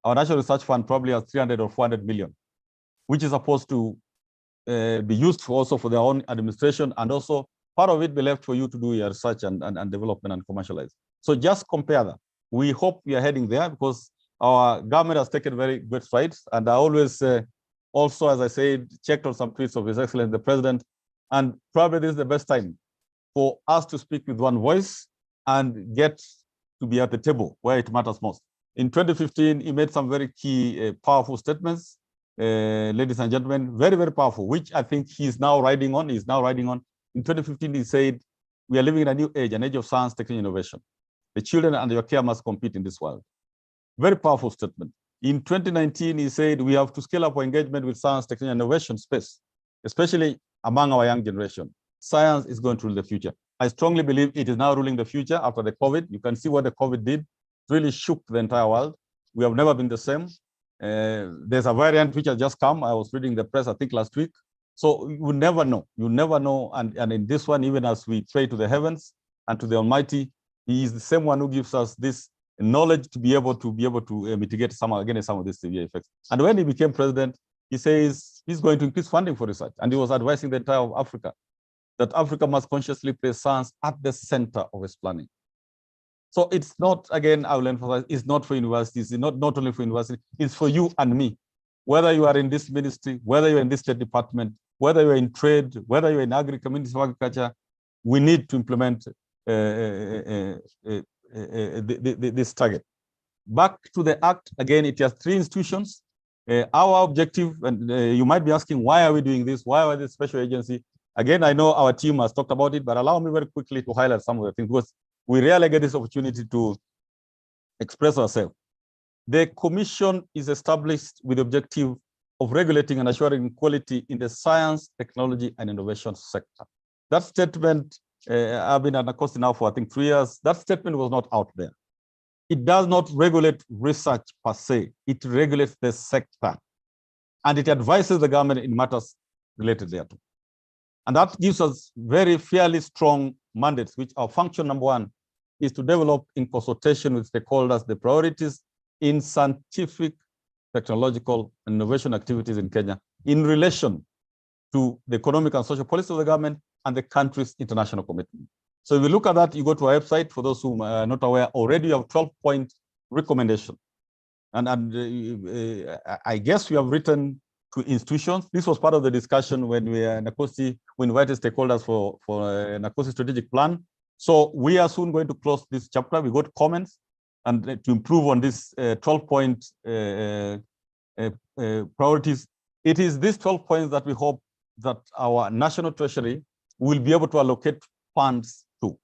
our National Research Fund probably has 300 or 400 million, which is supposed to be used also for their own administration, and also part of it be left for you to do your research and development and commercialize. So just compare that. We hope we are heading there because our government has taken very good strides. And I always also, as I said, checked on some tweets of His Excellency the President, and probably this is the best time for us to speak with one voice and get to be at the table where it matters most. In 2015, he made some very key, powerful statements, ladies and gentlemen, very, very powerful, which I think he's now riding on. In 2015, he said, we are living in a new age, an age of science, technology, innovation. The children and your care must compete in this world. Very powerful statement. In 2019, he said, we have to scale up our engagement with science, technology, and innovation space, especially among our young generation. Science is going to rule the future. I strongly believe it is now ruling the future after the COVID. You can see what the COVID did. It really shook the entire world. We have never been the same. There's a variant which has just come. I was reading the press, I think, last week. So you never know. You never know. And in this one, even as we pray to the heavens and to the Almighty, He is the same one who gives us this knowledge to be able to mitigate some of these severe effects. And when he became president, he says he's going to increase funding for research. And he was advising the entire of Africa that Africa must consciously place science at the center of its planning. So it's not, again, I will emphasize, it's not for universities, it's not only for universities, it's for you and me. Whether you are in this ministry, whether you're in this state department, whether you're in trade, whether you're in communities of agriculture, we need to implement this target. Back to the Act, again, it has 3 institutions. Our objective, and you might be asking, why are we doing this? Why are this special agency? Again, I know our team has talked about it, but allow me very quickly to highlight some of the things, because we rarely get this opportunity to express ourselves. The commission is established with the objective of regulating and assuring quality in the science, technology, and innovation sector. That statement, I've been at NACOSTI now for, I think, 3 years. That statement was not out there. It does not regulate research per se. It regulates the sector. And it advises the government in matters related thereto. And that gives us very fairly strong mandates, which our function number one is to develop in consultation with stakeholders the priorities in scientific, technological, and innovation activities in Kenya in relation to the economic and social policy of the government and the country's international commitment. So if you look at that, you go to our website. For those who are not aware, already you have 12-point recommendation. And I guess we have written to institutions. This was part of the discussion when we invited stakeholders for Nakosi strategic plan. So we are soon going to close this chapter. We got comments and to improve on this 12-point priorities. It is these 12 points that we hope that our national treasury will be able to allocate funds to.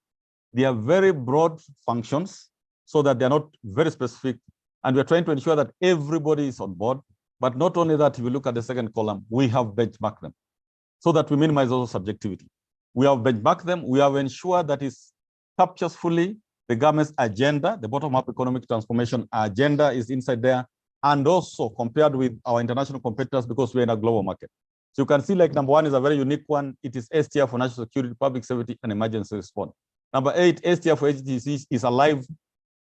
They are very broad functions so that they're not very specific. And we're trying to ensure that everybody is on board. But not only that, if you look at the second column, we have benchmarked them so that we minimize also subjectivity. We have benchmarked them. We have ensured that it captures fully the government's agenda, the bottom-up economic transformation agenda is inside there, and also compared with our international competitors because we're in a global market. So you can see like number one is a very unique one. It is STR for national security, public safety, and emergency response. Number 8, STR for HTC is a live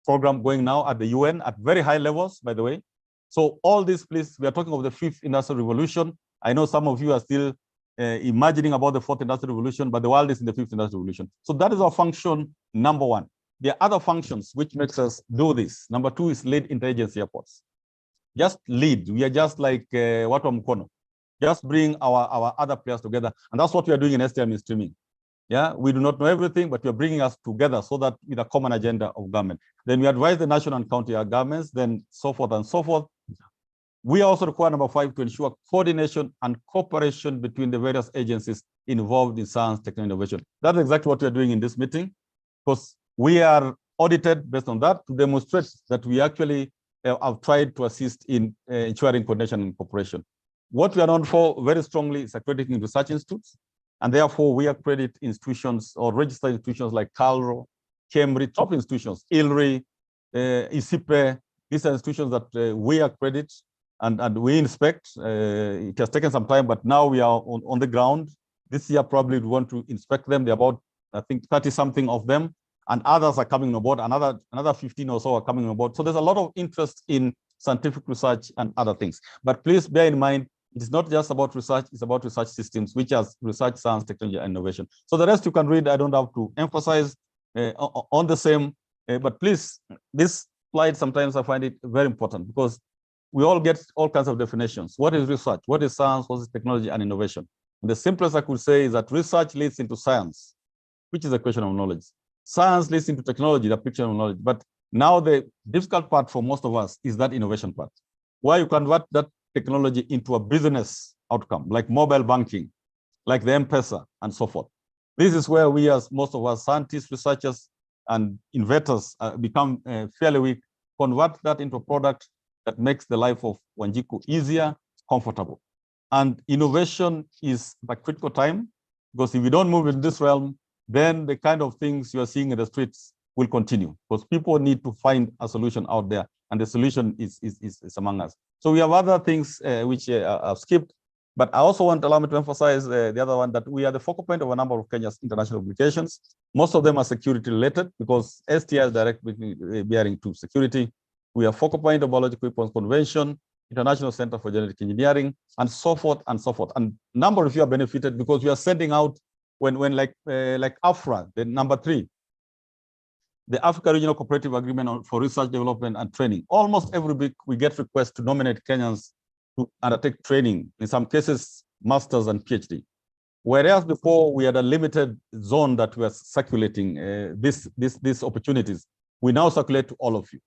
program going now at the UN at very high levels, by the way. So all this, please, we are talking of the 5th industrial revolution. I know some of you are still imagining about the 4th industrial revolution, but the world is in the 5th industrial revolution. So that is our function number one. There are other functions which makes us do this. Number 2 is lead intelligence airports. Just lead. We are just like Watu wa Mkono. Just bring our other players together. And that's what we are doing in STM in streaming. Yeah, we do not know everything, but you're bringing us together so that with a common agenda of government. Then we advise the national and county governments, then so forth and so forth. We also require number 5 to ensure coordination and cooperation between the various agencies involved in science, technology, innovation. That's exactly what we're doing in this meeting, because we are audited based on that to demonstrate that we actually have tried to assist in ensuring coordination and cooperation. What we are known for very strongly is accrediting research institutes. And therefore, we accredit institutions or registered institutions like CALRO, Cambridge, top institutions, ILRI, ISIPE. These are institutions that we accredit and we inspect. It has taken some time, but now we are on the ground. This year, probably we want to inspect them. There are about, I think, 30-something of them. And others are coming on board. Another 15 or so are coming on board. So there's a lot of interest in scientific research and other things. But please bear in mind, it is not just about research, it's about research systems, which are research, science, technology, and innovation. So the rest you can read, I don't have to emphasize on the same, but please, this slide, sometimes I find it very important because we all get all kinds of definitions. What is research? What is science? What is technology and innovation? And the simplest I could say is that research leads into science, which is a question of knowledge. Science leads into technology, the picture of knowledge. But now the difficult part for most of us is that innovation part, where you convert that technology into a business outcome, like mobile banking, like the M-Pesa, and so forth. This is where we, as most of us scientists, researchers, and inventors become fairly weak, convert that into a product that makes the life of Wanjiku easier, comfortable. And innovation is a critical time, because if you don't move in this realm, then the kind of things you are seeing in the streets will continue, because people need to find a solution out there, and the solution is among us. So we have other things which I've skipped, but I also want to allow me to emphasize the other one, that we are the focal point of a number of Kenya's international obligations. Most of them are security related because STI is directly bearing to security. We are focal point of Biological Weapons Convention, International Center for Genetic Engineering, and so forth and so forth. And a number of you are benefited because we are sending out when like AFRA, the number 3, the Africa Regional Cooperative Agreement for Research, Development, and Training. Almost every week we get requests to nominate Kenyans to undertake training, in some cases, masters and PhD. Whereas before we had a limited zone that was circulating these opportunities, we now circulate to all of you.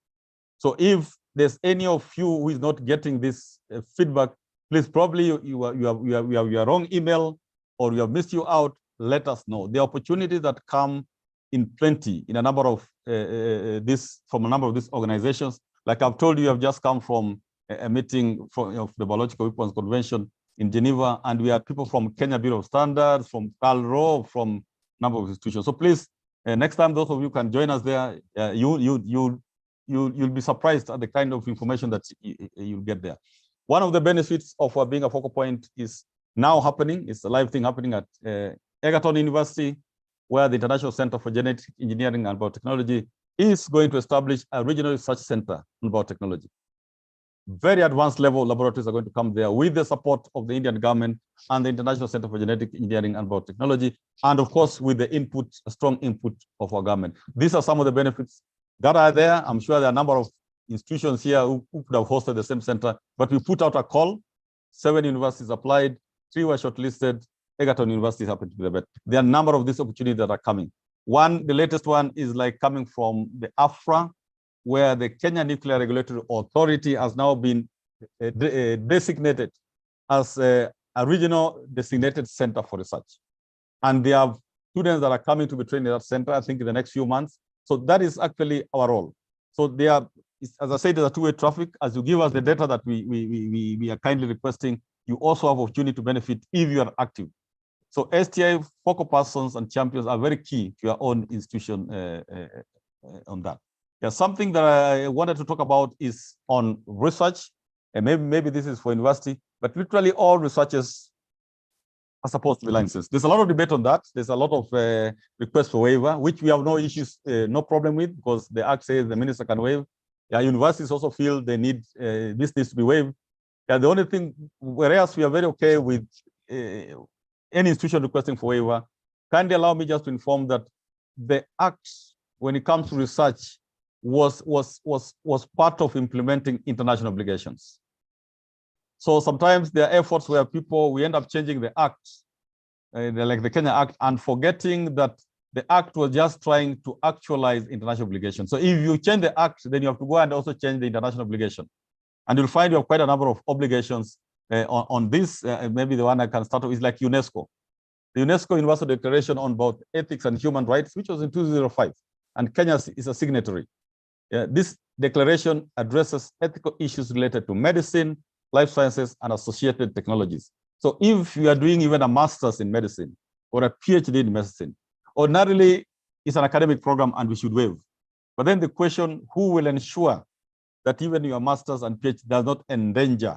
So if there's any of you who is not getting this feedback, please, probably you are wrong email or you have missed you out, let us know. The opportunities that come in plenty in a number of from a number of these organizations. Like I've told you, I've just come from a meeting of the Biological Weapons Convention in Geneva, and we had people from Kenya Bureau of Standards, from CALRO, from a number of institutions. So please, next time those of you can join us there, you'll be surprised at the kind of information that you'll get there. One of the benefits of being a focal point is now happening. It's a live thing happening at Egerton University. where the International Center for Genetic Engineering and Biotechnology is going to establish a regional research center on biotechnology. Very advanced level laboratories are going to come there with the support of the Indian government and the International Center for Genetic Engineering and Biotechnology, and of course, with the input, a strong input of our government. These are some of the benefits that are there. I'm sure there are a number of institutions here who could have hosted the same center, but we put out a call. 7 universities applied, 3 were shortlisted. Egerton University happened to be the best. There are a number of these opportunities that are coming. One, the latest one is like coming from the AFRA, where the Kenya Nuclear Regulatory Authority has now been designated as a regional designated center for research. And they have students that are coming to be trained in that center, I think in the next few months. So that is actually our role. So they are, as I said, there's a two-way traffic. As you give us the data that we are kindly requesting, you also have opportunity to benefit if you are active. So STI focal persons and champions are very key to your own institution on that. Yeah, something that I wanted to talk about is on research, and maybe this is for university, but literally all researchers are supposed to be licensed. There's a lot of debate on that. There's a lot of requests for waiver, which we have no issues, no problem with, because the Act says the minister can waive. Yeah, universities also feel they need this needs to be waived. Yeah, the only thing, whereas we are very okay with any institution requesting for waiver, kindly allow me just to inform that the Act, when it comes to research, was part of implementing international obligations. So sometimes there are efforts where we end up changing the Act, like the Kenya Act, and forgetting that the Act was just trying to actualize international obligations. So if you change the Act, then you have to go and also change the international obligation. And you'll find you have quite a number of obligations on this. Maybe the one I can start with is like UNESCO. The UNESCO Universal Declaration on both ethics and human rights, which was in 2005, and Kenya is a signatory. This declaration addresses ethical issues related to medicine, life sciences, and associated technologies. So if you are doing even a master's in medicine or a PhD in medicine, ordinarily it's an academic program and we should waive. But then the question, who will ensure that even your master's and PhD does not endanger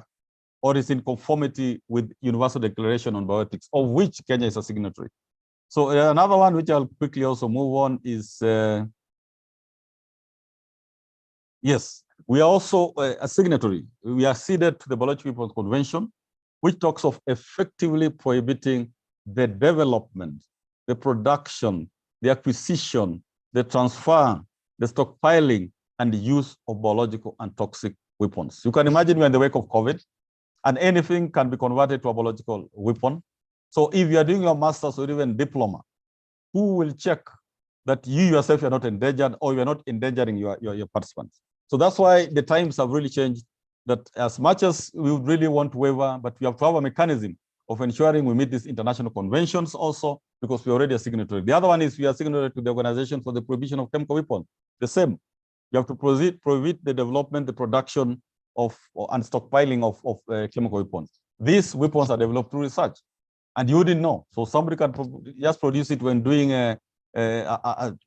or is in conformity with Universal Declaration on Bioethics, of which Kenya is a signatory? So another one which I'll quickly also move on is, yes, we are also a signatory. We are ceded to the Biological Weapons Convention, which talks of effectively prohibiting the development, the production, the acquisition, the transfer, the stockpiling, and the use of biological and toxic weapons. You can imagine we're in the wake of COVID, and anything can be converted to a biological weapon. So if you are doing your master's or even diploma, who will check that you yourself are not endangered or you are not endangering your participants? So that's why the times have really changed, that as much as we would really want to waiver, but we have to have a mechanism of ensuring we meet these international conventions also, because we're already a signatory. The other one is we are signatory to the Organization for the Prohibition of Chemical Weapons. The same. You have to prohibit the development, the production of and stockpiling of chemical weapons. These weapons are developed through research, and you didn't know. So somebody can just produce it when doing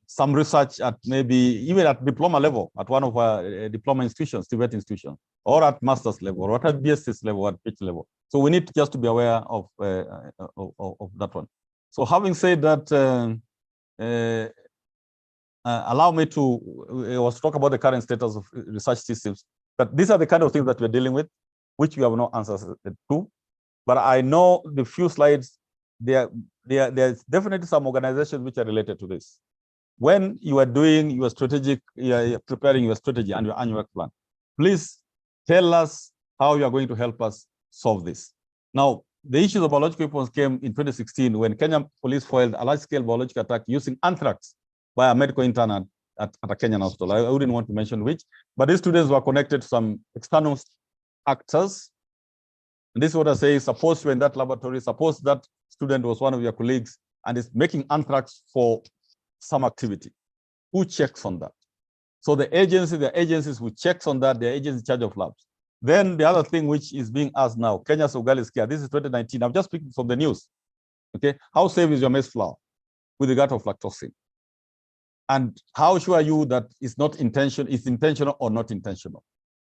some research at maybe even at diploma level at one of our diploma institutions, TVET institutions, or at master's level, or at BSc level, or at PhD level. So we need just to be aware of that one. So having said that, allow me to talk about the current status of research systems. But these are the kind of things that we're dealing with, which we have no answers to. But I know the few slides, there's definitely some organizations which are related to this. When you are doing your strategic, you are preparing your strategy and your annual plan, please tell us how you are going to help us solve this. Now, the issues of biological weapons came in 2016 when Kenya police foiled a large-scale biological attack using anthrax by a medical intern at a Kenyan hospital. I wouldn't want to mention which, but these students were connected to some external actors. And this is what I say, suppose you're in that laboratory, suppose that student was one of your colleagues and is making anthrax for some activity. Who checks on that? So the agencies who checks on that, the agencies in charge of labs. Then the other thing which is being asked now, Kenya's Ugali Scare, this is 2019. I'm just speaking from the news. Okay, how safe is your maize flour with regard to aflatoxin? And how sure are you that it's intentional or not intentional?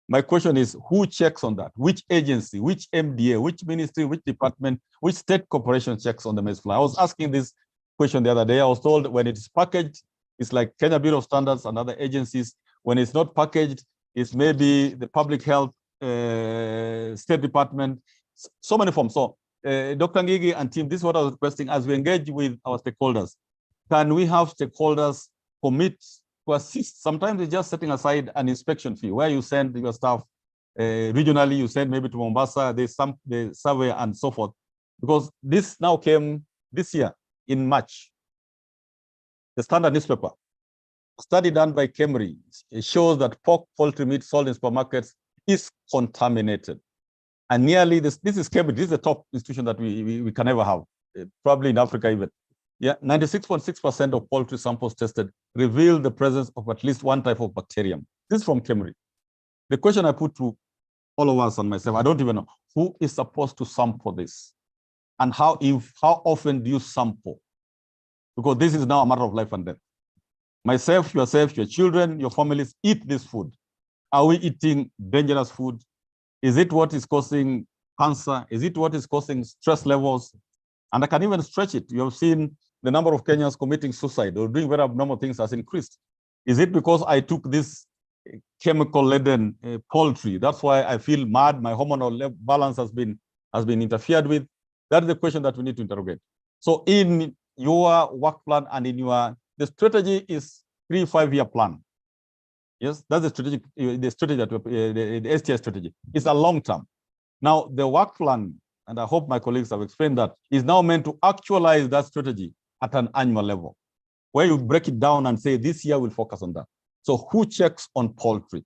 My question is, who checks on that? Which agency, which MDA, which ministry, which department, which state corporation checks on the maize flour? I was asking this question the other day. I was told when it's packaged, it's like Kenya Bureau of Standards and other agencies. When it's not packaged, it's maybe the public health, State Department, so many forms. So Dr. Ngigi and team, this is what I was requesting as we engage with our stakeholders. Can we have stakeholders commit to assist? Sometimes it's just setting aside an inspection fee where you send your staff regionally, you send maybe to Mombasa, they survey and so forth. Because this now came this year in March. The Standard newspaper, a study done by Kemri, shows that pork, poultry, meat sold in supermarkets is contaminated. And nearly this is Kemri, this is the top institution that we can ever have, probably in Africa even. Yeah, 96.6% of poultry samples tested revealed the presence of at least one type of bacterium. This is from Kemri. The question I put to all of us and myself, I don't even know who is supposed to sample this, and how often do you sample? Because this is now a matter of life and death. Myself, yourself, your children, your families eat this food. Are we eating dangerous food? Is it what is causing cancer? Is it what is causing stress levels? And I can even stretch it. You have seen the number of Kenyans committing suicide or doing very abnormal things has increased. Is it because I took this chemical-laden poultry? That's why I feel mad. My hormonal balance has been interfered with. That is the question that we need to interrogate. So in your work plan and in the strategy is 3-5-year plan. Yes, that's the strategy that the STI strategy is a long term. Now the work plan, and I hope my colleagues have explained that, is now meant to actualize that strategy at an annual level, where you break it down and say, this year we'll focus on that. So who checks on poultry?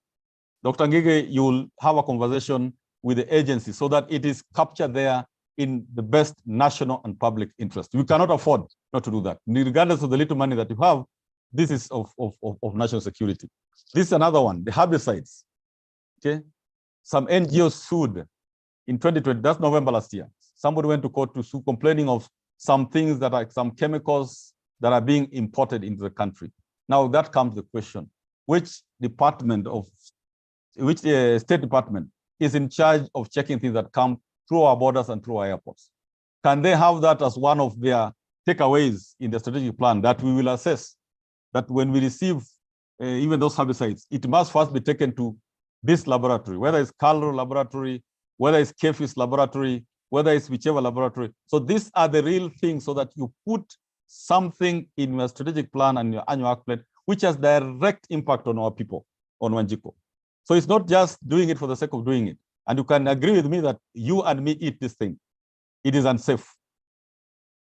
Dr. Ngige, you'll have a conversation with the agency so that it is captured there in the best national and public interest. We cannot afford not to do that. Regardless of the little money that you have, this is of national security. This is another one, the herbicides. Okay, some NGOs sued in 2020, that's November last year. Somebody went to court to sue, complaining of some things that are some chemicals that are being imported into the country. Now that comes the question, which State Department is in charge of checking things that come through our borders and through our airports? Can they have that as one of their takeaways in the strategic plan, that we will assess that when we receive even those herbicides, it must first be taken to this laboratory, whether it's Carlo laboratory, whether it's Kefis laboratory, whether it's whichever laboratory. So these are the real things, so that you put something in your strategic plan and your annual work plan, which has direct impact on our people, on Wanjiko. So it's not just doing it for the sake of doing it. And you can agree with me that you and me eat this thing. It is unsafe.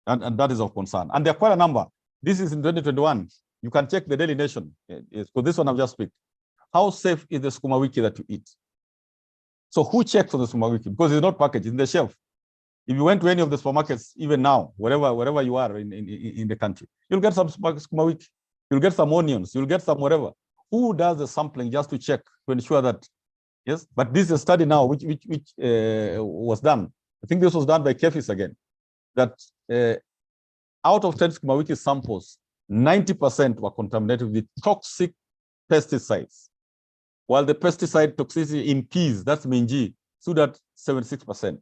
And that is of concern. And there are quite a number. This is in 2021. You can check the Daily Nation. For this one I've just picked. How safe is the sukuma wiki that you eat? So who checks on the sukuma wiki? Because it's not packaged, it's in the shelf. If you went to any of the supermarkets, even now, wherever you are in the country, you'll get some sukuma wiki. You'll get some onions. You'll get some whatever. Who does the sampling just to check, to ensure that? Yes, but this is a study now which was done. I think this was done by Kefis again. That out of 10 sukuma wiki samples, 90% were contaminated with toxic pesticides, while the pesticide toxicity in peas, that's minji, stood at 76%.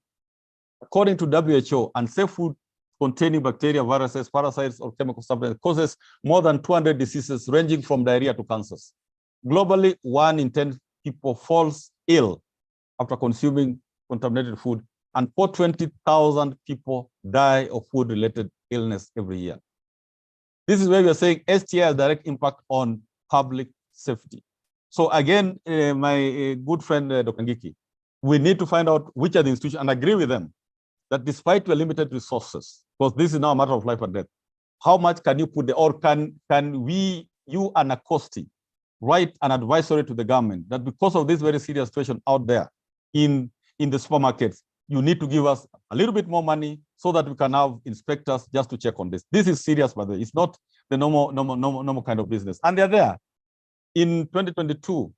According to WHO, unsafe food containing bacteria, viruses, parasites, or chemical substances causes more than 200 diseases ranging from diarrhea to cancers. Globally, 1 in 10 people falls ill after consuming contaminated food, and 420,000 people die of food-related illness every year. This is where we are saying STI has direct impact on public safety. So again, my good friend, Dr. Ngiki, we need to find out which are the institutions, and agree with them that despite your limited resources, because this is now a matter of life and death, how much can you put there, or can we, you and Acosti, write an advisory to the government that because of this very serious situation out there in the supermarkets, you need to give us a little bit more money so that we can have inspectors just to check on this. This is serious, by the way. It's not the normal kind of business. And they're there. In 2022,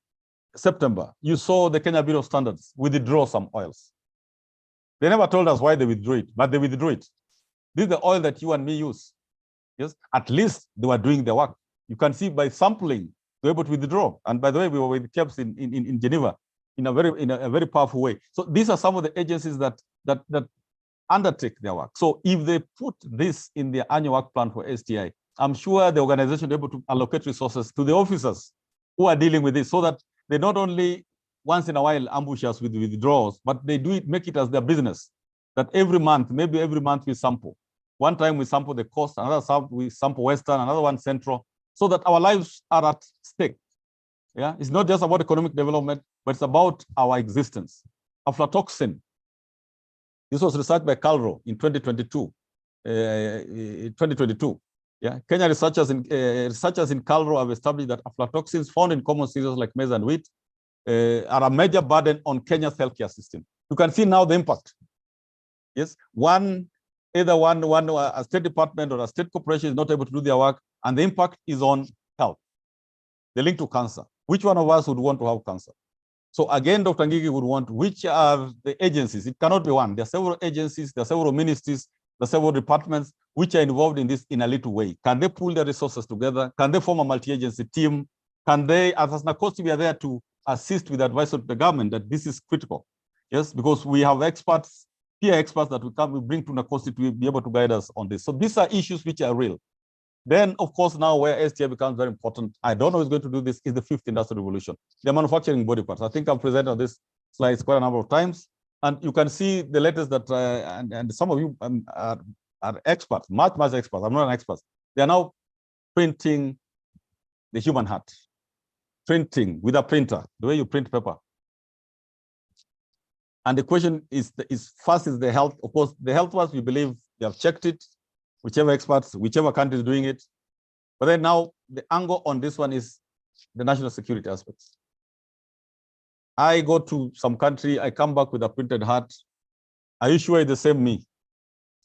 September, you saw the Kenya Bureau of Standards withdraw some oils. They never told us why they withdrew it, but they withdrew it. This is the oil that you and me use. Yes, at least they were doing their work. You can see by sampling, they were able to withdraw. And by the way, we were with KEBS in Geneva in a very powerful way. So these are some of the agencies that undertake their work. So if they put this in their annual work plan for STI, I'm sure the organization will be able to allocate resources to the officers who are dealing with this, so that they not only once in a while ambush us with withdrawals, but they do it, make it as their business. That every month, maybe every month we sample. One time we sample the coast, another we sample Western, another one Central, so that our lives are at stake. Yeah, it's not just about economic development, but it's about our existence. Aflatoxin. This was researched by Calro in 2022. Yeah, Kenya researchers in Calro have established that aflatoxins found in common cereals like maize and wheat are a major burden on Kenya's healthcare system. You can see now the impact. Yes, either a state department or a state corporation is not able to do their work, and the impact is on health. The link to cancer. Which one of us would want to have cancer? So again, Dr. Ngigi would want, which are the agencies? It cannot be one. There are several agencies, there are several ministries, there are several departments which are involved in this in a little way. Can they pool their resources together? Can they form a multi-agency team? Can they, as NACOSTI, we are there to assist with advice of the government that this is critical? Yes, because we have experts, peer experts that we bring to NACOSTI to be able to guide us on this. So these are issues which are real. Then, of course, now where STI becomes very important, I don't know who's going to do this, is the fifth industrial revolution. They're manufacturing body parts. I think I've presented on this slides quite a number of times. And you can see the letters that, and some of you are experts, much experts. I'm not an expert. They are now printing the human heart. Printing with a printer, the way you print paper. And the question is first is the health. Of course, the health ones, we believe they have checked it, whichever experts, whichever country is doing it. But then now the angle on this one is the national security aspects. I go to some country, I come back with a printed heart. Are you sure it's the same me?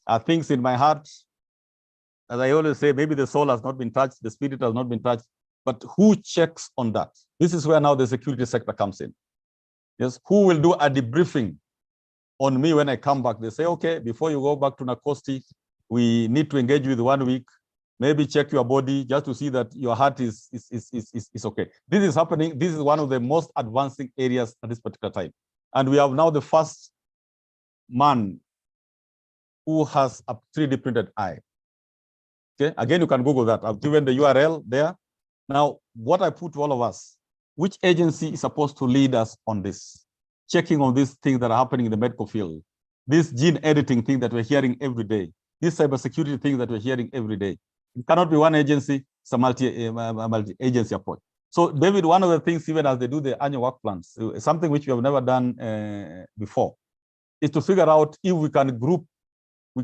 Are things in my heart, as I always say, maybe the soul has not been touched, the spirit has not been touched, but who checks on that? This is where now the security sector comes in. Yes, who will do a debriefing on me when I come back? They say, okay, before you go back to NACOSTI, we need to engage with 1 week, maybe check your body just to see that your heart is okay. This is happening. This is one of the most advancing areas at this particular time. And we have now the first man who has a 3D printed eye. Okay, again, you can Google that. I've given the URL there. Now, what I put to all of us, which agency is supposed to lead us on this? Checking on these things that are happening in the medical field, this gene editing thing that we're hearing every day, this cybersecurity thing that we're hearing every day. It cannot be one agency, it's a multi-agency approach. So, David, one of the things, even as they do the annual work plans, something which we have never done before, is to figure out if we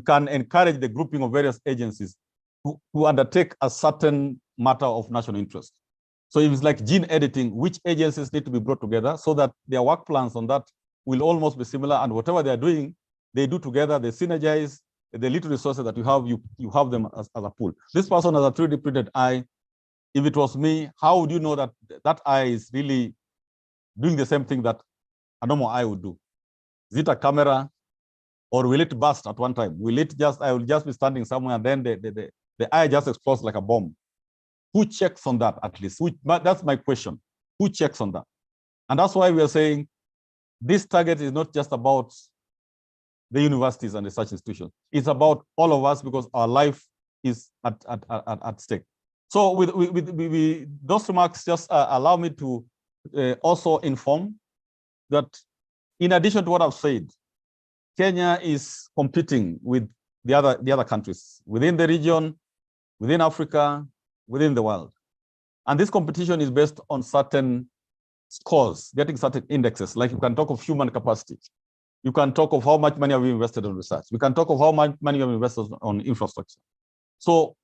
can encourage the grouping of various agencies to undertake a certain matter of national interest. So if it's like gene editing, which agencies need to be brought together so that their work plans on that will almost be similar, and whatever they're doing, they do together, they synergize, the little resources that you have them as a pool. This person has a 3D printed eye. If it was me, how would you know that that eye is really doing the same thing that a normal eye would do? Is it a camera, or will it burst at one time? I will just be standing somewhere and then the eye just explodes like a bomb. Who checks on that at least? That's my question. Who checks on that? And that's why we are saying this target is not just about the universities and research institutions. It's about all of us, because our life is at stake. So with those remarks, just allow me to also inform that in addition to what I've said, Kenya is competing with the other countries within the region, within Africa, within the world. And this competition is based on certain scores, getting certain indexes. Like you can talk of human capacity. You can talk of how much money have we invested on research. We can talk of how much money have we invested on infrastructure. So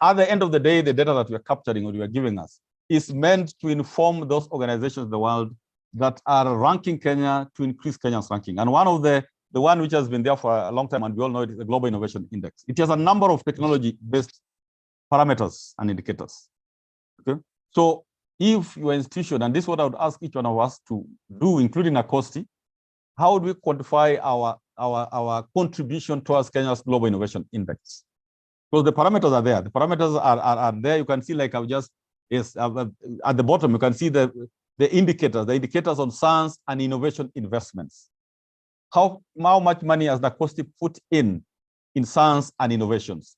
at the end of the day, the data that we are capturing or you are giving us is meant to inform those organizations in the world that are ranking Kenya to increase Kenya's ranking. And one of the one which has been there for a long time, and we all know it, is the Global Innovation Index. It has a number of technology-based parameters and indicators. Okay, so if your institution, and this is what I would ask each one of us to do, including NACOSTI, how do we quantify our contribution towards Kenya's Global Innovation Index? Because the parameters are there. The parameters are there. You can see, like I've just, yes, at the bottom, you can see the indicators on science and innovation investments. how much money has Nacosti put in science and innovations?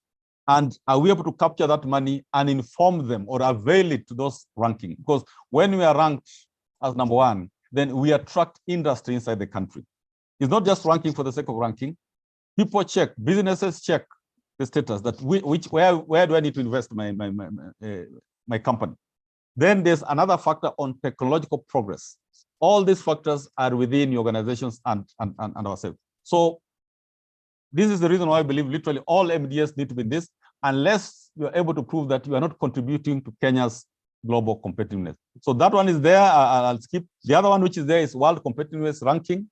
And are we able to capture that money and inform them or avail it to those rankings? Because when we are ranked as number one, then we attract industry inside the country. It's not just ranking for the sake of ranking. People check, businesses check the status that where do I need to invest my company? Then there's another factor on technological progress. All these factors are within the organizations and ourselves. So this is the reason why I believe literally all MDS need to be in this, unless you are able to prove that you are not contributing to Kenya's global competitiveness. So that one is there. I'll skip. The other one which is there is World Competitiveness Ranking.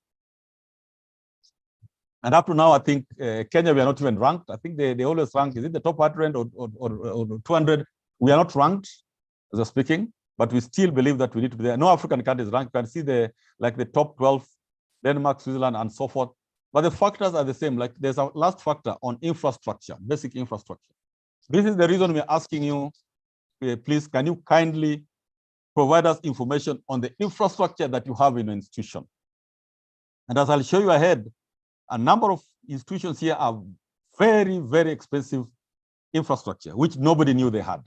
And up to now, I think Kenya, we are not even ranked. I think they always rank, is it the top 100 or 200? We are not ranked, as I'm speaking, but we still believe that we need to be there. No African country is ranked. You can see the top 12, Denmark, Switzerland, and so forth. But the factors are the same. Like there's a last factor on infrastructure, basic infrastructure. This is the reason we're asking you, please, can you kindly provide us information on the infrastructure that you have in your institution? And as I'll show you ahead, a number of institutions here are very, very expensive infrastructure, which nobody knew they had.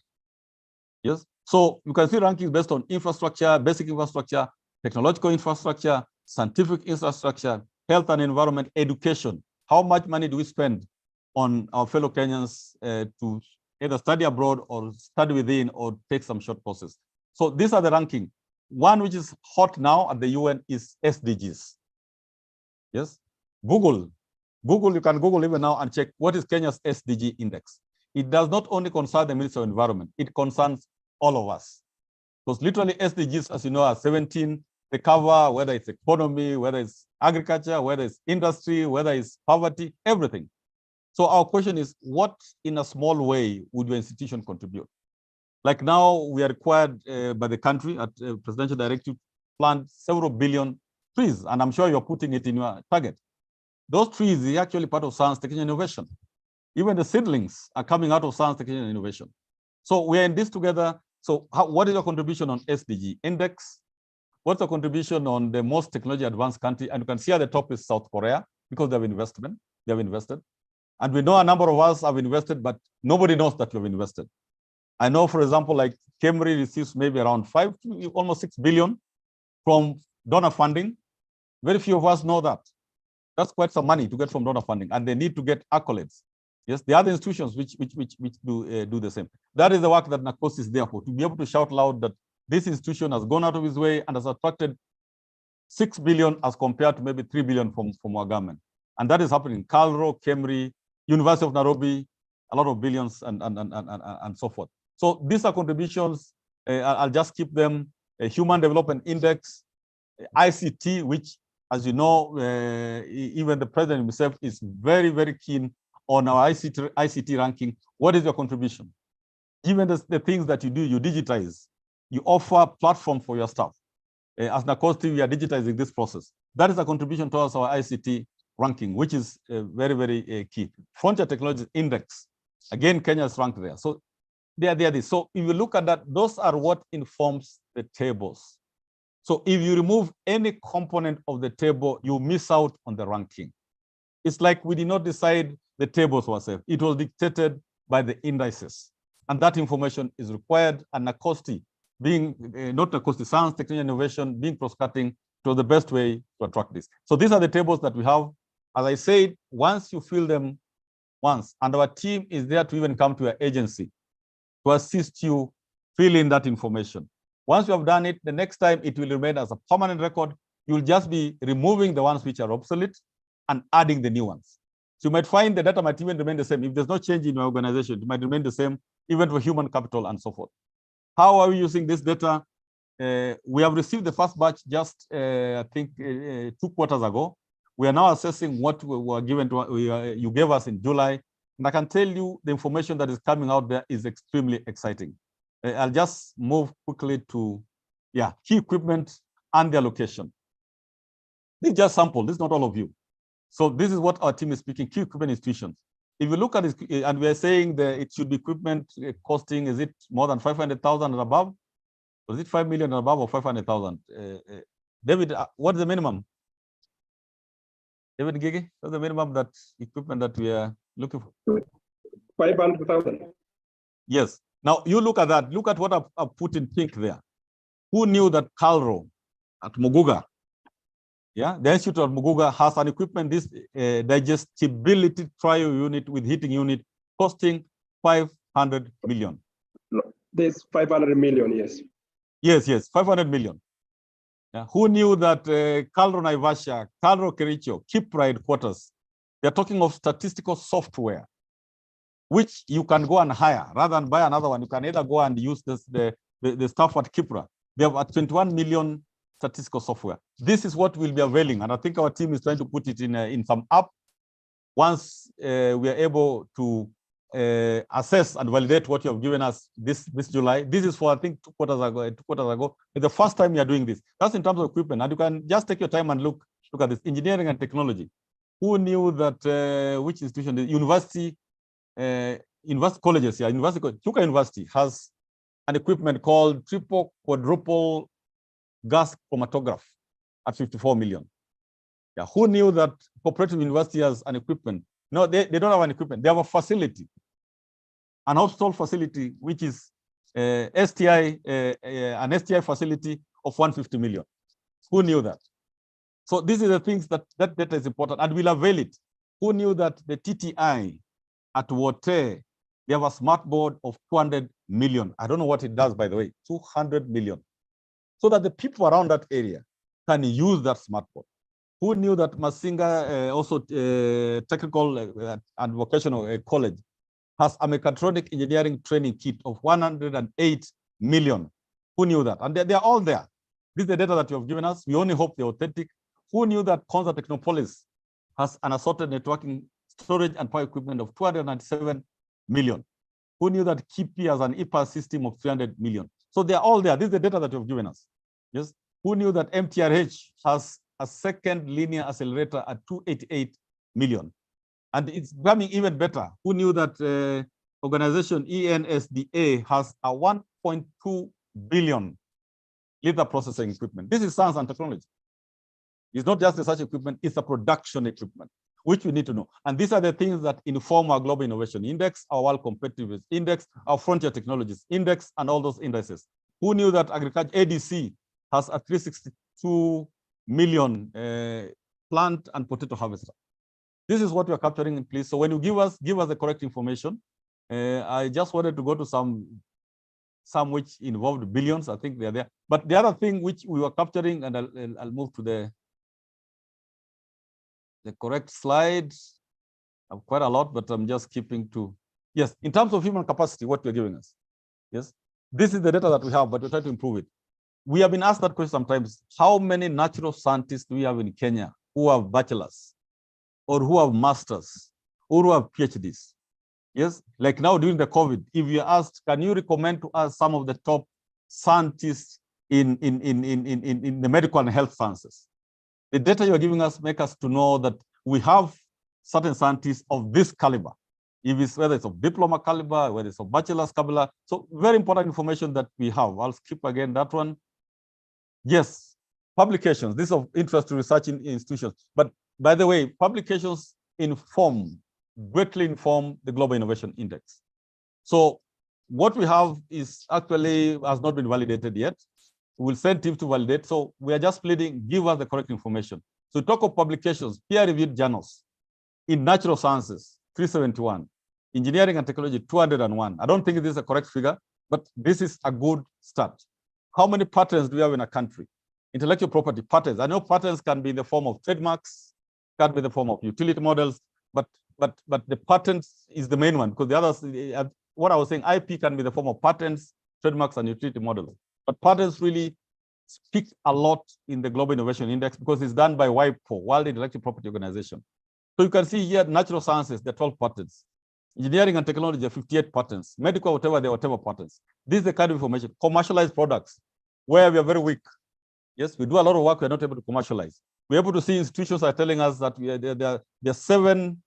Yes. So you can see rankings based on infrastructure, basic infrastructure, technological infrastructure, scientific infrastructure, health and environment, education. How much money do we spend on our fellow Kenyans to either study abroad or study within or take some short courses? So these are the ranking. One which is hot now at the UN is SDGs. Yes. Google, you can Google even now and check what is Kenya's SDG index. It does not only concern the Ministry of Environment, it concerns all of us. Because literally SDGs, as you know, are 17. They cover whether it's economy, whether it's agriculture, whether it's industry, whether it's poverty, everything. So our question is, what in a small way would your institution contribute? Like now we are required by the country at presidential directive plant several billion trees, and I'm sure you're putting it in your target. Those trees are actually part of science, technology, and innovation. Even the seedlings are coming out of science, technology, and innovation. So we're in this together. So what is your contribution on SDG index? What's the contribution on the most technology advanced country? And you can see at the top is South Korea, because they have investment. They have invested. And we know a number of us have invested, but nobody knows that you've invested. I know, for example, like Cambridge receives maybe around 5 to almost 6 billion from donor funding. Very few of us know that. That's quite some money to get from donor funding, and they need to get accolades. Yes, the other institutions which do the same. That is the work that Nacosti is there for, to be able to shout loud that this institution has gone out of its way and has attracted 6 billion as compared to maybe 3 billion from our government. And that is happening in Calro, Cambridge, University of Nairobi, a lot of billions and so forth. So these are contributions. I'll just keep them. A Human Development Index, ICT, which, as you know, even the president himself is very, very keen on our ICT ranking. What is your contribution? Even the things that you do, you digitize. You offer platform for your staff. As Nacosti, we are digitizing this process. That is a contribution towards our ICT ranking, which is very, very key. Frontier Technologies Index. Again, Kenya is ranked there. So they are there. So if you look at that, those are what informs the tables. So if you remove any component of the table, you miss out on the ranking. It's like we did not decide the tables ourselves. It was dictated by the indices. And that information is required. And Nacosti, being not Nacosti, science, technology, innovation, being cross-cutting, was the best way to attract this. So these are the tables that we have. As I said, once you fill them once, and our team is there to even come to your agency to assist you fill in that information. Once you have done it, the next time it will remain as a permanent record. You'll just be removing the ones which are obsolete and adding the new ones. So you might find the data might even remain the same. If there's no change in your organization, it might remain the same, even for human capital and so forth. How are we using this data? We have received the first batch just, I think, 2 quarters ago. We are now assessing what we were given to you gave us in July. And I can tell you the information that is coming out there is extremely exciting. I'll just move quickly to, key equipment and their location. This is just sample. This is not all of you. So this is what our team is speaking, key equipment institutions. If you look at it, and we are saying that it should be equipment costing, is it more than 500,000 and above? Was it 5 million and above or 500,000? David, what's the minimum? Even Gigi, that's the minimum that equipment that we are looking for. 500,000. Yes. Now you look at that. Look at what I've put in pink there. Who knew that Calro at Muguga, yeah, the Institute of Muguga has an equipment, this digestibility trial unit with heating unit costing 500 million. No, there's 500 million, yes. Yes, 500 million. Yeah. Who knew that Calro Naivasha, Calro Kericho, Kipra headquarters, they're talking of statistical software, which you can go and hire rather than buy another one. You can either go and use the stuff at Kipra. They have 21 million statistical software. This is what will be availing, and I think our team is trying to put it in some app. Once we are able to assess and validate what you have given us this July. This is for, I think, 2 quarters ago. It's the first time you are doing this. That's in terms of equipment, and you can just take your time and look at this. Engineering and technology. Who knew that which institution? The university colleges. Yeah, Chuka University has an equipment called triple quadruple gas chromatograph at 54 million. Yeah, who knew that cooperative university has an equipment? No, they don't have an equipment. They have a facility, an hospital facility, which is an STI facility of 150 million. Who knew that? So these are the things that data is important and will avail it. Who knew that the TTI at Wote, they have a smart board of 200 million. I don't know what it does, by the way, 200 million. So that the people around that area can use that smart board. Who knew that Masinga Technical and Vocational College has a mechatronic engineering training kit of 108 million? Who knew that? And they're all there. This is the data that you have given us. We only hope they're authentic. Who knew that Konza Technopolis has an assorted networking, storage, and power equipment of 297 million? Who knew that KIPI has an IPA system of 300 million? So they're all there. This is the data that you've given us. Yes. Who knew that MTRH has a second linear accelerator at 288 million? And it's becoming even better. Who knew that organization ENSDA has a 1.2 billion liter processing equipment? This is science and technology. It's not just research equipment, it's a production equipment, which we need to know. And these are the things that inform our Global Innovation Index, our World Competitiveness Index, our Frontier Technologies Index, and all those indices. Who knew that agriculture ADC has a 362 million plant and potato harvester? This is what we are capturing in place. So when you give us the correct information, I just wanted to go to some which involved billions. I think they're there. But the other thing which we were capturing, and I'll move to the correct slide. I have quite a lot, but I'm just keeping to, yes, in terms of human capacity, what you're giving us. Yes, this is the data that we have, but we're trying to improve it. We have been asked that question sometimes. How many natural scientists do we have in Kenya who have bachelors, or who have masters, or who have PhDs? Yes, like now during the COVID, if you asked, can you recommend to us some of the top scientists in the medical and health sciences? The data you're giving us make us to know that we have certain scientists of this caliber, whether it's of diploma caliber, whether it's of bachelor's caliber. So very important information that we have. I'll skip again that one. Yes, publications. This is of interest to research institutions. But by the way, publications greatly inform the Global Innovation Index. So what we have is actually has not been validated yet. We'll send teams to validate. So we are just pleading, give us the correct information. So talk of publications, peer-reviewed journals in natural sciences, 371, engineering and technology, 201. I don't think this is a correct figure, but this is a good start. How many patents do we have in a country? Intellectual property patents. I know patents can be in the form of trademarks, can be in the form of utility models, but the patents is the main one, because the others, what I was saying, IP can be in the form of patents, trademarks, and utility models. But patents really speak a lot in the Global Innovation Index because it's done by WIPO, World Intellectual Property Organization. So you can see here, natural sciences, there are 12 patents. Engineering and technology, there are 58 patents. Medical, whatever patents. This is the kind of information. Commercialized products, where we are very weak. Yes, we do a lot of work, we're not able to commercialize. We're able to see institutions are telling us that there are 7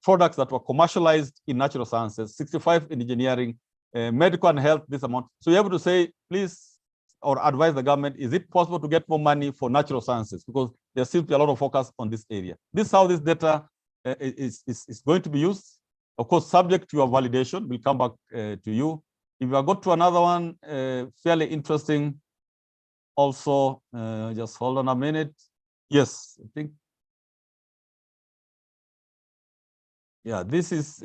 products that were commercialized in natural sciences, 65 in engineering, medical and health, this amount. So you're able to say, please or advise the government, is it possible to get more money for natural sciences? Because there seems to be a lot of focus on this area. This is how this data is going to be used. Of course, subject to your validation, we'll come back to you. If I go to another one, fairly interesting also, just hold on a minute. Yes, I think. Yeah, this is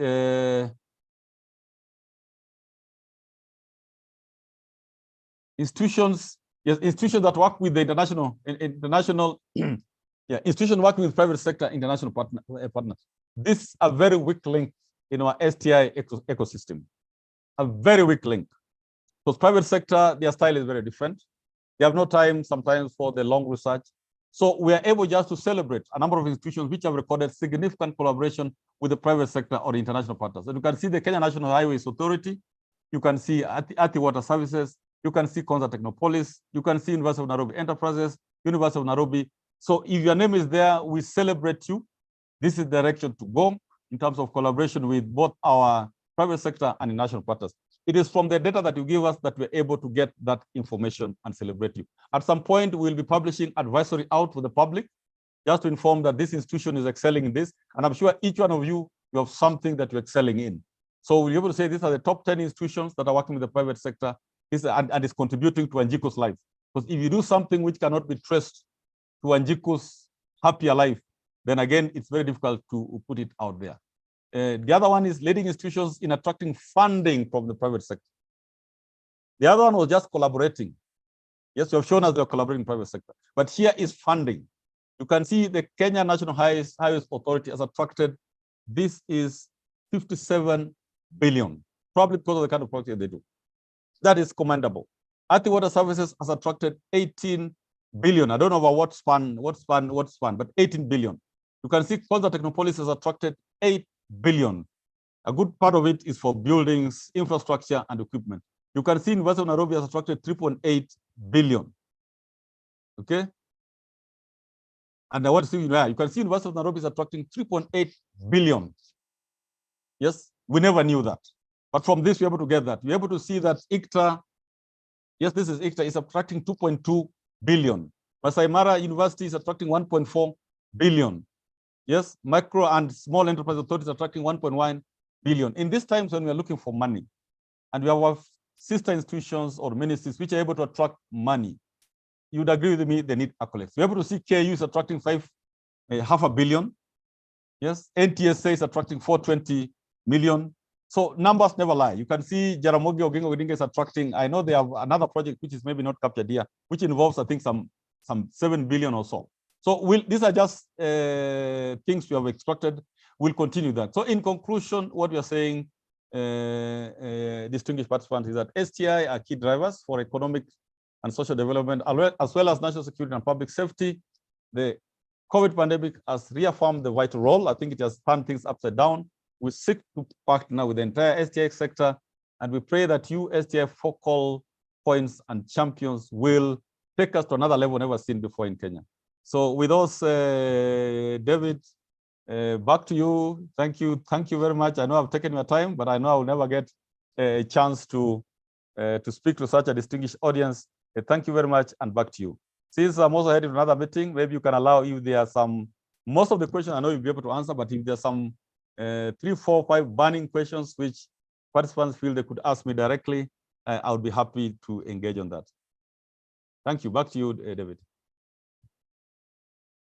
institutions, yes, institutions that work with the international, yeah, institutions working with private sector international partners. This is a very weak link in our STI ecosystem, a very weak link. Because private sector, their style is very different. They have no time sometimes for the long research. So we are able just to celebrate a number of institutions which have recorded significant collaboration with the private sector or the international partners. And you can see the Kenya National Highways Authority, you can see Ati Water Services, you can see Konza Technopolis, you can see University of Nairobi Enterprises, University of Nairobi. So if your name is there, we celebrate you. This is the direction to go in terms of collaboration with both our private sector and national partners. It is from the data that you give us that we're able to get that information and celebrate you. At some point, we'll be publishing advisory out to the public, just to inform that this institution is excelling in this. And I'm sure each one of you have something that you're excelling in. So we'll be able to say these are the top 10 institutions that are working with the private sector and is contributing to Wanjiku's life. Because if you do something which cannot be traced to Wanjiku's happier life, then again, it's very difficult to put it out there. The other one is leading institutions in attracting funding from the private sector. The other one was just collaborating. Yes, you have shown us they're collaborating in the private sector. But here is funding. You can see the Kenya National Highways Authority has attracted, this is 57 billion, probably because of the kind of project they do. That is commendable. Ati Water Services has attracted 18 billion. I don't know about what span, but 18 billion. You can see Konza Technopolis has attracted 8 billion. A good part of it is for buildings, infrastructure, and equipment. You can see University of Nairobi has attracted 3.8 billion. Okay. And what you can see University of Nairobi is attracting 3.8 billion. Yes, we never knew that. But from this, we're able to get that. We're able to see that ICTA, yes, this is ICTA, is attracting 2.2 billion. Masai Mara University is attracting 1.4 billion. Yes, micro and small enterprise authorities are attracting 1.1 billion. In these times when we're looking for money, and we have our sister institutions or ministries which are able to attract money, you would agree with me, they need accolades. We're able to see KU is attracting half a billion. Yes, NTSA is attracting 420 million. So numbers never lie. You can see Jaramogi Oginga Odinga is attracting, I know they have another project which is maybe not captured here, which involves, I think, some 7 billion or so. So these are just things we have extracted. We'll continue that. So in conclusion, what we are saying, distinguished participants, is that STI are key drivers for economic and social development, as well as national security and public safety. The COVID pandemic has reaffirmed the vital role. I think it has turned things upside down. We seek to partner with the entire STI sector, and we pray that you STI focal points and champions will take us to another level never seen before in Kenya. So with those, David, back to you. Thank you very much. I know I've taken your time, but I know I will never get a chance to speak to such a distinguished audience. Thank you very much, and back to you. Since I'm also heading to another meeting, maybe you can allow, if there are some, most of the questions I know you'll be able to answer, but if there's some 3, 4, 5 burning questions which participants feel they could ask me directly, I would be happy to engage on that. Thank you. Back to you, David.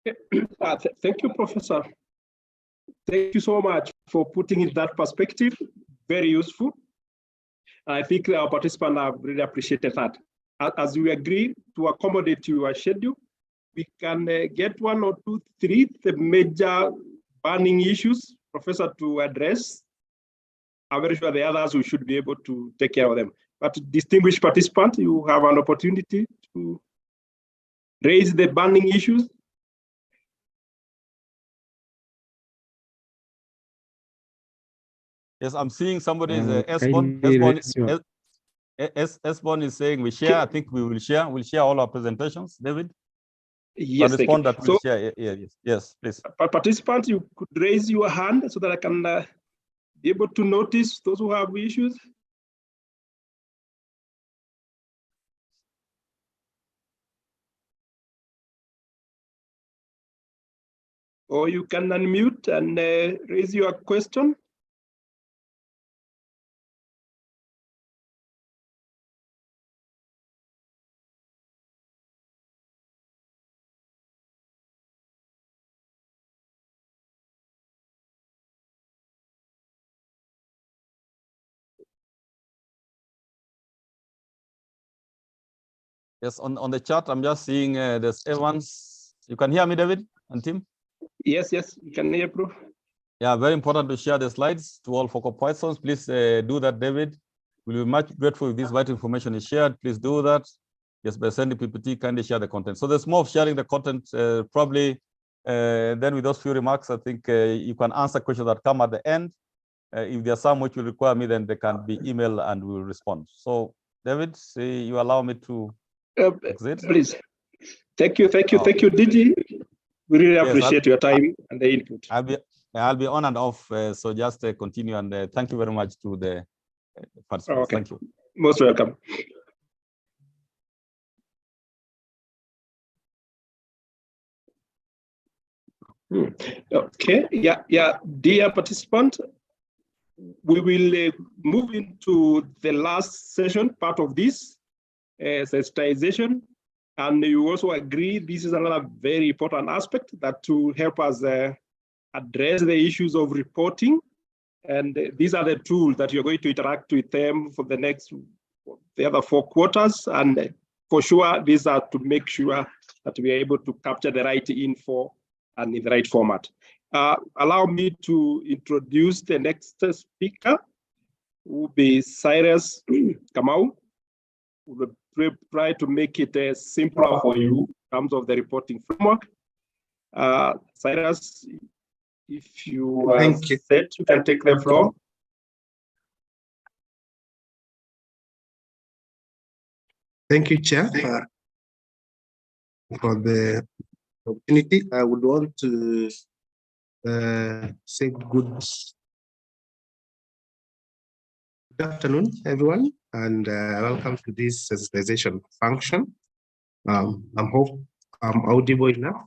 Thank you, Professor. Thank you so much for putting in that perspective. Very useful. I think our participants have really appreciated that. As we agree to accommodate your schedule, we can get 1 or 2, 3 the major burning issues, Professor, to address. I'm very sure the others we should be able to take care of them. But distinguished participants, you have an opportunity to raise the burning issues. Yes, I'm seeing somebody's Esbon is saying we share. I think we will share. We'll share all our presentations, David. Yes, respond that we'll share. Yes, please. Participants, you could raise your hand so that I can be able to notice those who have issues. or you can unmute and raise your question. Yes, on the chat, I'm just seeing there's Evans. You can hear me, David and Tim? Yes, you can hear, bro. Yeah, very important to share the slides to all focal persons. Please do that, David. We'll be much grateful if this vital information is shared. Please do that. Yes, by sending PPT, kindly share the content. So there's more of sharing the content, probably. Then with those few remarks, I think you can answer questions that come at the end. If there are some which will require me, then they can be emailed and we will respond. So, David, you allow me to exit? Please. Thank you, DG. We really appreciate your time and the input. I'll be on and off, so just continue, and thank you very much to the participants. Okay. Thank you. Most welcome. Okay, yeah, dear participant, we will move into the last session, part of this sensitization. And you also agree this is another very important aspect that to help us address the issues of reporting. And these are the tools that you're going to interact with them for the other 4 quarters. And for sure, these are to make sure that we are able to capture the right info and in the right format. Allow me to introduce the next speaker, who will be Cyrus Kamau. We will try to make it simpler for you in terms of the reporting framework. Cyrus, if you are set, you can take the floor. Thank you, Chair, for the opportunity. I would want to say good afternoon, everyone, and welcome to this sensitization function. I hope I'm audible enough.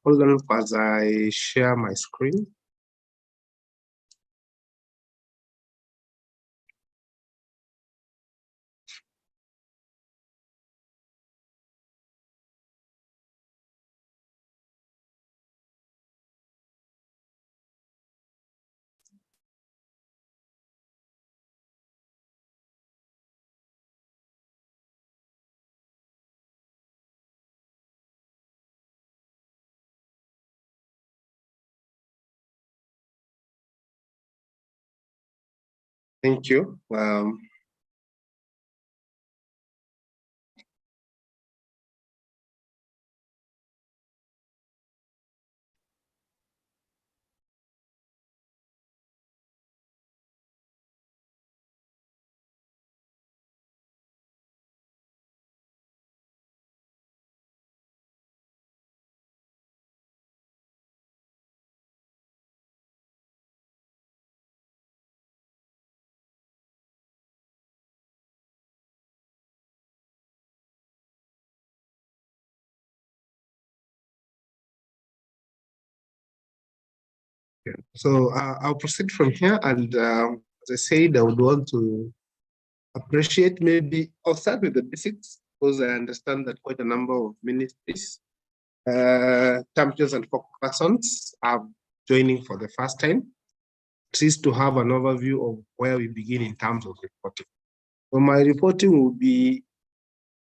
Hold on as I share my screen. Thank you. So I'll proceed from here, and as I said, I would want to appreciate, maybe I'll start with the basics, because I understand that quite a number of ministries, champions and focal persons are joining for the first time. At least to have an overview of where we begin in terms of reporting. So my reporting will be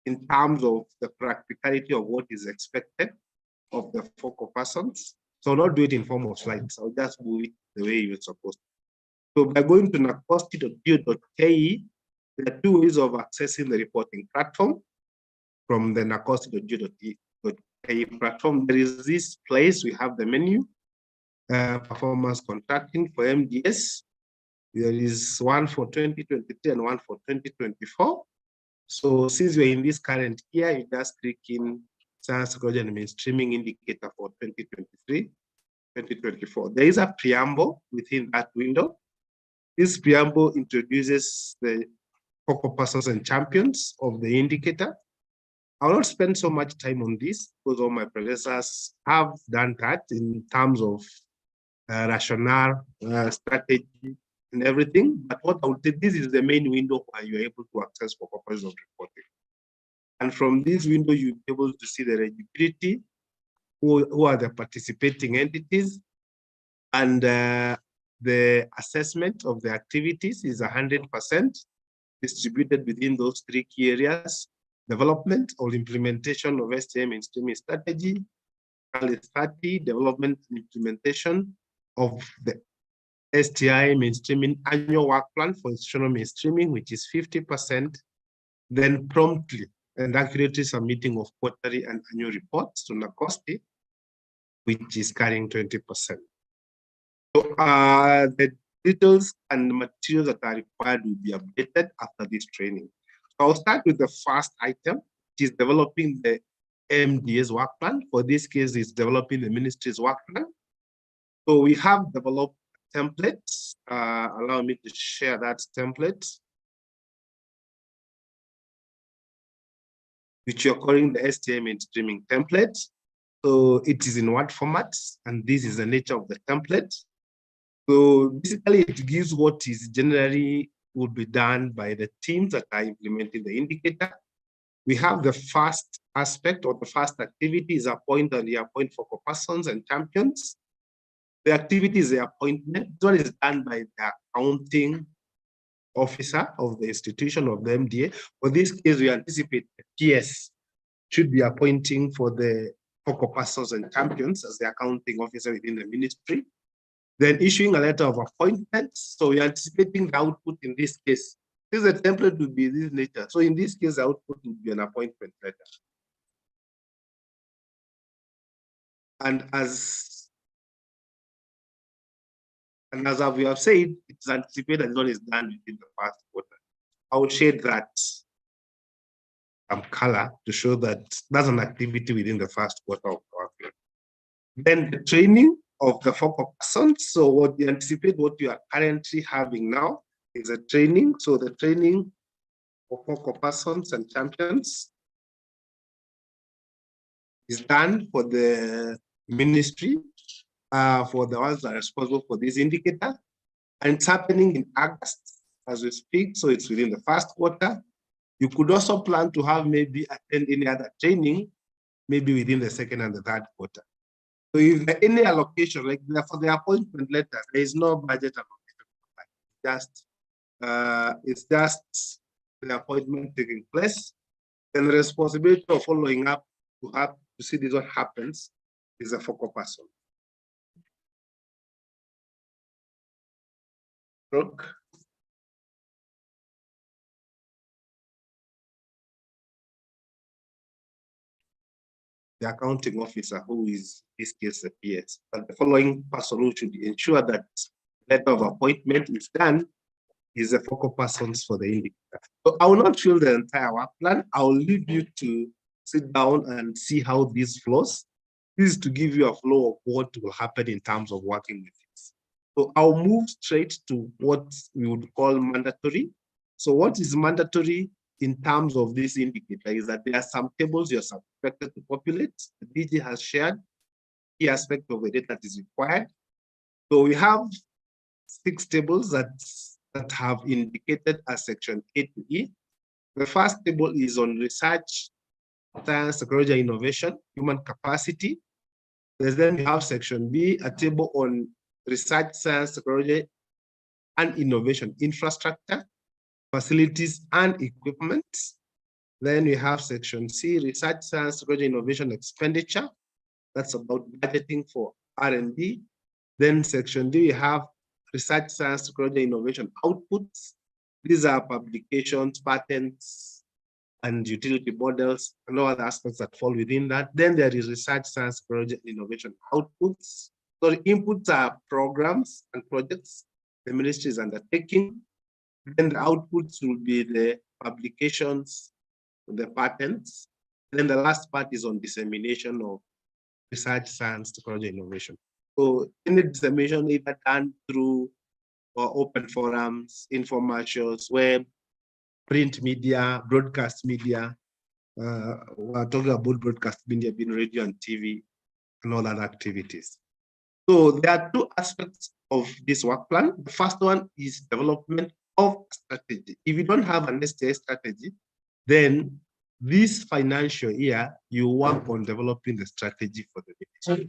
in terms of the practicality of what is expected of the focal persons. So I'll not do it in form of slides. I'll just do it the way you're supposed to. So by going to nacosti.go.ke, there are 2 ways of accessing the reporting platform from the nacosti.go.ke platform. There is this place, we have the menu, performance contracting for MDS. There is one for 2023 and one for 2024. So since we're in this current year, you just click in Science, Technology and Mainstreaming indicator for 2023, 2024. There is a preamble within that window. This preamble introduces the focal persons and champions of the indicator. I will not spend so much time on this because all my predecessors have done that in terms of rationale, strategy, and everything. But what I would say, this is the main window where you're able to access for purposes of reporting. And from this window, you'll be able to see the eligibility, who are the participating entities, and the assessment of the activities is 100% distributed within those three key areas: development or implementation of STI mainstreaming strategy, 30, development and implementation of the STI mainstreaming annual work plan for institutional mainstreaming, which is 50%, then promptly and accurately submitting of quarterly and annual reports to NACOSTI, which is carrying 20%. So the details and materials that are required will be updated after this training. So I'll start with the first item, which is developing the MDA's work plan. For this case, it's developing the ministry's work plan. So we have developed templates. Allow me to share that template, which you're calling the STI mainstreaming template. So it is in Word format, and this is the nature of the template. So basically, it gives what is generally would be done by the teams that are implementing the indicator. We have the first aspect, or the first activity is appoint and reappoint focal persons and champions. The activity is the appointment. This one is done by the accounting officer of the institution of the MDA. For this case, we anticipate the PS should be appointing for the focal persons and champions as the accounting officer within the ministry. Then issuing a letter of appointment. So we're anticipating the output in this case. This is a template will be this later. So in this case, the output would be an appointment letter. And as we have said, it's anticipated that what is done within the first quarter. I will shade that color to show that that's an activity within the first quarter of our period. Then the training of the focal persons. So what you anticipate, what you are currently having now is a training. So the training of focal persons and champions is done for the ministry, for the ones that are responsible for this indicator. And it's happening in August as we speak. So it's within the first quarter. You could also plan to have maybe attend any other training, maybe within the second and the third quarter. So if there any allocation, like for the appointment letter, there is no budget allocation. It's just the appointment taking place. And the responsibility of following up to have to see this what happens is a focal person. Brooke. The accounting officer, who is in this case the PS, but the following person who should ensure that letter of appointment is done is the focal persons for the indicator. So I will not fill the entire work plan. I will leave you to sit down and see how this flows. This is to give you a flow of what will happen in terms of working with this. So I'll move straight to what we would call mandatory. So what is mandatory in terms of this indicator is that there are some tables you're expected to populate. The DG has shared key aspect of the data that is required. So we have 6 tables that have indicated as section A to E. The first table is on research, science, technology, innovation, human capacity. Then we have section B, a table on research, science, technology, and innovation, infrastructure, facilities, and equipment. Then we have section C, research, science, technology, innovation, expenditure. That's about budgeting for R&D. Then section D, we have research, science, technology, innovation outputs. These are publications, patents, and utility models, and all other aspects that fall within that. Then there is research, science, technology, innovation outputs. So the inputs are programs and projects the ministry is undertaking. Then the outputs will be the publications, the patents. Then the last part is on dissemination of research, science, technology, innovation. So any dissemination either done through or open forums, infomercials, web, print media, broadcast media. We're talking about broadcast media being radio and TV and all other activities. So there are two aspects of this work plan. The first one is development of strategy. If you don't have an STA strategy, then this financial year, you work on developing the strategy for the ministry.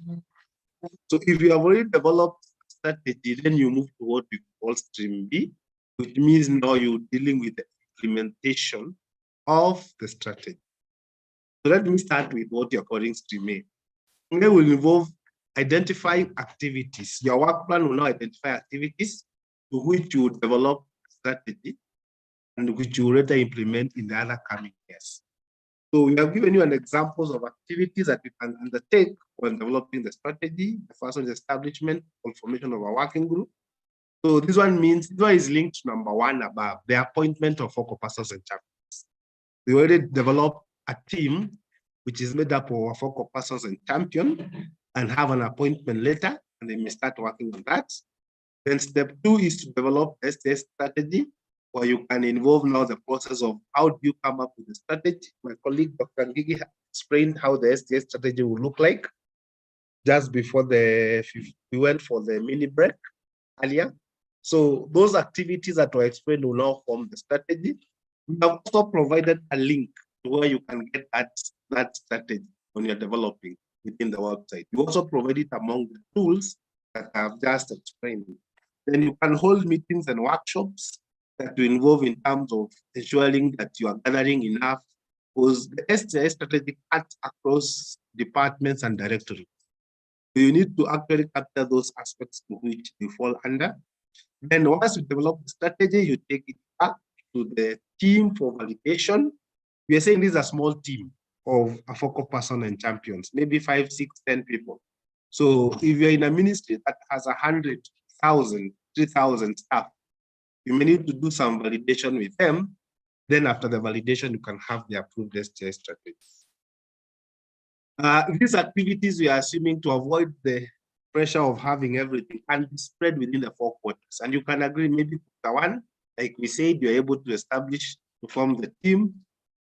So if you have already developed strategy, then you move to what we call stream B, which means now you're dealing with the implementation of the strategy. So let me start with what you're calling stream A. It will involve identifying activities. Your work plan will now identify activities to which you develop strategy and which you later implement in the other coming years. So we have given you an examples of activities that you can undertake when developing the strategy. The first one is establishment or formation of a working group. So this one means, this one is linked to number one above, the appointment of focal persons and champions. We already developed a team which is made up of focal persons and champion and have an appointment letter, and they may start working on that. Then step two is to develop STA strategy, where you can involve now the process of how do you come up with the strategy. My colleague, Dr. Gigi, explained how the STA strategy will look like just before we went for the mini break earlier. So those activities that were explained will now form the strategy. We have also provided a link to where you can get that strategy when you're developing within the website. You also provide it among the tools that I have just explained. Then you can hold meetings and workshops that you involve in terms of ensuring that you are gathering enough, because the STA strategy cuts across departments and directories. So you need to actually capture those aspects to which you fall under. Then once you develop the strategy, you take it back to the team for validation. We are saying this is a small team of a focal person and champions, maybe 5, 6, 10 people. So if you're in a ministry that has 100,000, 3,000 staff, you may need to do some validation with them. Then after the validation, you can have the approved STA strategy. These activities we are assuming to avoid the pressure of having everything and be spread within the 4 quarters. And you can agree maybe quarter one, like we said, you're able to establish, to form the team.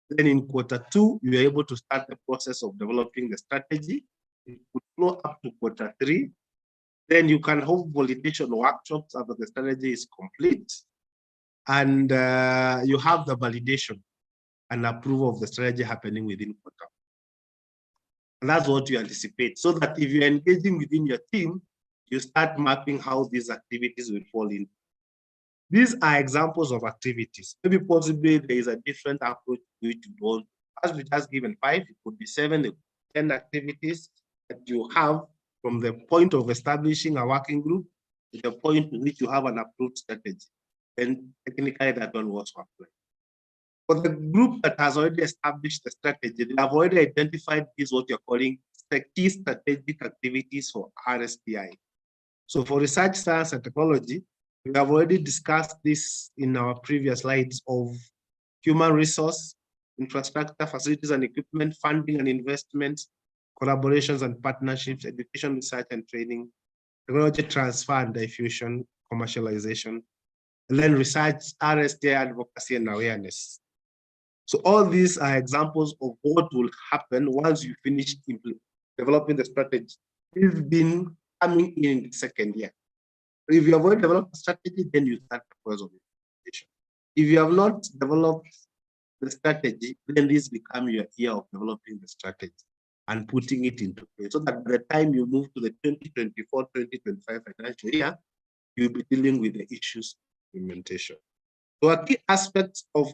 Then in quarter two, you're able to start the process of developing the strategy. It could flow up to quarter three. Then you can hold validation workshops after the strategy is complete. And you have the validation and approval of the strategy happening within quarter. And that's what you anticipate. So that if you're engaging within your team, you start mapping how these activities will fall in. These are examples of activities. Maybe possibly there is a different approach to which you want. As we just given 5, it could be 7, 10 activities that you have from the point of establishing a working group to the point to which you have an approved strategy. And technically that one was applied. For the group that has already established the strategy, they have already identified these what you're calling key strategic activities for RSPI. So for research, science, and technology, we have already discussed this in our previous slides of human resource, infrastructure, facilities and equipment, funding and investments, collaborations and partnerships, education, research and training, technology transfer and diffusion, commercialization, and then research, RSTA, advocacy, and awareness. So all these are examples of what will happen once you finish developing the strategy. It's been coming in the second year. If you have already developed a strategy, then you start the process of implementation. If you have not developed the strategy, then this becomes your year of developing the strategy and putting it into place. So that by the time you move to the 2024-2025 financial year, you'll be dealing with the issues of implementation. So a key aspect of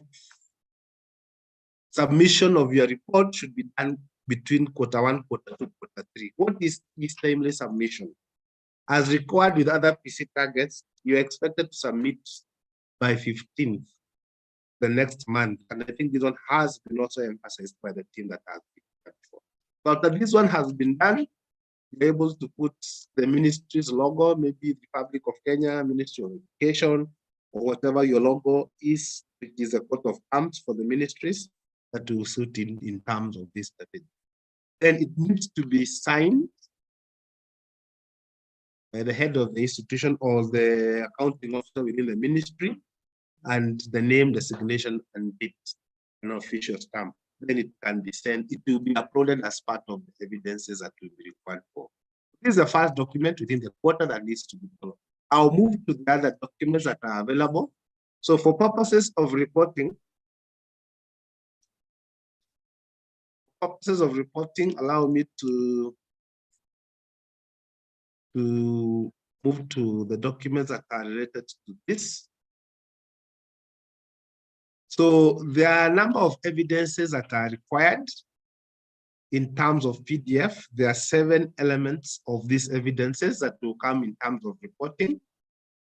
submission of your report should be done between quarter 1, quarter 2, quarter 3. What is this timely submission? As required with other PC targets, you're expected to submit by 15th, the next month. And I think this one has been also emphasized by the team that has been done before. But that this one has been done, you're able to put the ministry's logo, maybe the Republic of Kenya, Ministry of Education, or whatever your logo is, which is a coat of arms for the ministries that will suit in terms of this strategy. Then it needs to be signed the head of the institution or the accounting officer within the ministry, and the name, designation, and date, an official stamp. Then it can be sent, it will be uploaded as part of the evidences that will be required for. This is the first document within the quarter that needs to be followed. I'll move to the other documents that are available. So for purposes of reporting, allow me to move to the documents that are related to this. So there are a number of evidences that are required in terms of PDF. There are 7 elements of these evidences that will come in terms of reporting.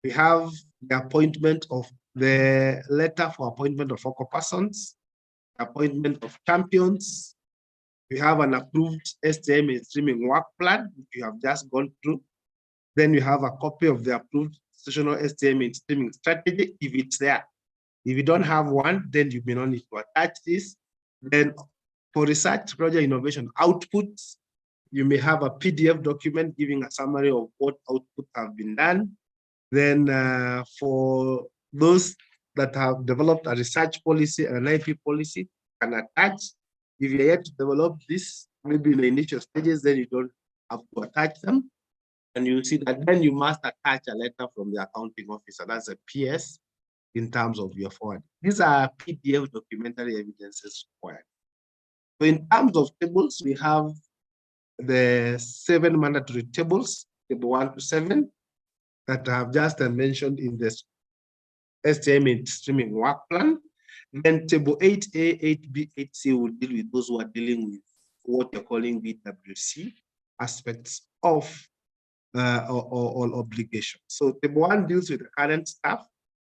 We have the appointment of the letter for appointment of focal persons, appointment of champions. We have an approved STM in streaming work plan, which you have just gone through. Then you have a copy of the approved institutional STM in streaming strategy, if it's there. If you don't have one, then you may not need to attach this. Then for research project innovation outputs, you may have a PDF document giving a summary of what outputs have been done. Then for those that have developed a research policy and an IP policy, can attach. If you're yet to develop this, maybe in the initial stages, then you don't have to attach them. And you see that then you must attach a letter from the accounting officer. That's a PS in terms of your forward. These are PDF documentary evidences required. So in terms of tables, we have the 7 mandatory tables, table 1 to 7, that I have just mentioned in this STM streaming work plan. Then table 8A, 8B, 8C will deal with those who are dealing with what you're calling BWC aspects of all obligations. So table 1 deals with the current staff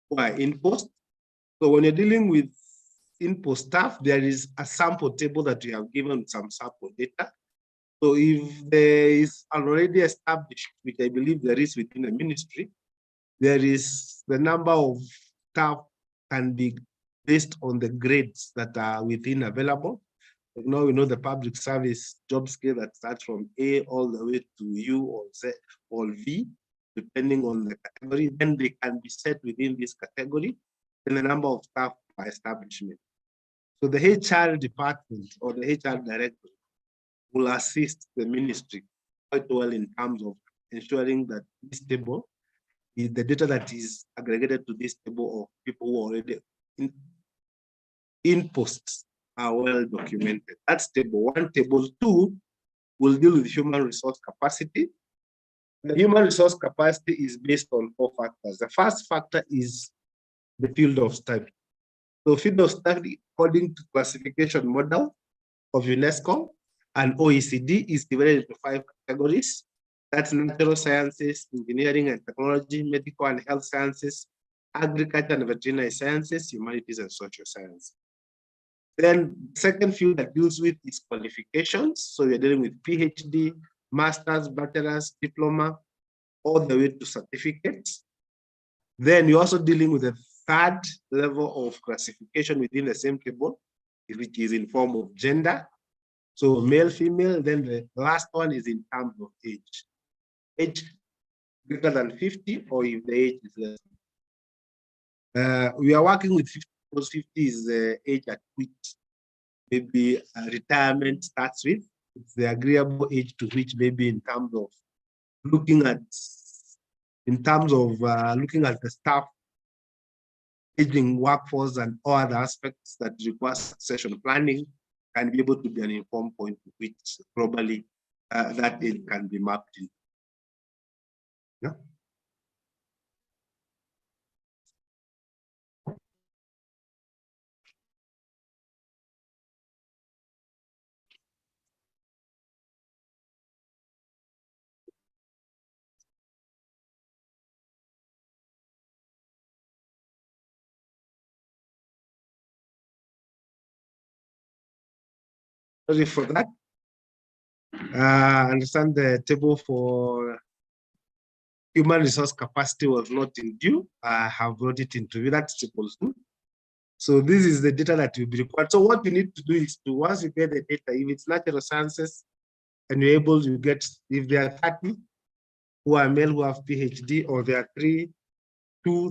who are in post. So when you're dealing with in-post staff, there is a sample table that we have given some sample data. So if there is already established, which I believe there is within the ministry, there is the number of staff can be based on the grades that are within available. Now we know the public service job scale that starts from A all the way to U or Z or V, depending on the category. Then they can be set within this category and the number of staff per establishment. So the HR department or the HR director will assist the ministry quite well in terms of ensuring that this table is the data that is aggregated to this table of people who are already in posts are well documented. That's table 1. Table 2 will deal with human resource capacity. The human resource capacity is based on 4 factors. The first factor is the field of study. So field of study, according to classification model of UNESCO and OECD, is divided into 5 categories. That's natural sciences, engineering and technology, medical and health sciences, agriculture and veterinary sciences, humanities and social sciences. Then second field that deals with is qualifications. So we're dealing with PhD, master's, bachelor's, diploma, all the way to certificates. Then you're also dealing with a third level of classification within the same table, which is in form of gender. So male, female, then the last one is in terms of age. Age greater than 50, or if the age is less. We are working with 50, because 50 is the age at which maybe retirement starts with. It's the agreeable age to which maybe in terms of looking at the staff aging workforce and all other aspects that require succession planning can be able to be an informed point to which probably that age can be mapped in. Yeah. Sorry for that. I understand the table for human resource capacity was not in due. I have brought it into view. That's table 2. So this is the data that will be required. So what you need to do is to, once you get the data, if it's natural sciences and you're able to get, if there are 30, who are male who have PhD, or there are 2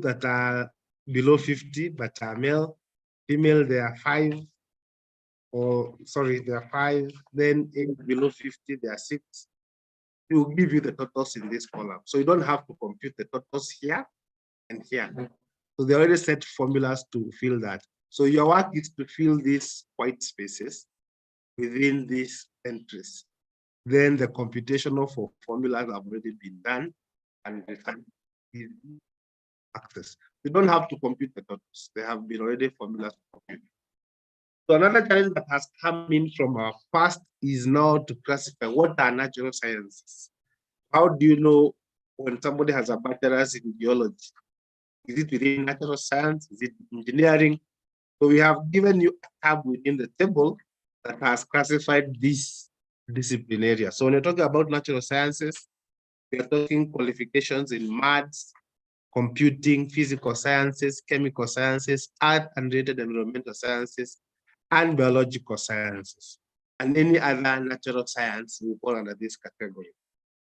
that are below 50 but are male. Female, there are 5, or sorry, there are 5. Then below 50, there are 6. It will give you the totals in this column. So you don't have to compute the totals here and here. So they already set formulas to fill that. So your work is to fill these white spaces within these entries. Then the computational formulas have already been done and access. You don't have to compute the totals. They have been already formulas to compute. So another challenge that has come in from our past is now to classify what are natural sciences. How do you know when somebody has a bachelor's in geology? Is it within natural science? Is it engineering? So we have given you a tab within the table that has classified this discipline area. So when you're talking about natural sciences, we are talking qualifications in maths, computing, physical sciences, chemical sciences, earth and related environmental sciences, and biological sciences. And any other natural science will fall under this category.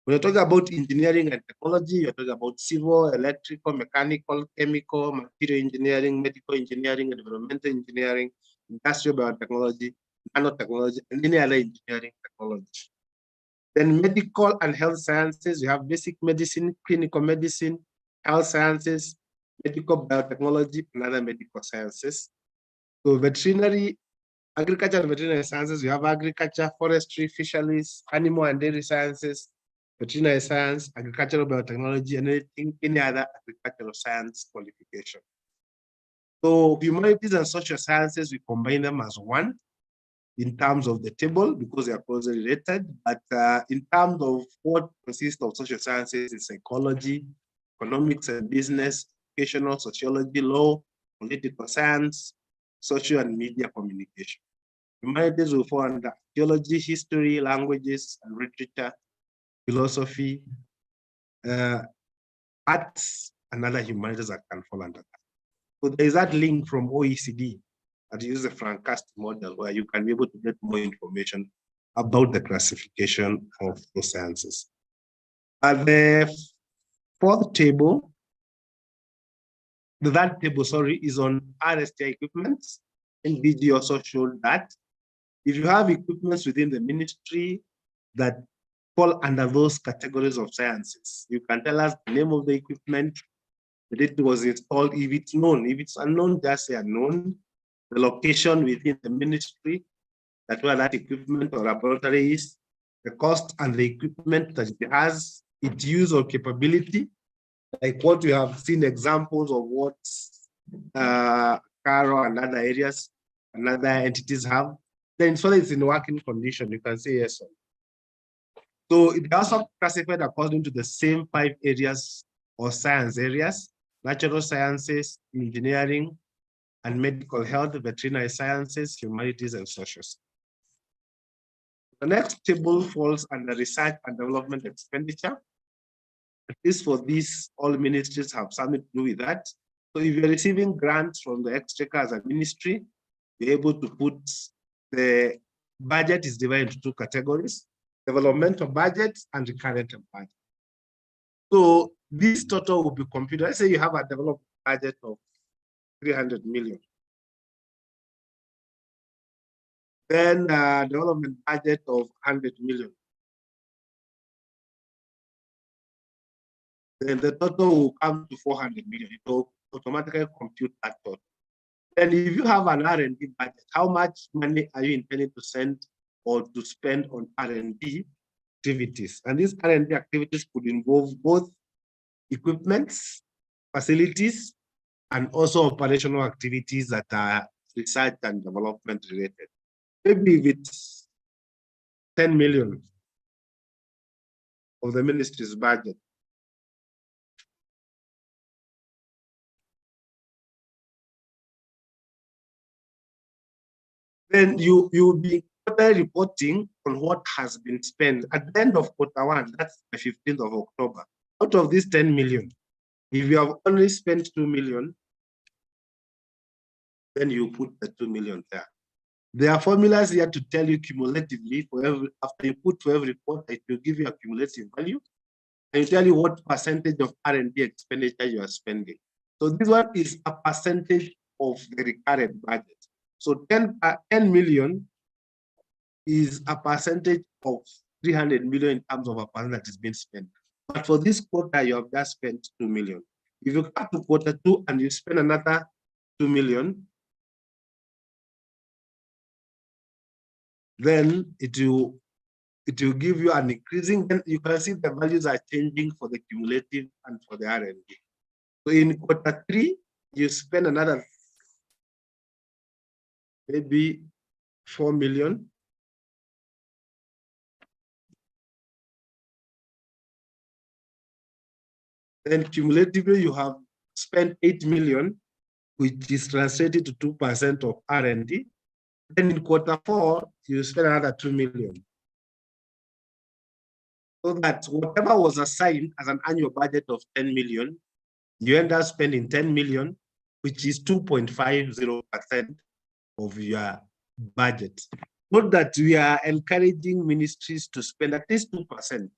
When you're talking about engineering and technology, you're talking about civil, electrical, mechanical, chemical, material engineering, medical engineering, environmental engineering, industrial biotechnology, nanotechnology, and any other engineering technology. Then medical and health sciences, you have basic medicine, clinical medicine, health sciences, medical biotechnology, and other medical sciences. So veterinary, agriculture and veterinary sciences, you have agriculture, forestry, fisheries, animal and dairy sciences, veterinary science, agricultural biotechnology, and anything, any other agricultural science qualification. So humanities and social sciences, we combine them as one in terms of the table because they are closely related. But in terms of what consists of social sciences is psychology, economics and business, educational, sociology, law, political science, social and media communication. Humanities will fall under theology, history, languages and literature, philosophy, arts, and other humanities that can fall under that. So there is that link from OECD that uses the Francast model where you can be able to get more information about the classification of those sciences. The fourth table, that table, sorry, is on RSTI equipment. And DG also showed that if you have equipments within the ministry that fall under those categories of sciences, you can tell us the name of the equipment, that it was installed, if it's known. If it's unknown, just say unknown. The location within the ministry, that where that equipment or laboratory is, the cost and the equipment that it has, its use or capability, like what we have seen examples of what Caro and other areas and other entities have. Then so it's in working condition, you can say yes. So it also classified according to the same 5 areas or science areas: natural sciences, engineering, and medical health, veterinary sciences, humanities, and social sciences. The next table falls under research and development expenditure. At least for this, all ministries have something to do with that. So if you're receiving grants from the Exchequer as a ministry, you're able to put the budget is divided into 2 categories: developmental budget and recurrent budget. So this total will be computed. Let's say you have a development budget of 300 million. Then development budget of 100 million. Then the total will come to 400 million. It will automatically compute that total. Then if you have an R&D budget, how much money are you intending to send or to spend on R&D activities? And these R&D activities could involve both equipments, facilities, and also operational activities that are research and development related. Maybe if it's 10 million of the ministry's budget, then you will be reporting on what has been spent at the end of Q1, that's the 15th of October. Out of this 10 million, if you have only spent 2 million, then you put the 2 million there. There are formulas here to tell you cumulatively for every, after you put for every report, it will give you a cumulative value. and it tell you what percentage of R&D expenditure you are spending. So this one is a percentage of the recurrent budget. So 10 million is a percentage of 300 million in terms of a percent that is being spent. But for this quarter, you have just spent 2 million. If you cut to quarter 2 and you spend another 2 million, then it will give you an increasing, then you can see the values are changing for the cumulative and for the R&D. So in quarter 3, you spend another maybe 4 million. Then cumulatively, you have spent 8 million, which is translated to 2% of R&D. Then in quarter 4, you spend another 2 million. So that whatever was assigned as an annual budget of 10 million, you end up spending 10 million, which is 2.50% of your budget. Note that we are encouraging ministries to spend at least 2%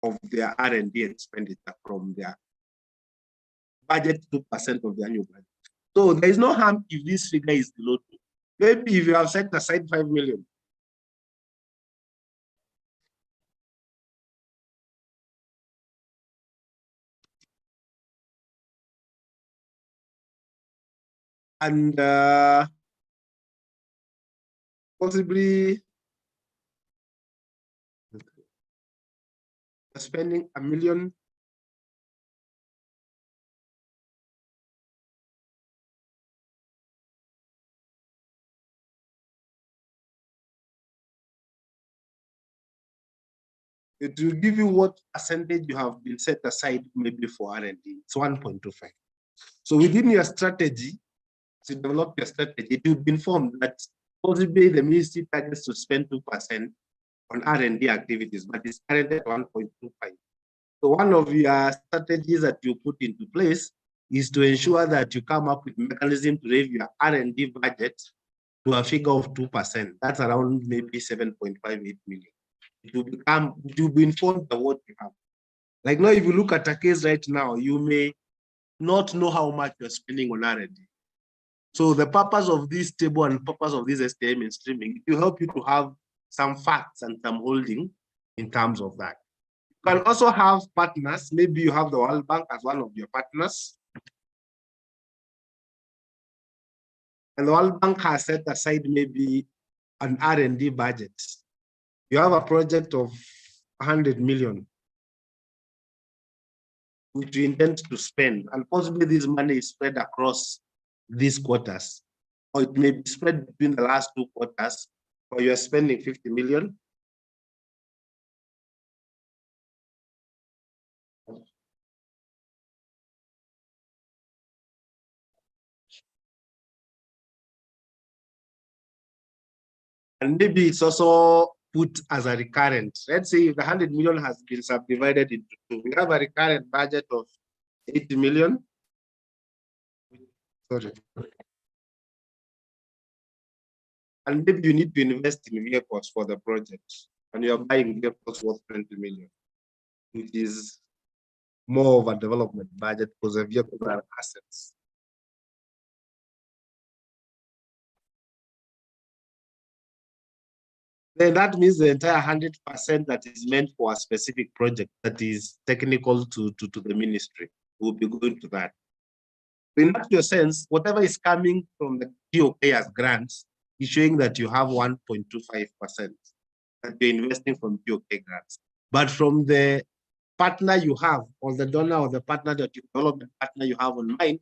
of their R&D expenditure from their budget, 2% of the annual budget. So there is no harm if this figure is below 2. Maybe if you have set aside 5 million. And possibly spending 1 million. It will give you what percentage you have been set aside maybe for R&D. It's 1.25. So within your strategy, to develop your strategy, it will be informed that possibly the ministry targets to spend 2% on R&D activities, but it's currently at 1.25. So one of your strategies that you put into place is to ensure that you come up with mechanism to raise your R&D budget to a figure of 2%. That's around maybe 7.58 million. It will be informed of what you have. Like now, if you look at a case right now, you may not know how much you're spending on R&D. So the purpose of this table and purpose of this STM in streaming, it will help you to have some facts and some holding in terms of that. You can also have partners. Maybe you have the World Bank as one of your partners. And the World Bank has set aside maybe an R&D budget. You have a project of 100 million, which you intend to spend, and possibly this money is spread across these quarters, or it may be spread between the last 2 quarters, or you're spending 50 million. And maybe it's also put as a recurrent. Let's say if the 100 million has been subdivided into 2, we have a recurrent budget of 80 million. Sorry. And maybe you need to invest in vehicles for the project, and you're buying vehicles worth 20 million, which is more of a development budget because the vehicles are assets. Then that means the entire 100% that is meant for a specific project that is technical to the ministry will be going to that. In that sense, whatever is coming from the GOK as grants is showing that you have 1.25% that you're investing from GOK grants. But from the partner you have, or the donor or the partner that you develop, the partner you have on mind,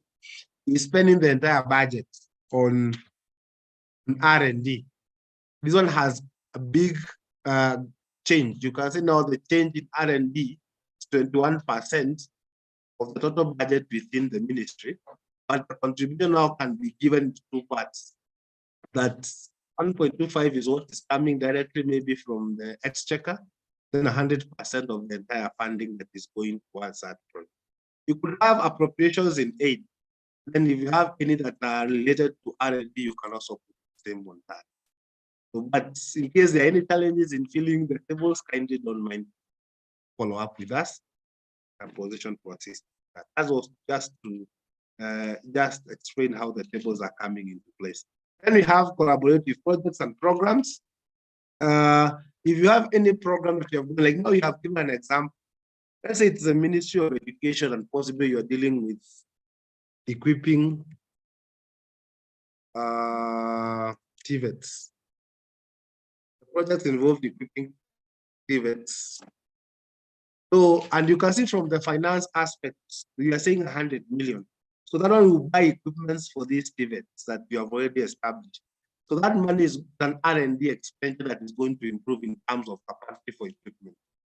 is spending the entire budget on R&D. This one has a big change. You can see now the change in R&D is 21% of the total budget within the ministry, but the contribution now can be given to 2 parts. That 1.25 is what is coming directly maybe from the exchequer, then 100% of the entire funding that is going towards that project. You could have appropriations in aid. Then if you have any that are related to R&D, you can also put the same on that. So, but in case there are any challenges in filling the tables, kindly don't mind follow up with us. a position to assist that. That was just to just explain how the tables are coming into place. Then we have collaborative projects and programs. If you have any program that you have, like now you have given an example. Let's say it's the Ministry of Education and possibly you're dealing with equipping TVETs. The project involved equipping TVETs. So, and you can see from the finance aspects, we are saying 100 million. So that one will buy equipments for these TVETs that you have already established. So that money is an R&D expenditure that is going to improve in terms of capacity for equipment.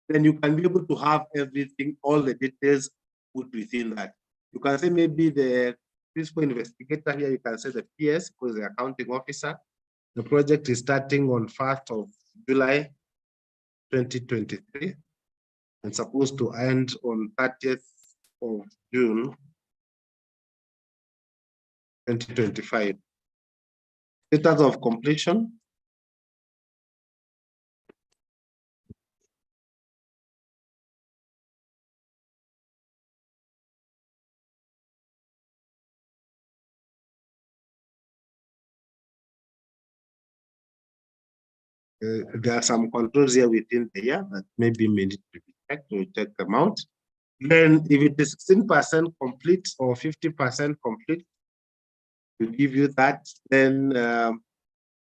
Then you can be able to have everything, all the details put within that. You can say maybe the principal investigator here, you can say the PS, because the accounting officer. The project is starting on 1st of July 2023 and supposed to end on 30th of June 2025. Status of completion. There are some controls here within the year that maybe may need to be checked to check them out. Then if it is 16% complete or 50% complete, we give you that. Then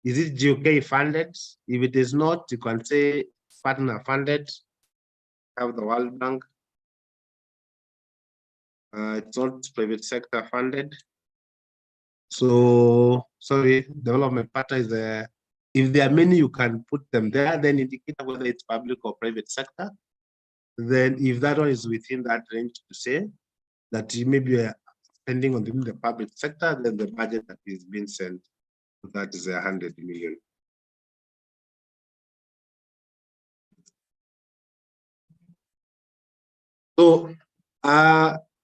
is it GOK funded? If it is not, you can say partner funded, have the World Bank. It's not private sector funded. So, sorry, development partner is there. If there are many, you can put them there, then indicate whether it's public or private sector. Then if that one is within that range to say that you maybe are spending on the public sector, then the budget that is being sent, that is 100 million. So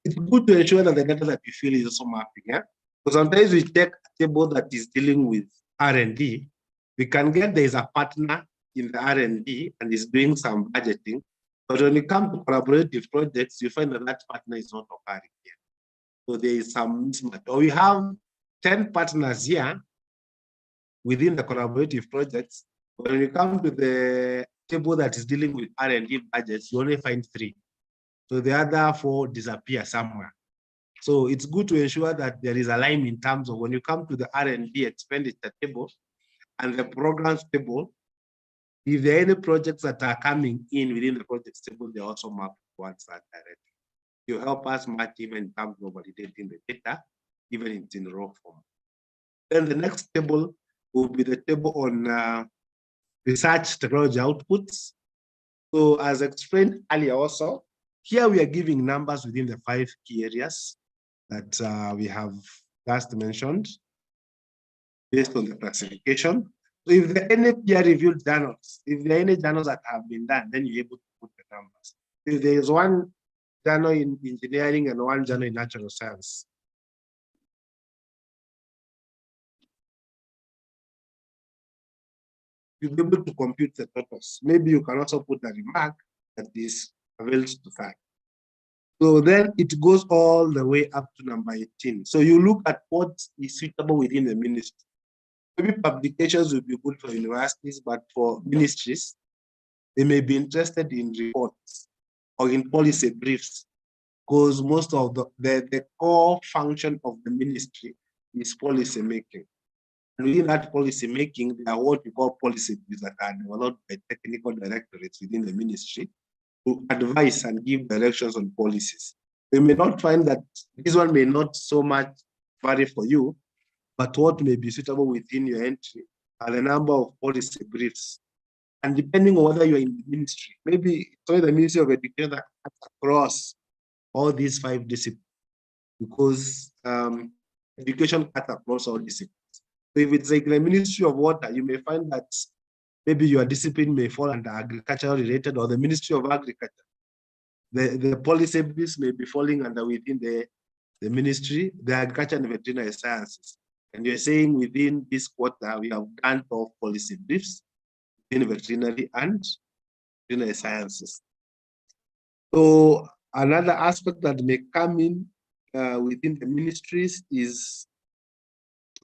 it's good to ensure that the data that you feel is also mapping. Yeah? Because sometimes we take a table that is dealing with R&D, we can get there is a partner in the R&D and is doing some budgeting. But when you come to collaborative projects, you find that that partner is not occurring here. So there is some mismatch. Or we have 10 partners here within the collaborative projects. But when you come to the table that is dealing with R&D budgets, you only find 3. So the other 4 disappear somewhere. So it's good to ensure that there is alignment in terms of when you come to the R&D expenditure table and the programs table, if there are any projects that are coming in within the projects table, they also map towards that direction. You help us match even in terms of validating the data, even if it's in raw form. Then the next table will be the table on research technology outputs. So as explained earlier also, here we are giving numbers within the 5 key areas that we have just mentioned based on the classification. So if there are any peer-reviewed journals, if there are any journals that have been done, then you're able to put the numbers. If there is one journal in engineering and one journal in natural science, you'll be able to compute the totals. Maybe you can also put a remark that this avails to fact. So then it goes all the way up to number 18. So you look at what is suitable within the ministry. Maybe publications will be good for universities, but for ministries, they may be interested in reports or in policy briefs, because most of the core function of the ministry is policy making. And within that policy making, there are what we call policy briefs that are developed by technical directorates within the ministry to advise and give directions on policies. You may not find that this one may not so much vary for you, but what may be suitable within your entry are the number of policy briefs. And depending on whether you're in the ministry, maybe it's the Ministry of Education that cuts across all these 5 disciplines, because education cuts across all disciplines. So if it's like the Ministry of Water, you may find that maybe your discipline may fall under agricultural related, or the Ministry of Agriculture. The policy briefs may be falling under within the ministry, the agriculture and veterinary sciences. And you're saying within this quarter, we have done 12 policy briefs in veterinary and veterinary sciences. So Another aspect that may come in within the ministries is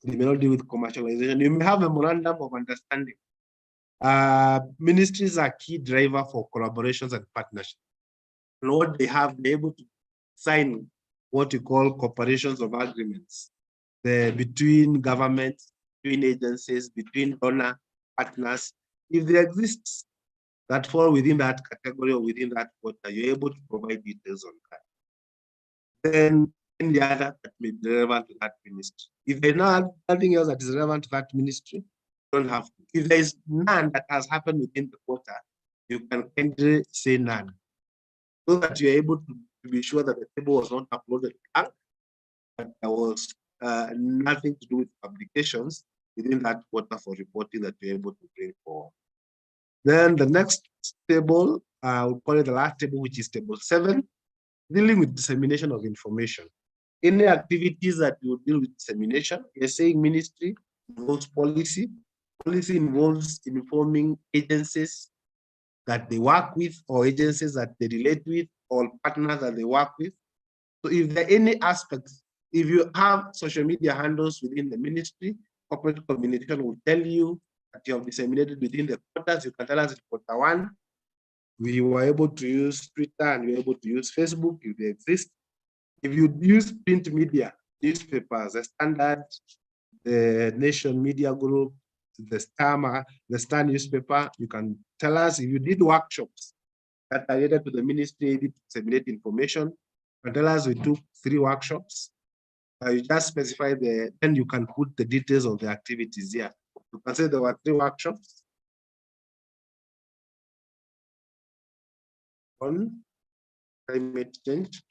they may not deal with commercialization. You may have a memorandum of understanding. Ministries are key driver for collaborations and partnerships. And what they have, they're able to sign what you call corporations of agreements between governments, between agencies, between donor partners. If there exists that fall within that category or within that quota, you're able to provide details on that. Then any other that may be relevant to that ministry. If there's nothing else that is relevant to that ministry, you don't have to. If there is none that has happened within the quota, you can kindly say none, so that you're able to be sure that the table was not uploaded, but there was nothing to do with publications within that quota for reporting that you're able to bring forward. Then the next table, we'll call it the last table, which is table 7, dealing with dissemination of information. Any activities that you deal with dissemination, you're saying ministry involves policy. Policy involves informing agencies that they work with, or agencies that they relate with, or partners that they work with. So if there are any aspects, if you have social media handles within the ministry, corporate communication will tell you that you have disseminated within the quotas. You can tell us in quota 1, we were able to use Twitter and we were able to use Facebook if they exist. If you use print media, newspapers, the Standard, the Nation Media Group, the Star newspaper, you can tell us. If you did workshops that are related to the ministry to disseminate information, you can tell us we took 3 workshops. You just specify then you can put the details of the activities here. You can say there were 3 workshops on climate change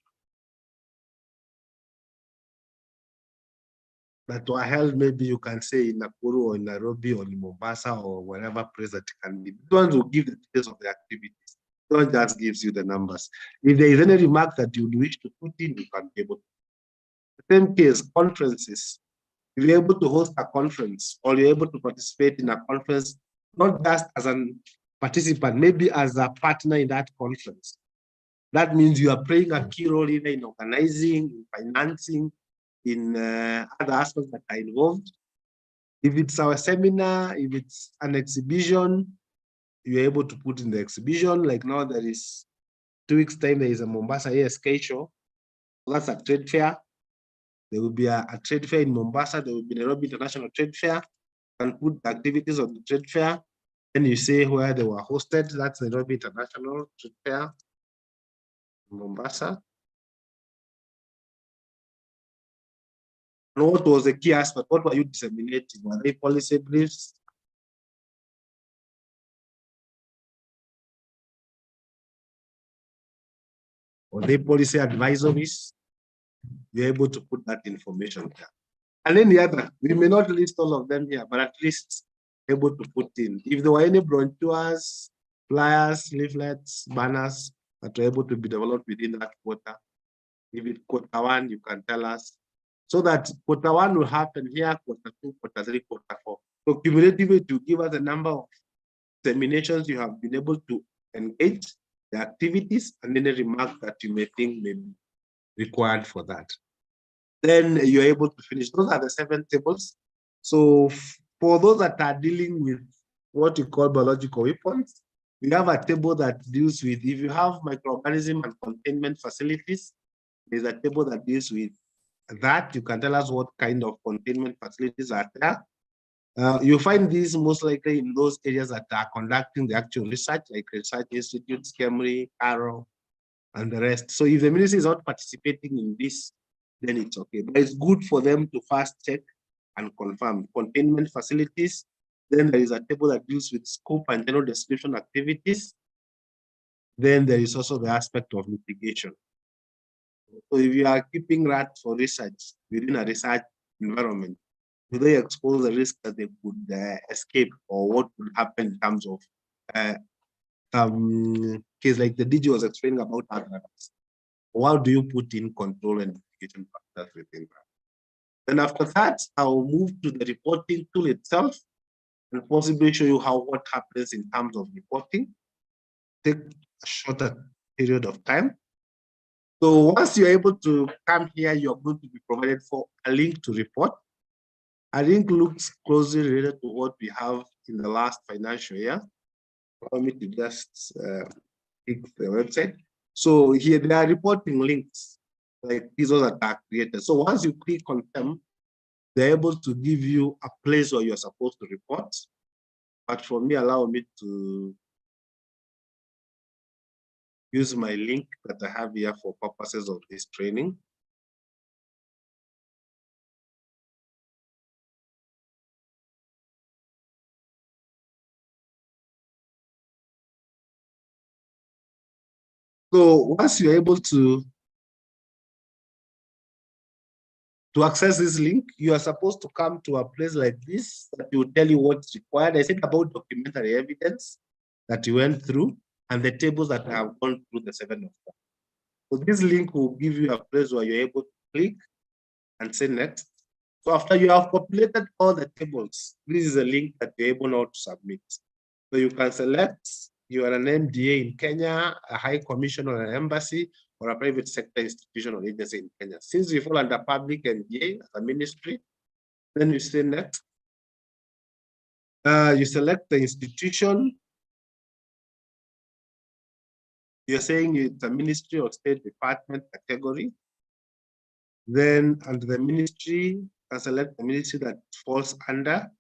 that were held. Maybe you can say in Nakuru or in Nairobi or in Mombasa or wherever place that can be. The ones will give the details of the activities. The one just gives you the numbers. If there is any remark that you wish to put in, you can be able to. The same case, conferences. If you're able to host a conference or you're able to participate in a conference, not just as a participant, maybe as a partner in that conference. That means you are playing a key role either in organizing, in financing, in other aspects that are involved. If it's our seminar, if it's an exhibition, you're able to put in the exhibition. Like now there is 2 weeks time, there is a Mombasa ASK show. So that's a trade fair. There will be a trade fair in Mombasa. There will be Nairobi International Trade Fair. You can put the activities of the trade fair. Then you say where they were hosted. That's Nairobi International Trade Fair in Mombasa. And what was the key aspect? What were you disseminating? Were they policy briefs? Or they policy advisories? You're able to put that information there. And then the other, we may not list all of them here, but at least able to put in. If there were any brochures, flyers, leaflets, banners that were able to be developed within that quota, if it's quota 1, you can tell us. So that quota 1 will happen here, quota 2, quota 3, quota 4. So cumulatively to give us a number of disseminations you have been able to engage, the activities, and any remark that you may think may be required for that. Then you're able to finish. Those are the 7 tables. So for those that are dealing with what you call biological weapons, we have a table that deals with, if you have microorganism and containment facilities, there's a table that deals with that. You can tell us what kind of containment facilities are there. You find these most likely in those areas that are conducting the actual research, like research institutes, KEMRI, CARO, and the rest. So if the ministry is not participating in this, then it's okay. But it's good for them to first check and confirm containment facilities. Then there is a table that deals with scope and general description activities. Then there is also the aspect of mitigation. So if you are keeping rats for research within a research environment, do they expose the risk that they could escape, or what would happen in terms of case like the DG was explaining about rats? How do you put in control and mitigation factors within that? Then after that, I'll move to the reporting tool itself and possibly show you what happens in terms of reporting. Take a shorter period of time. So once you're able to come here, you're going to be provided for a link to report. A link looks closely related to what we have in the last financial year. Allow me to just click the website. So here there are reporting links, like these ones that are created. So once you click on them, they're able to give you a place where you're supposed to report. But for me, allow me to use my link that I have here for purposes of this training. So once you're able to access this link, you are supposed to come to a place like this that will tell you what's required. I said about documentary evidence that you went through and the tables that have gone through the 7 of them. So this link will give you a place where you're able to click and say next. So after you have populated all the tables, this is a link that you're able now to submit. So you can select you are an MDA in Kenya, a high commission or an embassy, or a private sector institution or agency in Kenya. Since you fall under public MDA as a ministry, then you say next. You select the institution. You're saying it's a ministry or state department category. Then under the ministry, I select the ministry that falls under.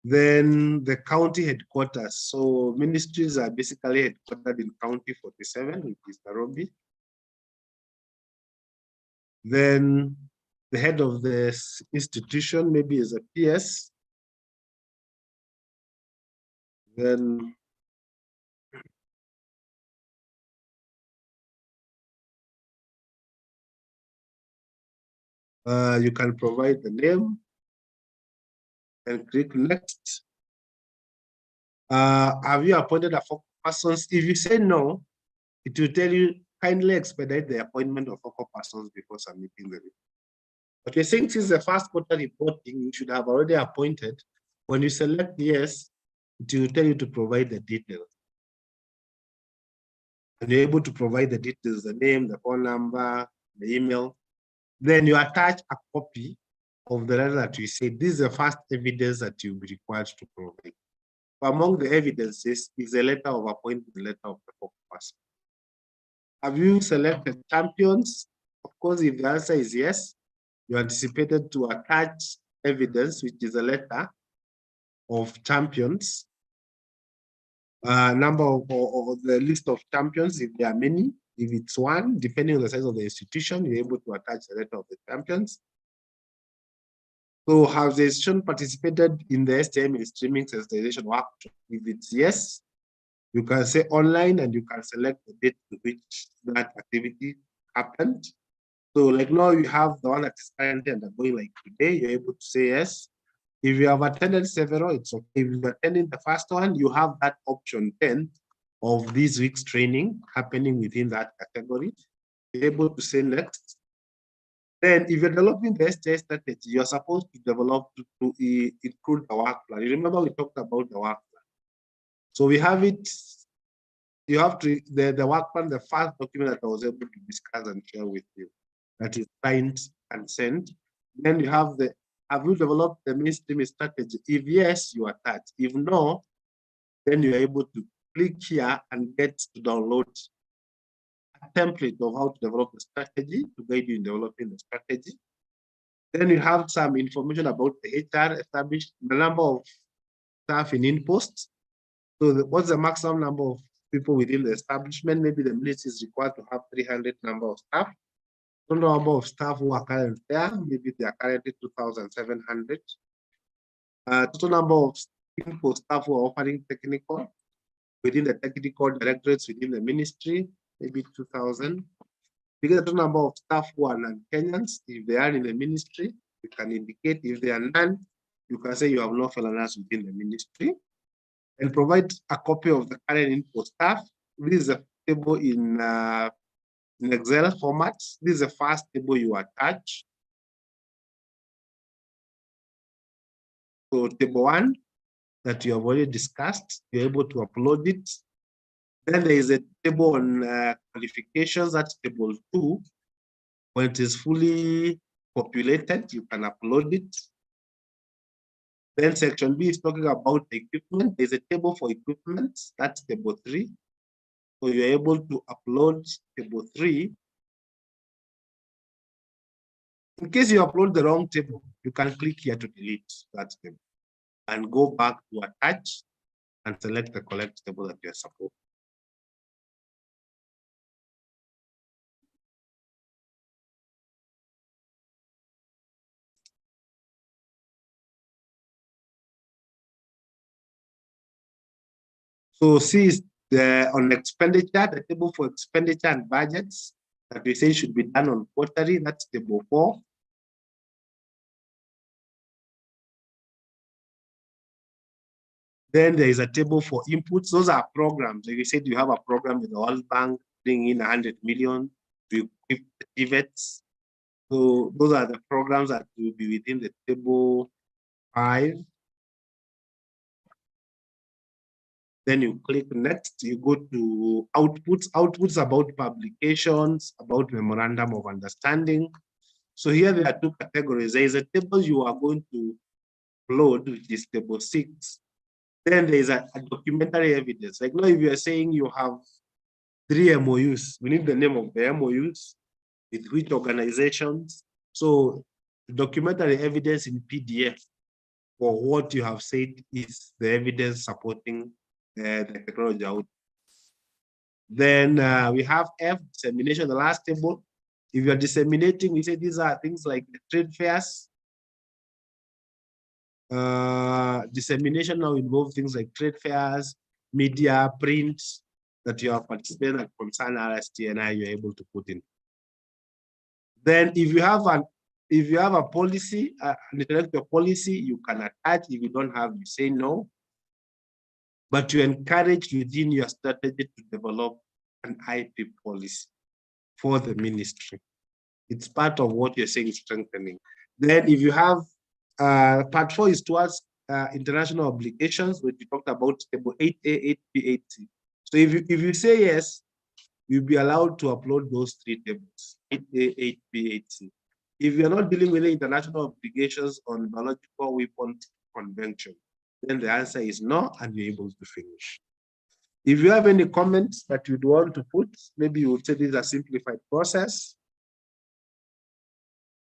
Then the county headquarters. So ministries are basically headquartered in County 47, which is Nairobi. Then the head of the institution maybe is a PS. Then you can provide the name and click next. Have you appointed a focal persons? If you say no, it will tell you kindly expedite the appointment of focal persons before submitting the report. But you're saying since the first quarter reporting, you should have already appointed. When you select yes, it will tell you to provide the details. And you're able to provide the details, the name, the phone number, the email. Then you attach a copy of the letter that you say, this is the first evidence that you'll be required to provide. Among the evidences is a letter of appointment, letter of the focal person. Have you selected champions? Of course, if the answer is yes, you anticipated to attach evidence, which is a letter of champions, number of the list of champions, if there are many. If it's one, depending on the size of the institution, you're able to attach the letter of the champions. So has the institution participated in the STM and streaming sensitization workshop? If it's yes, you can say online and you can select the date to which that activity happened. So like now you have the one that is currently undergoing like today, you're able to say yes. If you have attended several, it's okay. If you're attending the first one, you have that option 10 of this week's training happening within that category. You're able to say next. Then if you're developing the STI strategy, you're supposed to develop to include the work plan. You remember we talked about the work plan. So we have it, you have to, the work plan, the first document that I was able to discuss and share with you, that is signed and sent. Then you have the, have you developed the mainstream strategy? If yes, you attach. If no, then you're able to click here and get to download a template of how to develop the strategy to guide you in developing the strategy. Then you have some information about the HR established, the number of staff in InPost. So what's the maximum number of people within the establishment? Maybe the ministry is required to have 300 number of staff. Total number of staff who are currently there, maybe they are currently 2,700. Total number of InPost staff who are offering technical within the technical directorates within the ministry, maybe 2,000. You get the total number of staff who are non-Kenyans. If they are in the ministry, you can indicate. If they are none, you can say you have no foreigners within the ministry. And provide a copy of the current info staff. This is a table in Excel format. This is the first table you attach. So table 1 that you have already discussed, you're able to upload it. Then there is a table on qualifications, that's table 2. When it is fully populated, you can upload it. Then section B is talking about the equipment. There's a table for equipment, that's table 3. So you're able to upload table 3. In case you upload the wrong table, you can click here to delete that table and go back to attach and select the correct table that you're supposed. So C is on expenditure, the table for expenditure and budgets that we say should be done on quarterly, that's table 4. Then there is a table for inputs. Those are programs. Like you said, you have a program with the World Bank, bring in 100 million to equip TVETs. So those are the programs that will be within the table 5. Then you click next, you go to outputs. Outputs about publications, about memorandum of understanding. So here there are 2 categories. There is a table you are going to upload, which is table 6. Then there is a documentary evidence. Like now, if you are saying you have 3 MOUs, we need the name of the MOUs, with which organizations. So documentary evidence in PDF for what you have said is the evidence supporting the technology out. Then we have F, dissemination, the last table. If you're disseminating, we say these are things like the trade fairs. Dissemination now involves things like trade fairs, media, print, that you are participating at concern RSTNI, you're able to put in. Then if you have a policy, an intellectual policy, you can attach. If you don't have, you say no. But you encourage within your strategy to develop an IP policy for the ministry. It's part of what you're saying, strengthening. Then if you have, part 4 is towards international obligations, which we talked about table 8A, 8B, 8C. So if you say yes, you'll be allowed to upload those 3 tables, 8A, 8B, 8C. If you're not dealing with the international obligations on biological weapons convention, then the answer is no, and you're able to finish. If you have any comments that you'd want to put, maybe you would say this is a simplified process.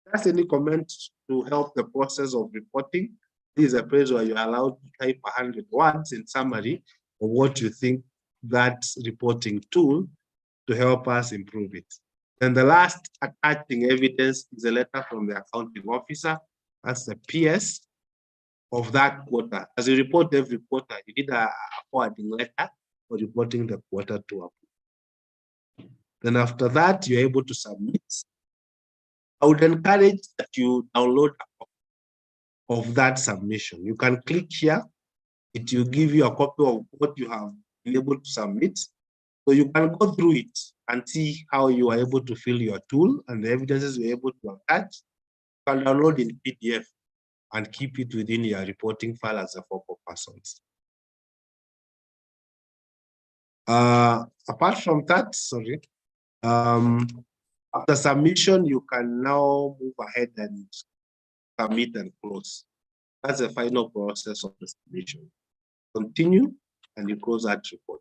That's any comment to help the process of reporting. This is a place where you're allowed to type 100 words in summary of what you think that reporting tool to help us improve it. And the last attaching evidence is a letter from the accounting officer. That's the PS of that quarter. As you report every quarter, you need a forwarding letter for reporting the quarter to approve. Then after that, you're able to submit. I would encourage that you download a copy of that submission. You can click here. It will give you a copy of what you have been able to submit. So you can go through it and see how you are able to fill your tool and the evidences you're able to attach. You can download in PDF and keep it within your reporting file as a focal persons. Apart from that, sorry, after submission, you can now move ahead and submit and close. That's the final process of the submission. Continue and you close that report.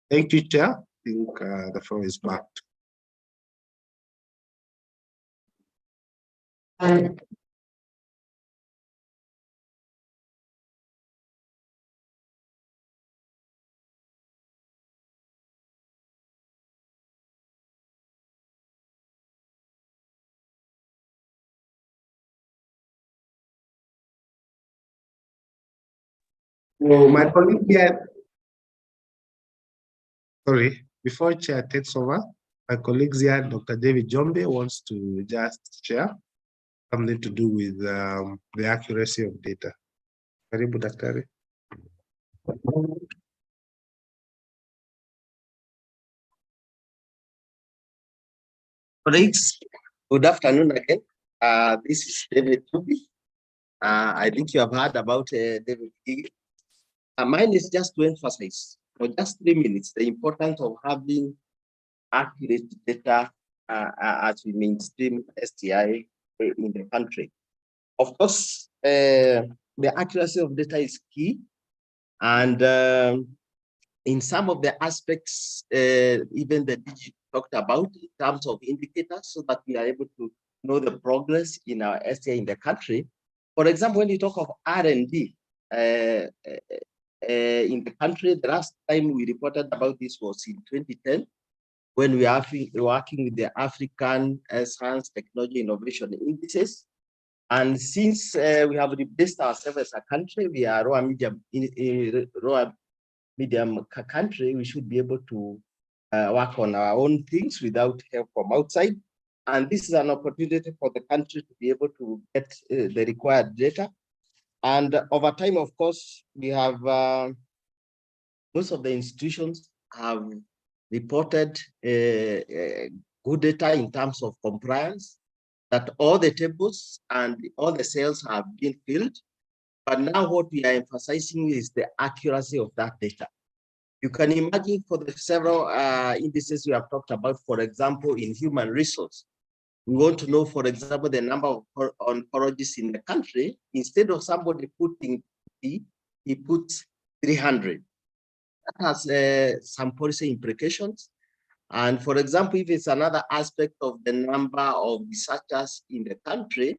Thank you, Chair. I think the floor is back. So my colleague here, sorry, before Chair takes over, my colleagues here, Dr. David Jombe wants to just share something to do with the accuracy of data. Karibu Daktari. Colleagues, good afternoon again. This is David Tubi. I think you have heard about David. Mine is just to emphasize for just 3 minutes the importance of having accurate data as we mainstream STI in the country. Of course, the accuracy of data is key, and in some of the aspects, even the DG talked about in terms of indicators, so that we are able to know the progress in our STI in the country. For example, when you talk of R&D in the country, the last time we reported about this was in 2010, when we are working with the African Science, Technology, Innovation Indices. And since we have replaced ourselves as a country, we are lower medium country, we should be able to work on our own things without help from outside. And this is an opportunity for the country to be able to get the required data. And over time, of course, we have most of the institutions have reported good data in terms of compliance, that all the tables and all the cells have been filled. But now what we are emphasizing is the accuracy of that data. You can imagine for the several indices we have talked about, for example, in human resource, we want to know, for example, the number of oncologists in the country. Instead of somebody putting 50, he puts 300. That has some policy implications. And for example, if it's another aspect of the number of researchers in the country,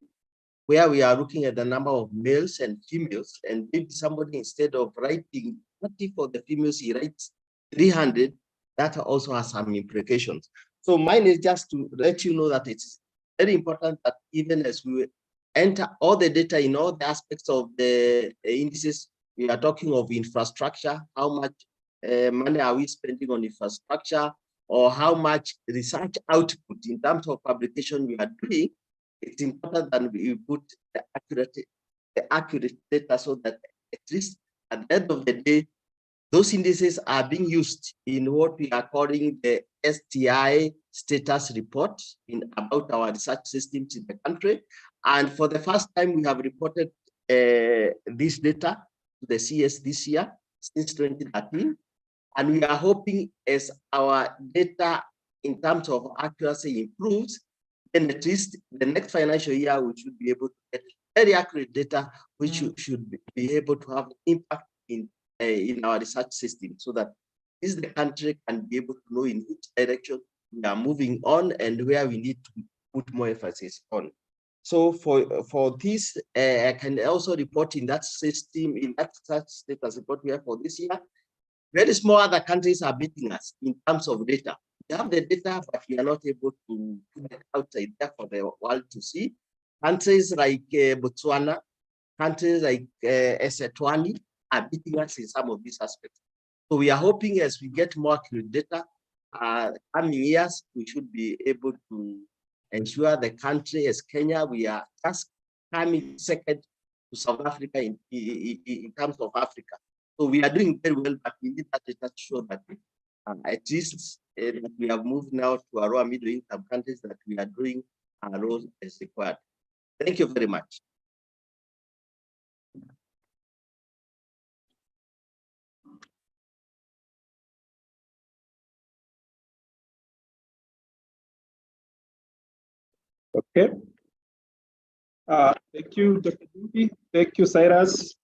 where we are looking at the number of males and females, and maybe somebody, instead of writing 30 for the females, he writes 300, that also has some implications. So mine is just to let you know that it's very important that even as we enter all the data in all the aspects of the indices, we are talking of infrastructure, how much money are we spending on infrastructure, or how much research output in terms of publication we are doing. It's important that we put the accurate data, so that at least at the end of the day, those indices are being used in what we are calling the STI status report about our research systems in the country. And for the first time, we have reported this data to the CS this year, since 2013. And we are hoping, as our data in terms of accuracy improves, then at least the next financial year, we should be able to get very accurate data, which should be able to have impact in our research system, so that the country can be able to know in which direction we are moving on and where we need to put more emphasis on. So for this, I can also report in that system, in that research status report we have for this year, very small other countries are beating us in terms of data. We have the data, but we are not able to put it outside there for the world to see. Countries like Botswana, countries like Eswatini are beating us in some of these aspects. So we are hoping, as we get more accurate data, coming years, we should be able to ensure the country, as Kenya, we are just coming second to South Africa in terms of Africa. So we are doing very well, but we need that data to show that at least we have moved now to our lower middle income countries, that we are doing our role as required. Thank you very much. Okay. Thank you, Dr. Dubi. Thank you, Cyrus,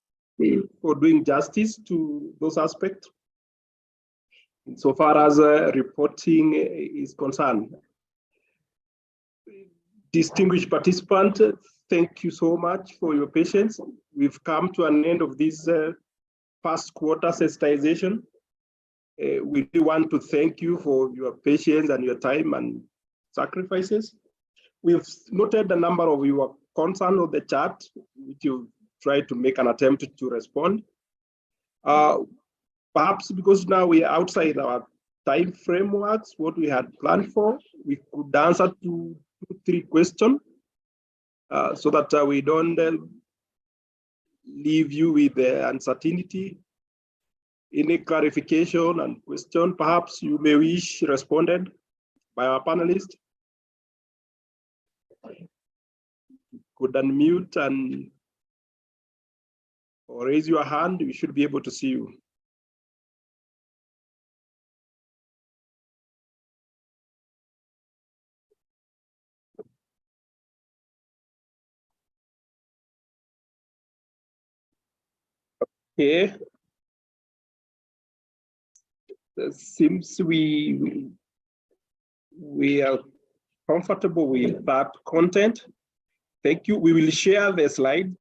for doing justice to those aspects. So far as reporting is concerned. Distinguished participant, thank you so much for your patience. We've come to an end of this first quarter sensitization. We do want to thank you for your patience and your time and sacrifices. We've noted the number of your concerns on the chat, which you've tried to make an attempt to respond. Perhaps because now we are outside our time frameworks, what we had planned for, we could answer to 2-3 questions so that we don't leave you with the uncertainty. Any clarification and question, perhaps you may wish responded by our panelists. Could unmute and or raise your hand, we should be able to see you. Okay. It seems we are comfortable with that content. Thank you. We will share the slide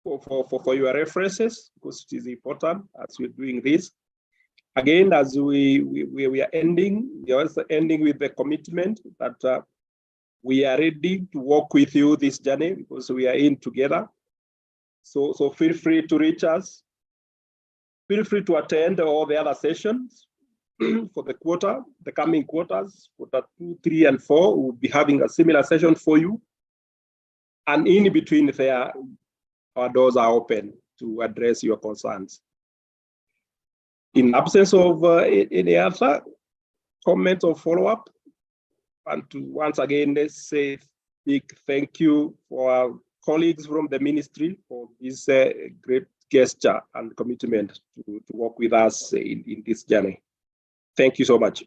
for your references because it is important as we're doing this. Again, as we are ending, we are also ending with the commitment that we are ready to walk with you this journey because we are in together. So feel free to reach us. Feel free to attend all the other sessions for the coming quarters, quarter 2, 3, and 4. We'll be having a similar session for you. And in between there, our doors are open to address your concerns. In absence of any other comment or follow-up, and to once again, let's say big thank you for our colleagues from the ministry for this great gesture and commitment to work with us in this journey. Thank you so much.